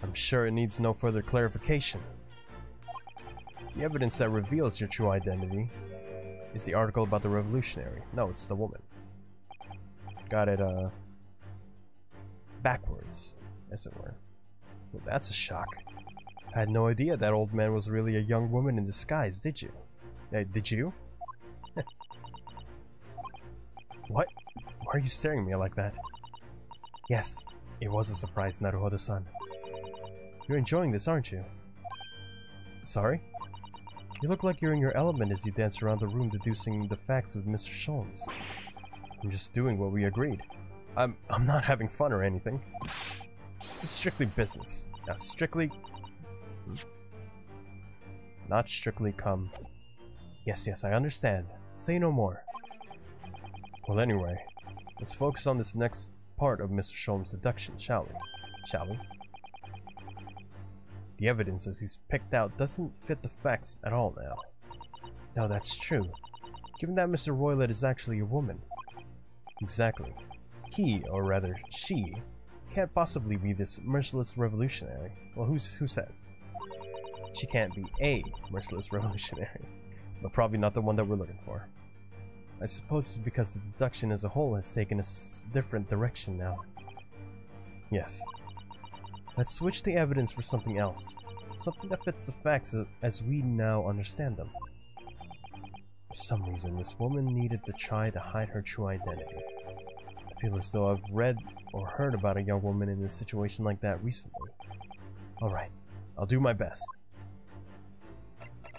I'm sure it needs no further clarification. The evidence that reveals your true identity is the article about the revolutionary. No, it's the woman. Got it, backwards, as it were. Well, that's a shock. I had no idea that old man was really a young woman in disguise, did you? Did you? What? Why are you staring at me like that? Yes, it was a surprise, Naruhodo-san. You're enjoying this, aren't you? Sorry? You look like you're in your element as you dance around the room deducing the facts with Mr. Sholmes. I'm just doing what we agreed. I'm not having fun or anything. This is strictly business. Not strictly... Not strictly come... Yes, I understand. Say no more. Well, anyway, let's focus on this next part of Mr. Sholmes' deduction, shall we? The evidence as he's picked out doesn't fit the facts at all now. No, that's true. Given that Mr. Roylet is actually a woman. Exactly. He, or rather she, can't possibly be this merciless revolutionary. Well, who says? She can't be a merciless revolutionary, but probably not the one that we're looking for. I suppose it's because the deduction as a whole has taken a different direction now. Yes. Let's switch the evidence for something else. Something that fits the facts as we now understand them. For some reason, this woman needed to try to hide her true identity. I feel as though I've read or heard about a young woman in a situation like that recently. Alright, I'll do my best.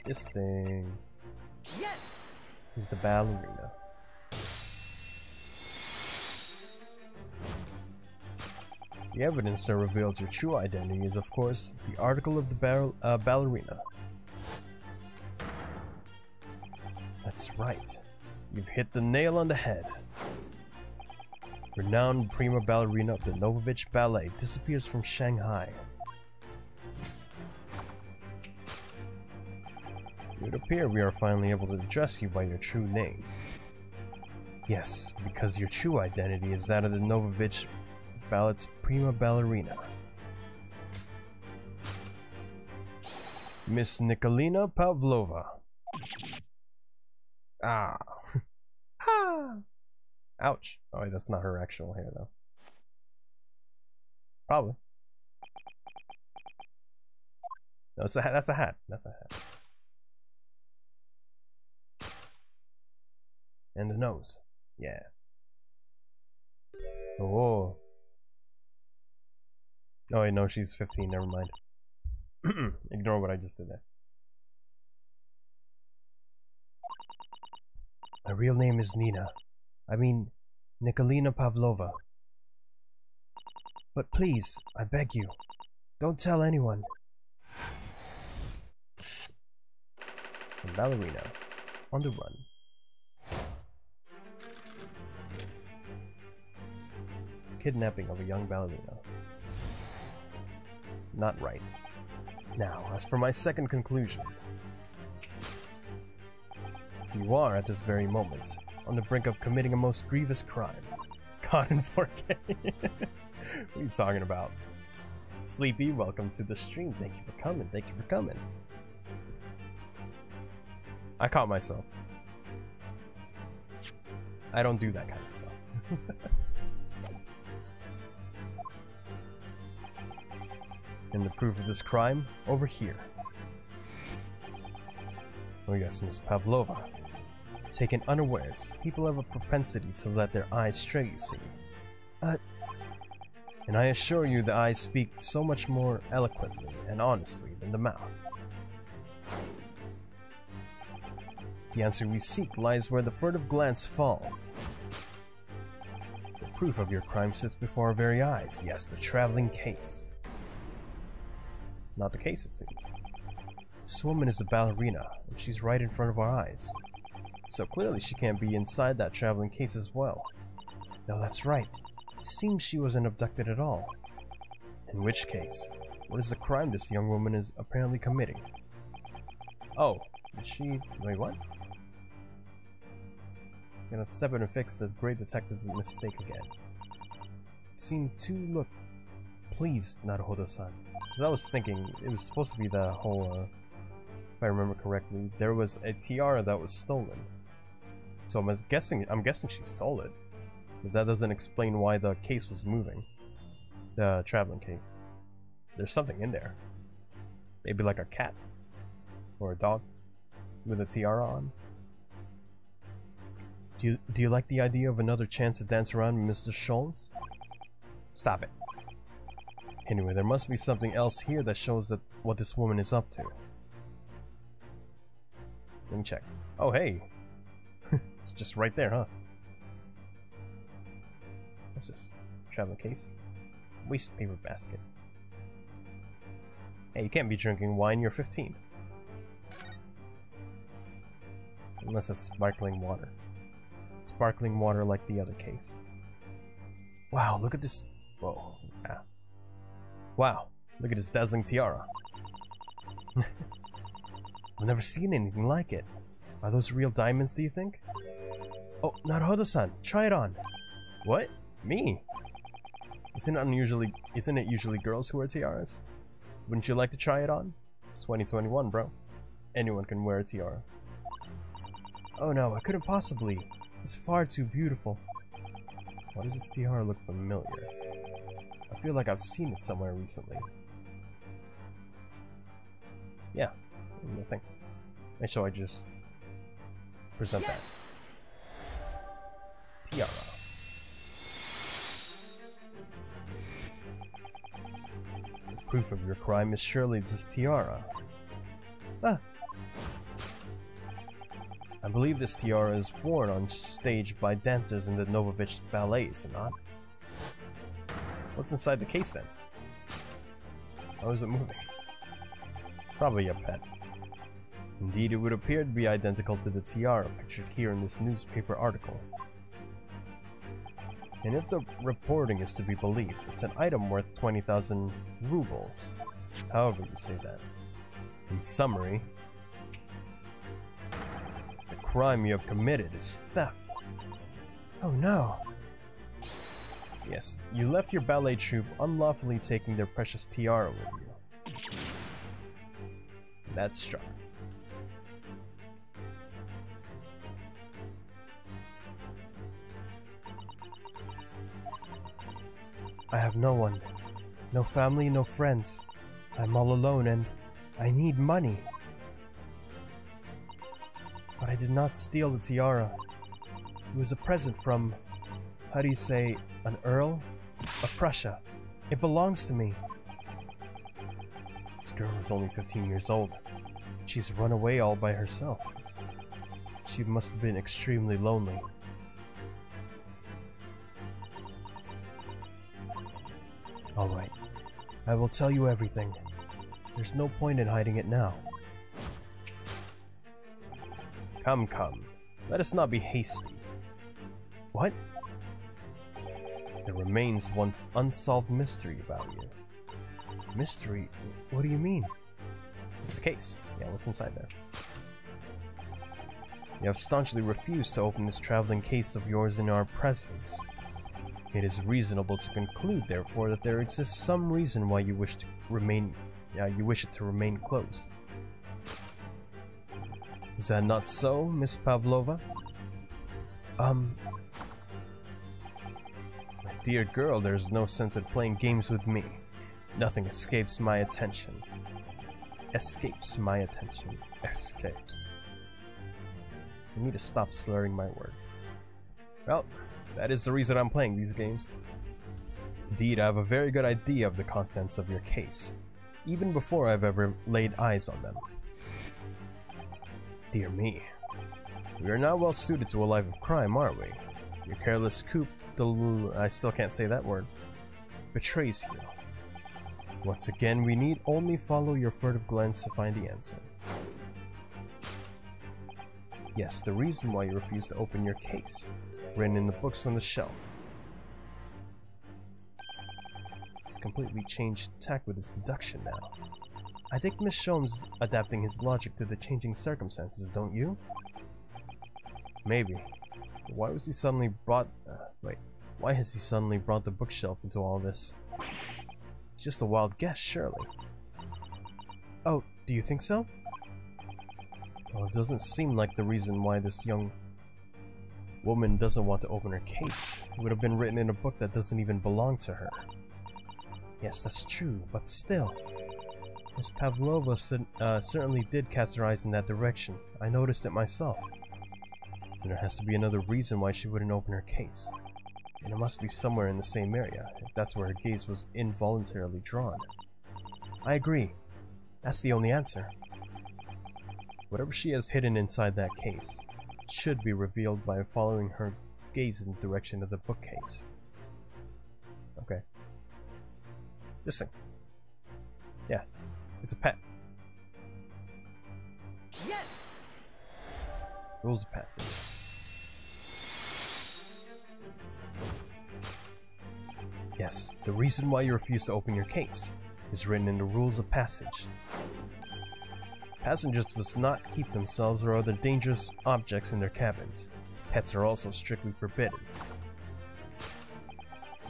This thing... Yes! is the ballerina. The evidence that reveals your true identity is, of course, the article of the ballerina. That's right. You've hit the nail on the head. Renowned prima ballerina of the Novovich Ballet disappears from Shanghai. It would appear we are finally able to address you by your true name. Yes, because your true identity is that of the Novovich Ballet's prima ballerina. Miss Nikolina Pavlova. Ah. Ah. Ouch. Oh, wait, that's not her actual hair, though. Probably. No, it's a hat. That's a hat. That's a hat. And the nose. Yeah. Oh. Oh, wait, no, she's 15. Never mind. Ignore what I just did there. My real name is Nina. I mean, Nikolina Pavlova. But please, I beg you, don't tell anyone. The ballerina, on the run. Kidnapping of a young ballerina. Not right. Now, as for my second conclusion. You are, at this very moment, on the brink of committing a most grievous crime. Caught in 4K. What are you talking about? Sleepy, welcome to the stream. Thank you for coming. Thank you for coming. I caught myself. I don't do that kind of stuff. And the proof of this crime, over here. Oh yes, Miss Pavlova. Taken unawares, people have a propensity to let their eyes stray, you see. And I assure you the eyes speak so much more eloquently and honestly than the mouth. The answer we seek lies where the furtive glance falls. The proof of your crime sits before our very eyes. Yes, the traveling case. Not the case, it seems. This woman is a ballerina, and she's right in front of our eyes. So clearly she can't be inside that traveling case as well. No, that's right. It seems she wasn't abducted at all. In which case, what is the crime this young woman is apparently committing? Oh, is she... wait, what? Gonna step in and fix the great detective's mistake again. Seemed to look pleased, Naruhodo-san. Because I was thinking, it was supposed to be the whole, if I remember correctly, there was a tiara that was stolen. So I'm guessing she stole it. But that doesn't explain why the case was moving. The traveling case. There's something in there. Maybe like a cat. Or a dog. With a tiara on. Do you like the idea of another chance to dance around with Mr. Scholz? Stop it. Anyway, there must be something else here that shows that what this woman is up to. Let me check. Oh, hey. It's just right there, huh? What's this? Traveling case? Waste paper basket. Hey, you can't be drinking wine, you're 15. Unless it's sparkling water. Sparkling water like the other case. Wow, look at this. Whoa. Yeah. Wow, look at this dazzling tiara. I've never seen anything like it. Are those real diamonds, do you think? Oh, Naruhodo-san, try it on. What? Me? Isn't it usually girls who wear tiaras? Wouldn't you like to try it on? It's 2021, bro. Anyone can wear a tiara. Oh no, I couldn't possibly. It's far too beautiful. Why does this tiara look familiar? I feel like I've seen it somewhere recently. Yeah, nothing. And so I just present that. Tiara. The proof of your crime is surely this tiara. Ah! I believe this tiara is worn on stage by dancers in the Novovich ballet, is it not? What's inside the case then? How is it moving? Probably a pet. Indeed, it would appear to be identical to the tiara pictured here in this newspaper article. And if the reporting is to be believed, it's an item worth 20,000 rubles. However you say that. In summary, the crime you have committed is theft. Oh no! Yes, you left your ballet troupe unlawfully taking their precious tiara with you. That's true. I have no one. No family, no friends. I'm all alone and I need money. But I did not steal the tiara. It was a present from, how do you say, an earl of Prussia. It belongs to me. This girl is only 15 years old. She's run away all by herself. She must have been extremely lonely. Alright, I will tell you everything. There's no point in hiding it now. Come, come. Let us not be hasty. What? There remains one unsolved mystery about you. Mystery? What do you mean? The case. Yeah, what's inside there? You have staunchly refused to open this traveling case of yours in our presence. It is reasonable to conclude, therefore, that there exists some reason why you wish it to remain closed. Is that not so, Miss Pavlova? My dear girl, there's no sense in playing games with me. Nothing escapes my attention. Escapes my attention. Escapes. I need to stop slurring my words. Well, that is the reason I'm playing these games. Indeed, I have a very good idea of the contents of your case, even before I've ever laid eyes on them. Dear me. We are not well suited to a life of crime, are we? Your careless coup I still can't say that word. Betrays you. Once again, we need only follow your furtive glance to find the answer. Yes, the reason why you refuse to open your case, written in the books on the shelf. He's completely changed tack with his deduction now. I think Miss Sholmes adapting his logic to the changing circumstances, don't you? Maybe. Why was he suddenly brought... why has he suddenly brought the bookshelf into all this? It's just a wild guess, surely. Oh, do you think so? Well, it doesn't seem like the reason why this young woman doesn't want to open her case. It would have been written in a book that doesn't even belong to her. Yes, that's true, but still. Miss Pavlova certainly did cast her eyes in that direction. I noticed it myself. And there has to be another reason why she wouldn't open her case. And it must be somewhere in the same area, if that's where her gaze was involuntarily drawn. I agree. That's the only answer. Whatever she has hidden inside that case should be revealed by following her gaze in the direction of the bookcase. Okay. Listen. Yeah, it's a pet. Yes! Rules of passage. Yes, the reason why you refuse to open your case is written in the rules of passage. Passengers must not keep themselves or other dangerous objects in their cabins. Pets are also strictly forbidden.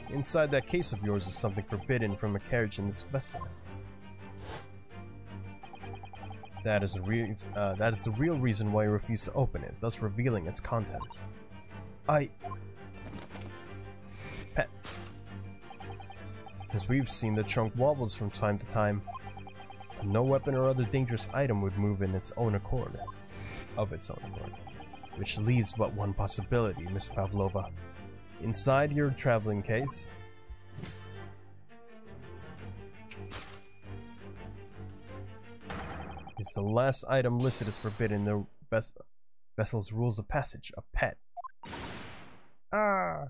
Inside that case of yours is something forbidden from a carriage in this vessel. That is the real reason why you refuse to open it, thus revealing its contents. Pet. As we've seen, the trunk wobbles from time to time. No weapon or other dangerous item would move in its own accord. Of its own accord. Which leaves but one possibility, Miss Pavlova. Inside your traveling case is the last item listed as forbidden in the vessel's rules of passage, a pet. Ah!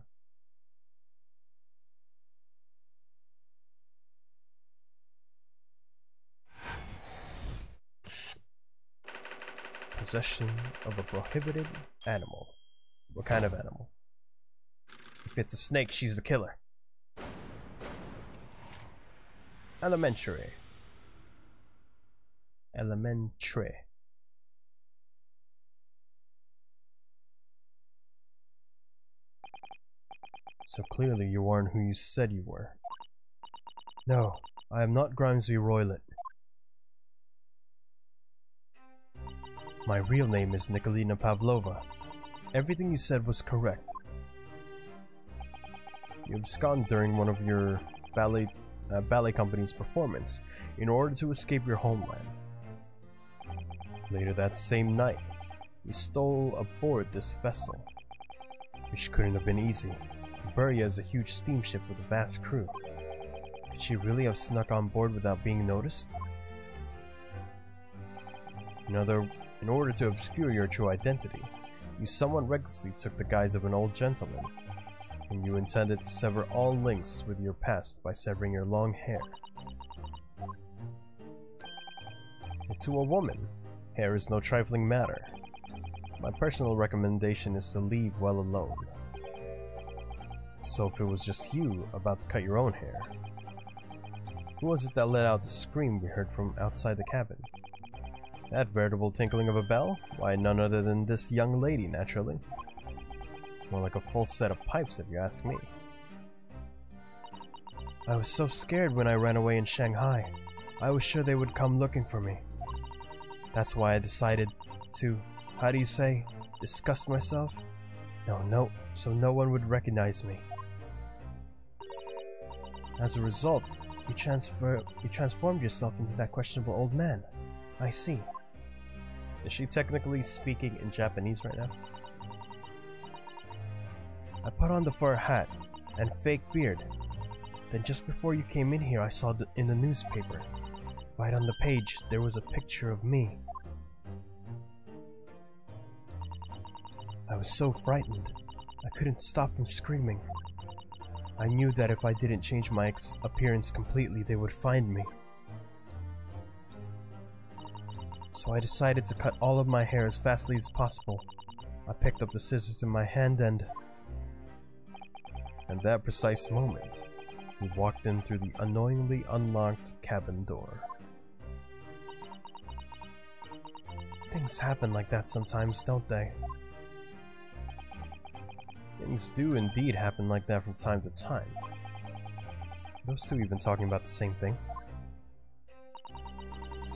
Possession of a prohibited animal. What kind of animal? If it's a snake, she's the killer. Elementary. Elementary. So clearly you aren't who you said you were. No, I am not Grimesby Roylet. My real name is Nikolina Pavlova. Everything you said was correct. You absconded during one of your ballet company's performance in order to escape your homeland. Later that same night, you stole aboard this vessel, which couldn't have been easy. Buria is a huge steamship with a vast crew. Could she really have snuck on board without being noticed? In order to obscure your true identity, you somewhat recklessly took the guise of an old gentleman, and you intended to sever all links with your past by severing your long hair. And to a woman, hair is no trifling matter. My personal recommendation is to leave well alone. So if it was just you about to cut your own hair, who was it that let out the scream we heard from outside the cabin? That veritable tinkling of a bell? Why, none other than this young lady, naturally. More like a full set of pipes, if you ask me. I was so scared when I ran away in Shanghai. I was sure they would come looking for me. That's why I decided to, how do you say, disgust myself? No, so no one would recognize me. As a result, you transformed yourself into that questionable old man. I see. Is she technically speaking in Japanese right now? I put on the fur hat and fake beard. Then just before you came in here, I saw in the newspaper. Right on the page, there was a picture of me. I was so frightened, I couldn't stop from screaming. I knew that if I didn't change my appearance completely, they would find me. So I decided to cut all of my hair as fastly as possible. I picked up the scissors in my hand and... At that precise moment, we walked in through the annoyingly unlocked cabin door. Things happen like that sometimes, don't they? Things do indeed happen like that from time to time. Those two have been talking about the same thing.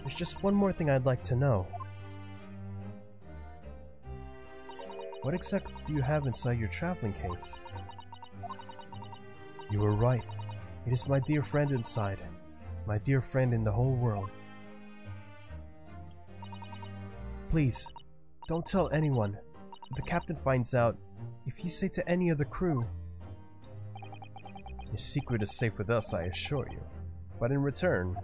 There's just one more thing I'd like to know. What exactly do you have inside your traveling case? You were right. It is my dear friend inside. My dear friend in the whole world. Please, don't tell anyone. If the captain finds out, if you say to any of the crew... Your secret is safe with us, I assure you. But in return...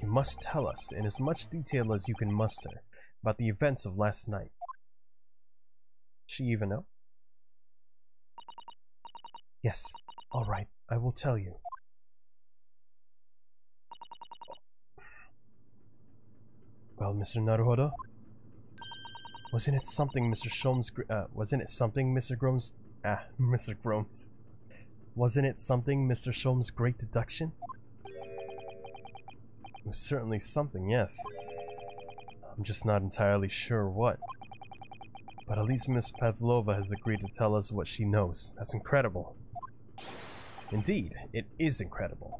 You must tell us, in as much detail as you can muster, about the events of last night. She even know? Yes, alright, I will tell you. Well, Mr. Naruhodo? Wasn't it something Mr. Sholmes, Mr. Gromes? Wasn't it something Mr. Sholmes' great deduction? was certainly something, yes. I'm just not entirely sure what. But at least Miss Pavlova has agreed to tell us what she knows. That's incredible. Indeed, it is incredible.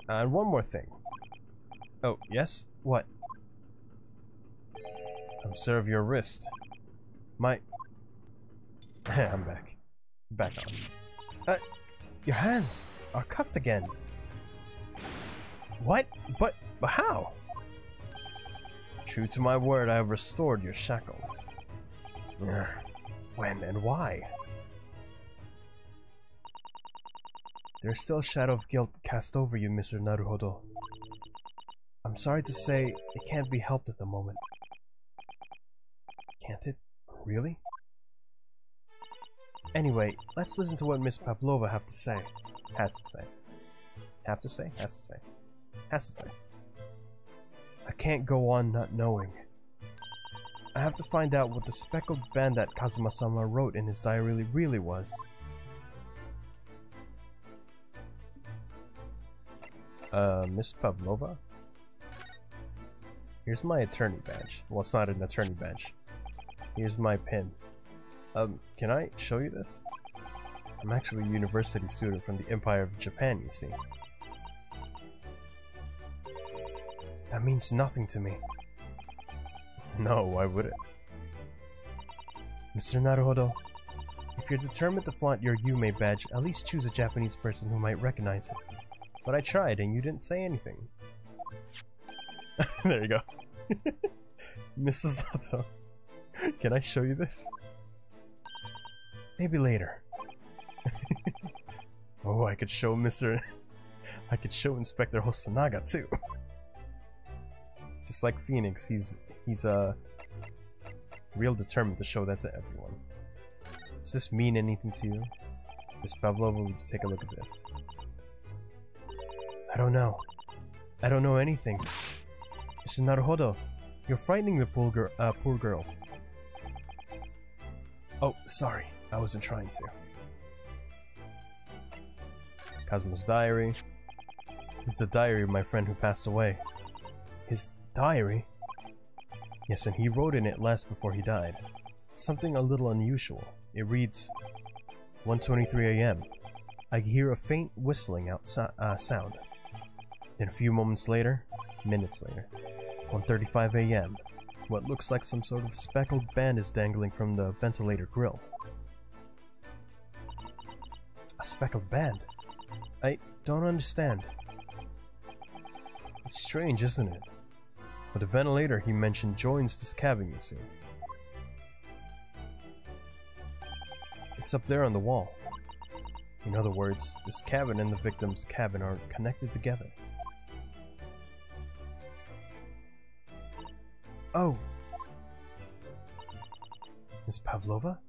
And one more thing. Oh, yes? What? Observe your wrist. My... I'm back. Back on. Your hands are cuffed again. What? But how? True to my word, I have restored your shackles. When and why? There's still a shadow of guilt cast over you, Mr. Naruhodo. I'm sorry to say, it can't be helped at the moment. Can't it? Really? Anyway, let's listen to what Miss Pavlova has to say. Has to say. Have to say? Has to say. Has to say. I can't go on not knowing. I have to find out what the speckled band that Kazuma-sama wrote in his diary really was. Miss Pavlova? Here's my attorney badge. Well, it's not an attorney badge. Here's my pin. Can I show you this? I'm actually a university student from the Empire of Japan, you see. That means nothing to me. No, why would it? Mr. Naruhodo, if you're determined to flaunt your Yume badge, at least choose a Japanese person who might recognize it. But I tried and you didn't say anything. There you go. Mrs. Sato, can I show you this? Maybe later. Oh, I could show Inspector Hosonaga too. Just like Phoenix, he's real determined to show that to everyone. Does this mean anything to you? Miss Pavlova, would you take a look at this? I don't know. I don't know anything. Mr. Naruhodo, you're frightening the poor girl. Oh, sorry. I wasn't trying to. Kazuma's diary. This is the diary of my friend who passed away. His diary? Yes, and he wrote in it last before he died. Something a little unusual. It reads, 1:23 a.m. I hear a faint whistling sound. Then a few minutes later, 1:35 a.m. What looks like some sort of speckled band is dangling from the ventilator grill. A speckled band? I don't understand. It's strange, isn't it? But the ventilator he mentioned joins this cabin, you see. It's up there on the wall. In other words, this cabin and the victim's cabin are connected together. Oh! Miss Pavlova?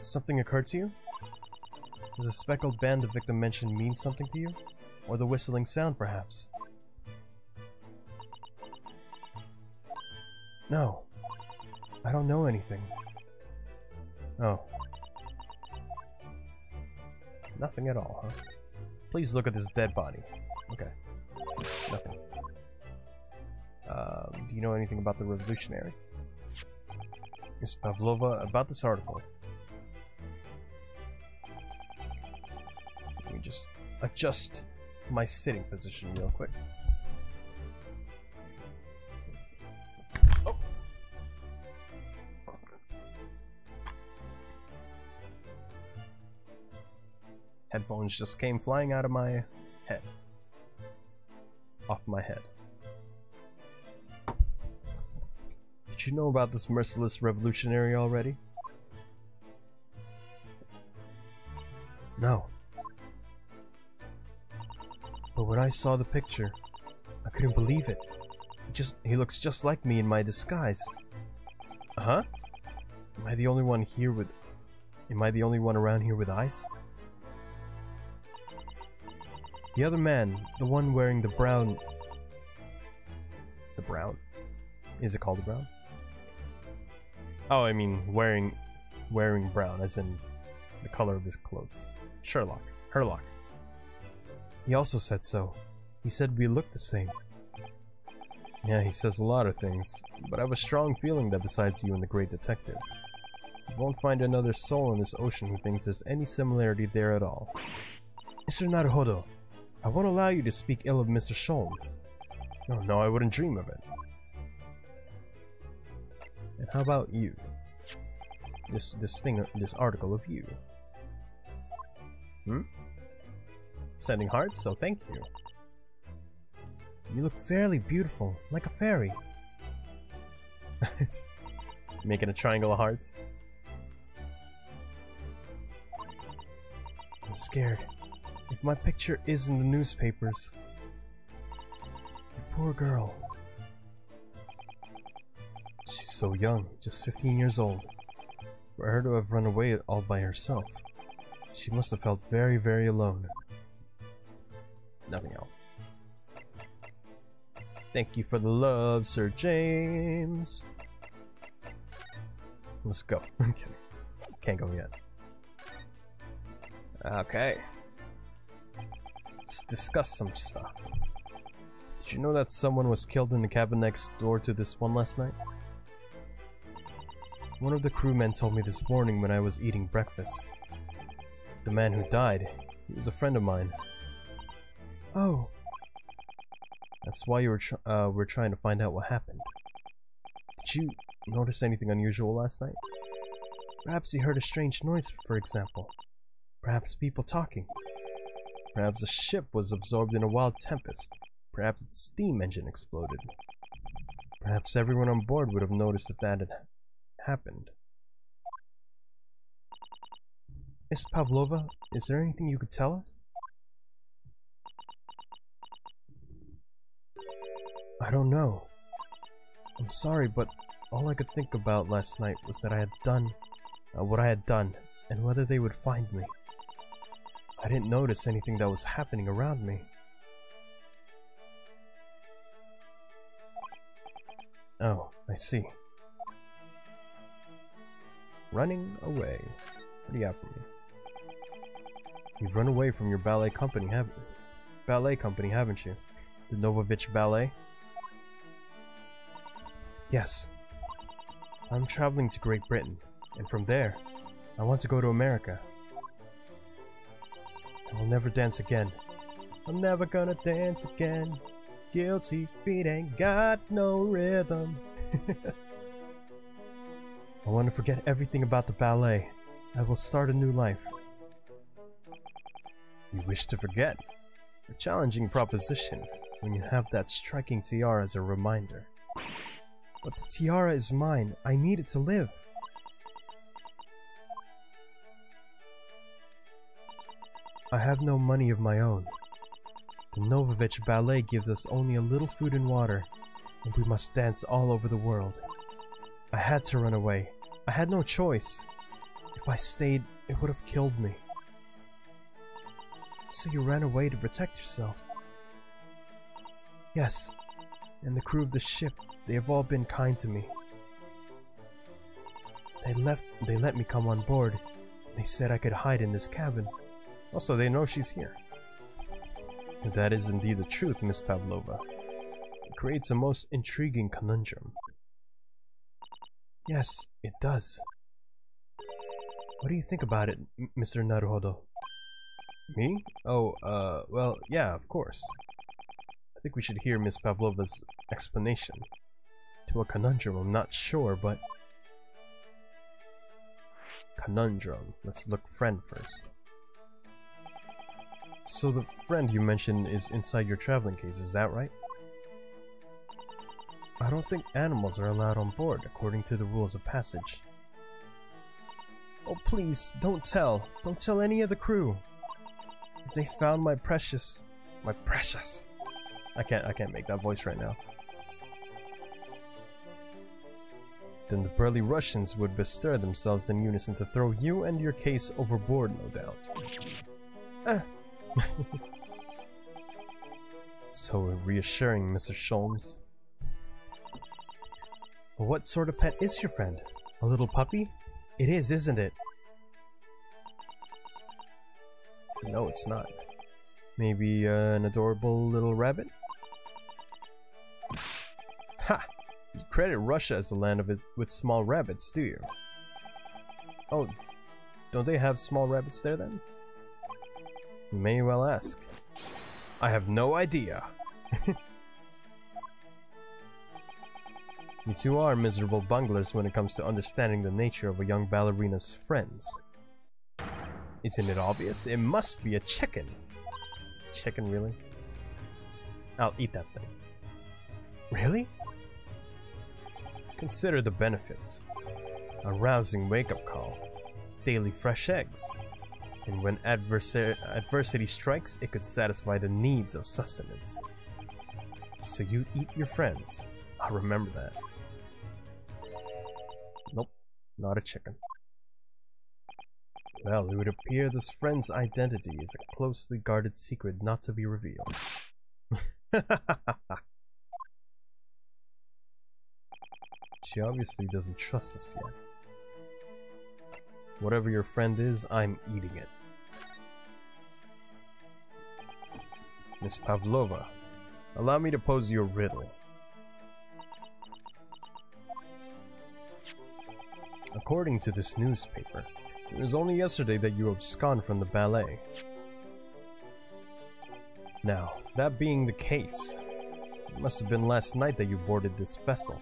Something occurred to you? Does the speckled band the victim mentioned mean something to you? Or the whistling sound, perhaps? No. I don't know anything. Oh. Nothing at all, huh? Please look at this dead body. Okay. Nothing. Do you know anything about the revolutionary? Miss Pavlova, about this article. Let me just adjust my sitting position real quick. Oh. Headphones just came flying out of my head. Off my head. Did you know about this merciless revolutionary already? No. But when I saw the picture, I couldn't believe it. He looks just like me in my disguise. Uh-huh? Am I the only one around here with eyes? The other man, the one wearing the brown... The brown? Is it called the brown? Oh, I mean wearing brown, as in the color of his clothes. Herlock. He also said so. He said we look the same. Yeah, he says a lot of things, but I have a strong feeling that besides you and the great detective, you won't find another soul in this ocean who thinks there's any similarity there at all. Mr. Naruhodo, I won't allow you to speak ill of Mr. Sholmes. No, I wouldn't dream of it. And how about you? This article of you. Sending hearts, so thank you. You look fairly beautiful, like a fairy. Making a triangle of hearts. I'm scared. If my picture is in the newspapers. You poor girl. She's so young, just 15 years old. For her to have run away all by herself, she must have felt very, very alone. Nothing else. Thank you for the love, Sir James. Let's go. I'm kidding. Can't go yet. Okay. Let's discuss some stuff. Did you know that someone was killed in the cabin next door to this one last night? One of the crewmen told me this morning when I was eating breakfast. The man who died, he was a friend of mine. Oh. That's why we're trying to find out what happened. Did you notice anything unusual last night? Perhaps you heard a strange noise, for example. Perhaps people talking. Perhaps the ship was absorbed in a wild tempest. Perhaps its steam engine exploded. Perhaps everyone on board would have noticed that had happened. Miss Pavlova, is there anything you could tell us? I don't know. I'm sorry, but all I could think about last night was that I had done what I had done, and whether they would find me. I didn't notice anything that was happening around me. Oh, I see. Running away. What do you have for me? You've run away from your ballet company, haven't you? The Novovich Ballet? Yes. I'm traveling to Great Britain, and from there, I want to go to America. I will never dance again. I'm never gonna dance again. Guilty feet ain't got no rhythm. I want to forget everything about the ballet. I will start a new life. You wish to forget? A challenging proposition when you have that striking tiara as a reminder. But the tiara is mine. I need it to live. I have no money of my own. The Novovich Ballet gives us only a little food and water, and we must dance all over the world. I had to run away. I had no choice. If I stayed, it would have killed me. So you ran away to protect yourself? Yes, and the crew of the ship, they have all been kind to me. They let me come on board. They said I could hide in this cabin. Also, they know she's here. And that is indeed the truth, Miss Pavlova. It creates a most intriguing conundrum. Yes, it does. What do you think about it, Mr. Naruhodo? Me? Oh, well, yeah, of course. I think we should hear Miss Pavlova's explanation. To a conundrum, I'm not sure, but... Conundrum. Let's look friend first. So the friend you mentioned is inside your traveling case, is that right? I don't think animals are allowed on board, according to the rules of passage. Oh please, don't tell. Don't tell any of the crew. If they found my precious... I can't make that voice right now. Then the burly Russians would bestir themselves in unison to throw you and your case overboard, no doubt. So reassuring, Mr. Sholmes. What sort of pet is your friend? A little puppy? It is, isn't it? No, it's not. Maybe an adorable little rabbit? Ha! You credit Russia as the land of it with small rabbits, do you? Oh, don't they have small rabbits there then? You may well ask. I have no idea. You two are miserable bunglers when it comes to understanding the nature of a young ballerina's friends. Isn't it obvious? It must be a chicken. Chicken, really? I'll eat that thing. Really? Consider the benefits. A rousing wake-up call. Daily fresh eggs. And when adversity strikes, it could satisfy the needs of sustenance. So you eat your friends. I'll remember that. Nope, not a chicken. Well, it would appear this friend's identity is a closely guarded secret not to be revealed. She obviously doesn't trust us yet. Whatever your friend is, I'm eating it. Miss Pavlova, allow me to pose you a riddle. According to this newspaper, it was only yesterday that you absconded from the ballet. Now, that being the case, it must have been last night that you boarded this vessel.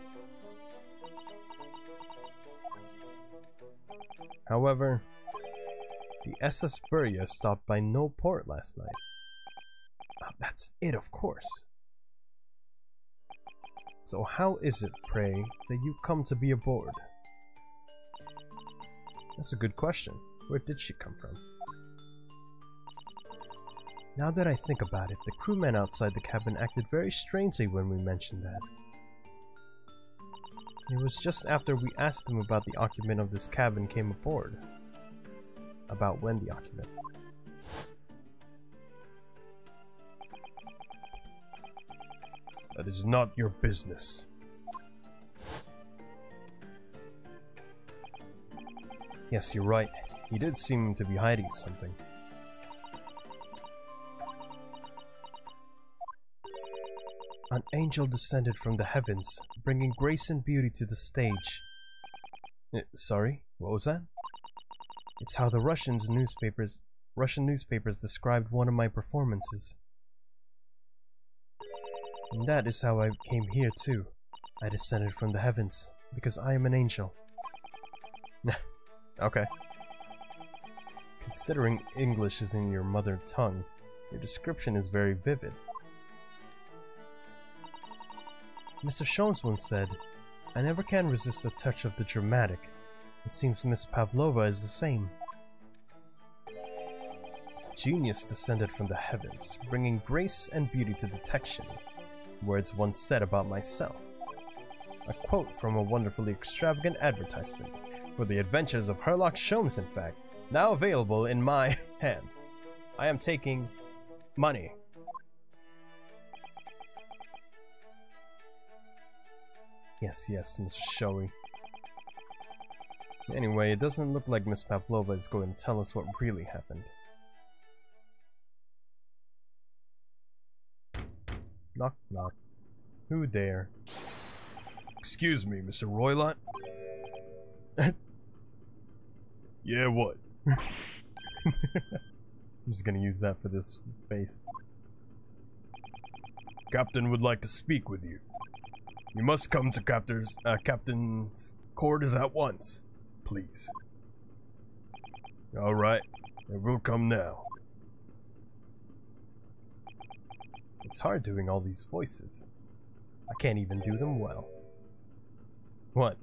However, the SS Burya stopped by no port last night. That's it, of course. So how is it, pray, that you come to be aboard? That's a good question. Where did she come from? Now that I think about it, the crewman outside the cabin acted very strangely when we mentioned that. It was just after we asked him about the occupant of this cabin came aboard. About when the occupant. That is not your business. Yes, you're right. He did seem to be hiding something. An angel descended from the heavens, bringing grace and beauty to the stage. Sorry, what was that? It's how the Russian newspapers described one of my performances. And that is how I came here too. I descended from the heavens, because I am an angel. Okay. Considering English isn't your mother tongue, your description is very vivid. Mr. Sholmes once said, I never can resist a touch of the dramatic. It seems Miss Pavlova is the same. Genius descended from the heavens, bringing grace and beauty to detection. Words once said about myself. A quote from a wonderfully extravagant advertisement for the adventures of Herlock Sholmes, in fact, now available in my hand. I am taking money. Yes, Mr. Showy. Anyway, it doesn't look like Miss Pavlova is going to tell us what really happened. Knock, knock. Who dare? Excuse me, Mr. Roylott? Yeah, what? I'm just gonna use that for this face. Captain would like to speak with you. You must come to Captain's quarters at once, please. Alright, I will come now. It's hard doing all these voices. I can't even do them well. What?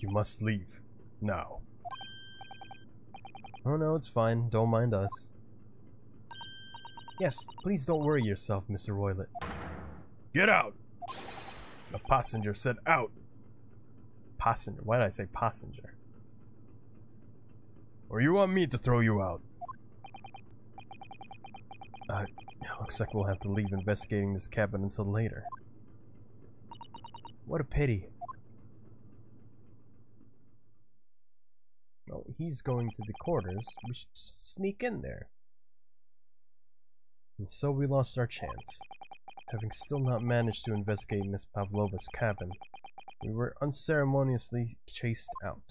You must leave, now. Oh no, it's fine. Don't mind us. Yes, please don't worry yourself, Mr. Roylott. Get out! The passenger said out! Passenger? Why did I say passenger? Or you want me to throw you out? Looks like we'll have to leave investigating this cabin until later. What a pity. Oh, he's going to the quarters. We should sneak in there. And so we lost our chance. Having still not managed to investigate Miss Pavlova's cabin, we were unceremoniously chased out.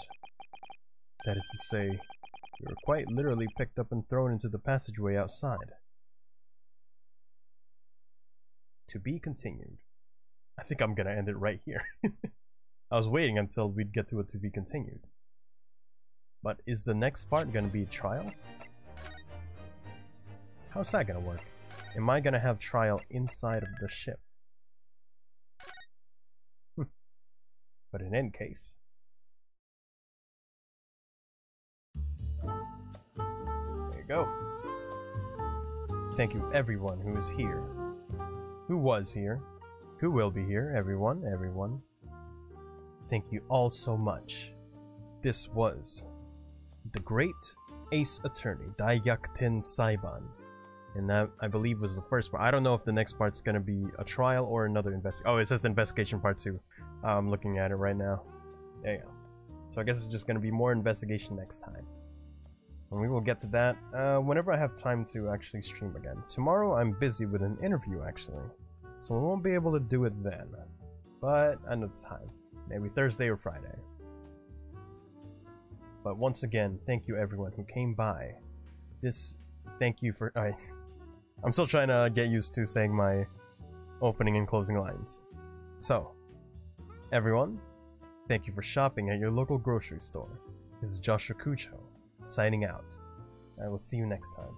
That is to say, we were quite literally picked up and thrown into the passageway outside. To be continued. I think I'm gonna end it right here. I was waiting until we'd get to a to be continued. But is the next part gonna be trial? How's that gonna work? Am I gonna have trial inside of the ship? But in any case. There you go. Thank you everyone who is here. Who was here. Who will be here. Everyone. Thank you all so much. This was the Great Ace Attorney, Gyakuten Saiban. And that, I believe, was the first part. I don't know if the next part's gonna be a trial or another investigation. Oh, it says investigation part 2. I'm looking at it right now. There you go. So I guess it's just gonna be more investigation next time. And we will get to that whenever I have time to actually stream again. Tomorrow I'm busy with an interview, actually. So we won't be able to do it then. But another time. Maybe Thursday or Friday. But once again, thank you everyone who came by. Thank you for... I'm still trying to get used to saying my opening and closing lines. So, everyone, thank you for shopping at your local grocery store. This is Joshua Kujou, signing out. I will see you next time.